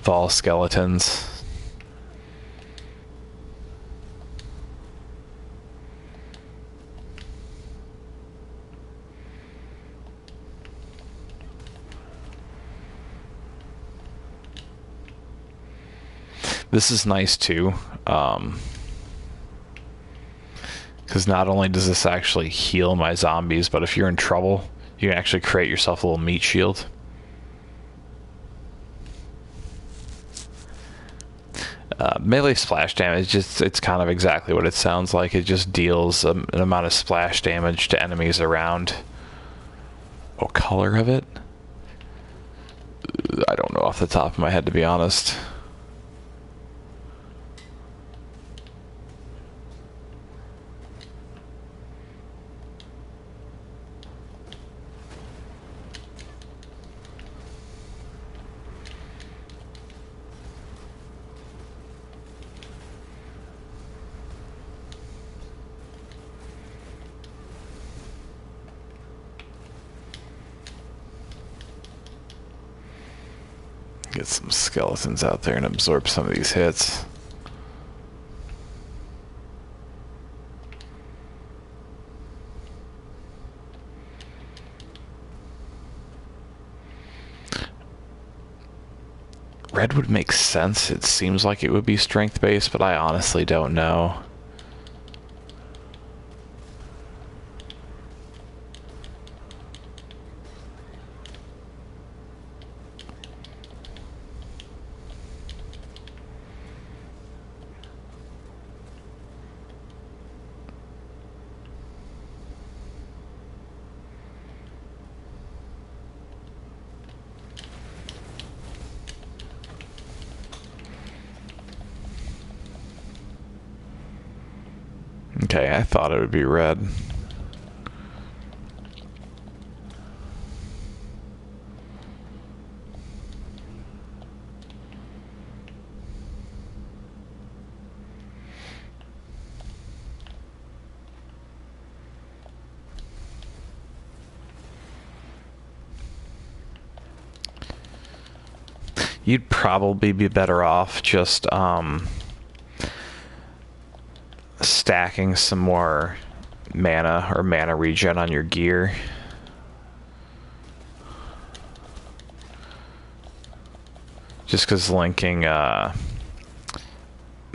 Vol skeletons. This is nice too, because not only does this actually heal my zombies, but if you're in trouble, you can actually create yourself a little meat shield. Melee splash damage, it's kind of exactly what it sounds like. It just deals an amount of splash damage to enemies around. What color of it? I don't know off the top of my head, to be honest. Get some skeletons out there and absorb some of these hits. Red would make sense. It seems like it would be strength based, but I honestly don't know. Okay, I thought it would be red. You'd probably be better off just stacking some more mana or mana regen on your gear. Just because linking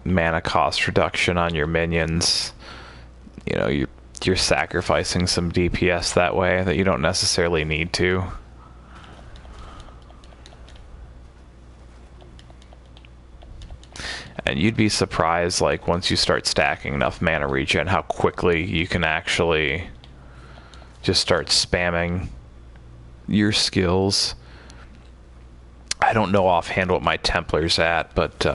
mana cost reduction on your minions, you know, you're sacrificing some DPS that way that you don't necessarily need to. And you'd be surprised, like, once you start stacking enough mana regen, how quickly you can actually just start spamming your skills. I don't know offhand what my Templar's at, but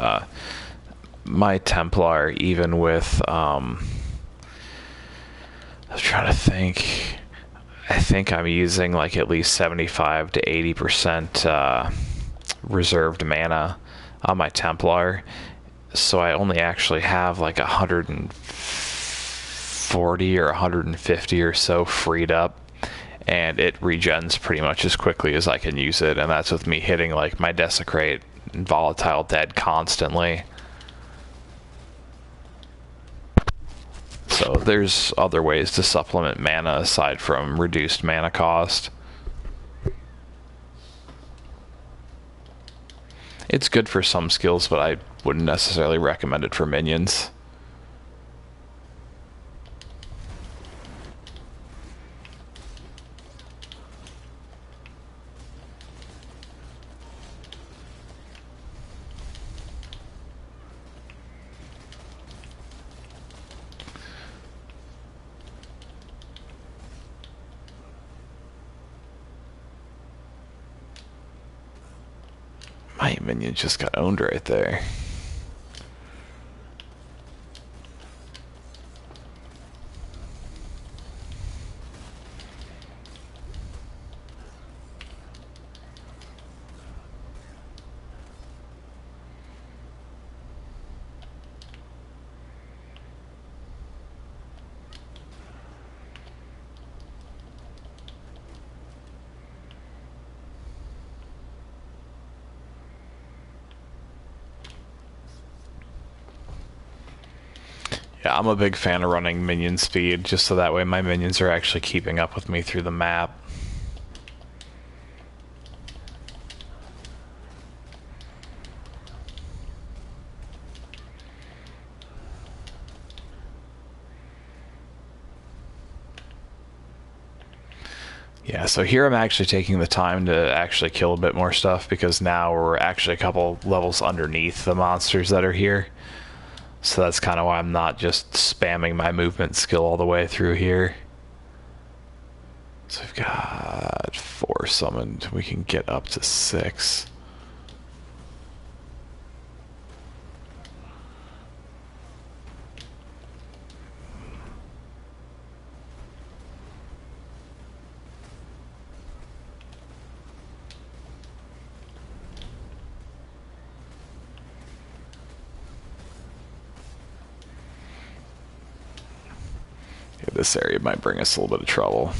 my Templar, even with I was trying to think, I think I'm using like at least 75 to 80% reserved mana on my Templar, so I only actually have like 140 or 150 or so freed up, and it regens pretty much as quickly as I can use it, and that's with me hitting like my Desecrate and Volatile Dead constantly. So there's other ways to supplement mana aside from reduced mana cost. It's good for some skills, but I wouldn't necessarily recommend it for minions. My minion just got owned right there. Yeah, I'm a big fan of running minion speed, just so that way my minions are actually keeping up with me through the map. Yeah, so here I'm actually taking the time to actually kill a bit more stuff, because now we're actually a couple levels underneath the monsters that are here. So that's kind of why I'm not just spamming my movement skill all the way through here. So we've got 4 summoned. We can get up to 6. This area might bring us a little bit of trouble.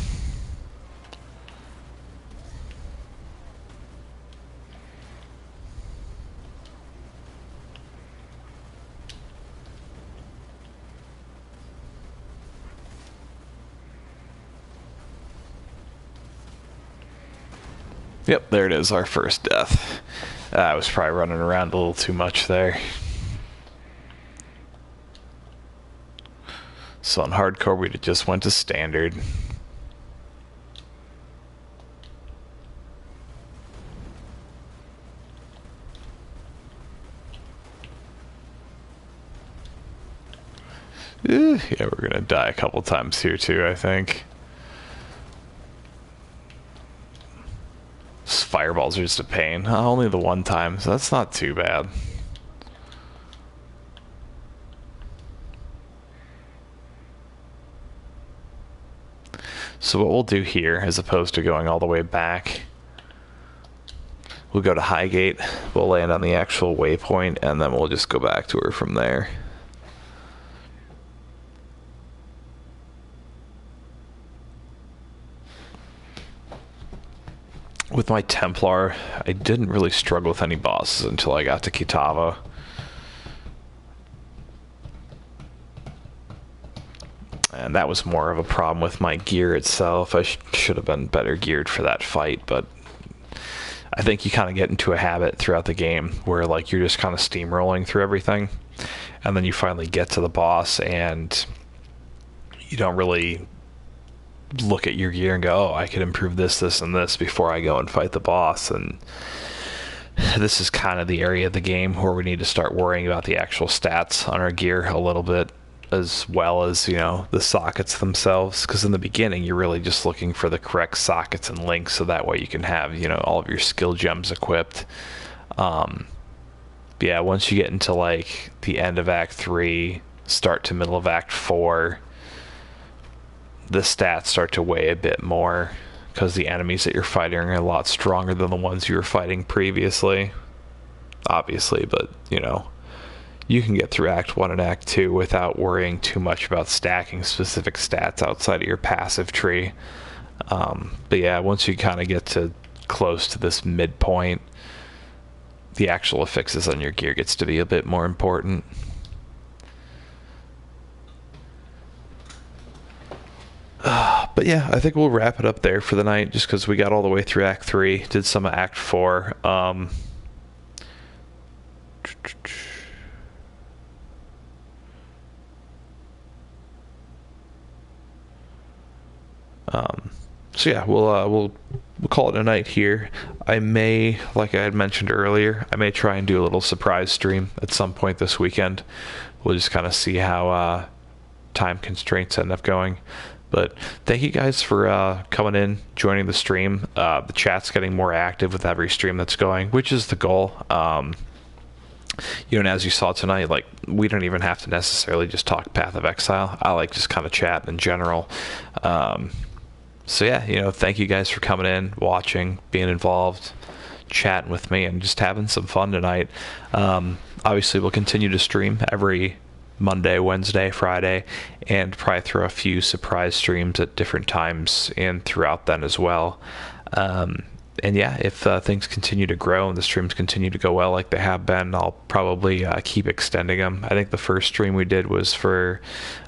Yep, there it is, our first death. I was probably running around a little too much there. So on hardcore, we just went to standard. Yeah, we're gonna die a couple times here too, I think. Fireballs are just a pain. Only the one time, so that's not too bad. So what we'll do here, as opposed to going all the way back, we'll go to Highgate, we'll land on the actual waypoint, and then we'll just go back to her from there. with my Templar, I didn't really struggle with any bosses until I got to Kitava. And that was more of a problem with my gear itself. I should have been better geared for that fight, but I think you kind of get into a habit throughout the game where like you're just kind of steamrolling through everything, and then you finally get to the boss and you don't really look at your gear and go, oh, I could improve this, this, and this before I go and fight the boss. And this is kind of the area of the game where we need to start worrying about the actual stats on our gear a little bit, as well as, you know, the sockets themselves, because in the beginning you're really just looking for the correct sockets and links, so that way you can have, you know, all of your skill gems equipped. Yeah, once you get into like the end of Act 3, start to middle of Act 4, the stats start to weigh a bit more, because the enemies that you're fighting are a lot stronger than the ones you were fighting previously, obviously. But, you know, you can get through Act 1 and Act 2 without worrying too much about stacking specific stats outside of your passive tree. But yeah, once you kind of get to close to this midpoint, the actual affixes on your gear gets to be a bit more important. But yeah, I think we'll wrap it up there for the night, just because we got all the way through Act 3, did some of Act 4. So yeah, we'll call it a night here. I may, like I had mentioned earlier, I may try and do a little surprise stream at some point this weekend. We'll just kind of see how time constraints end up going. But thank you guys for coming in, joining the stream. The chat's getting more active with every stream that's going, which is the goal. You know, and as you saw tonight, like, we don't even have to necessarily just talk Path of Exile. I like just kind of chat in general. So yeah, you know, thank you guys for coming in, watching, being involved, chatting with me, and just having some fun tonight. Obviously, we'll continue to stream every Monday, Wednesday, Friday, and probably throw a few surprise streams at different times and throughout then as well. And yeah, if things continue to grow and the streams continue to go well like they have been, I'll probably keep extending them. I think the first stream we did was for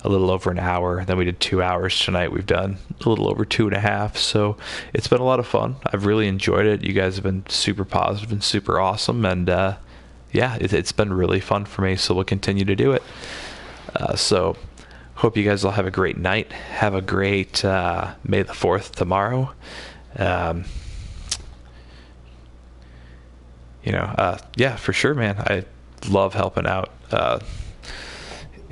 a little over an hour. Then we did 2 hours. Tonight we've done a little over 2.5. So it's been a lot of fun. I've really enjoyed it. You guys have been super positive and super awesome. And yeah, it's been really fun for me. So we'll continue to do it. So hope you guys all have a great night. Have a great May the 4th tomorrow. You know, yeah, for sure, man. I love helping out.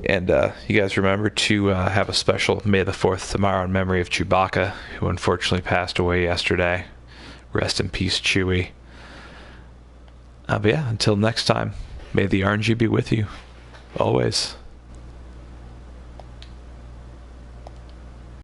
And you guys remember to have a special May the 4th tomorrow in memory of Chewbacca, who unfortunately passed away yesterday. Rest in peace, Chewie. But yeah, until next time, may the RNG be with you, always.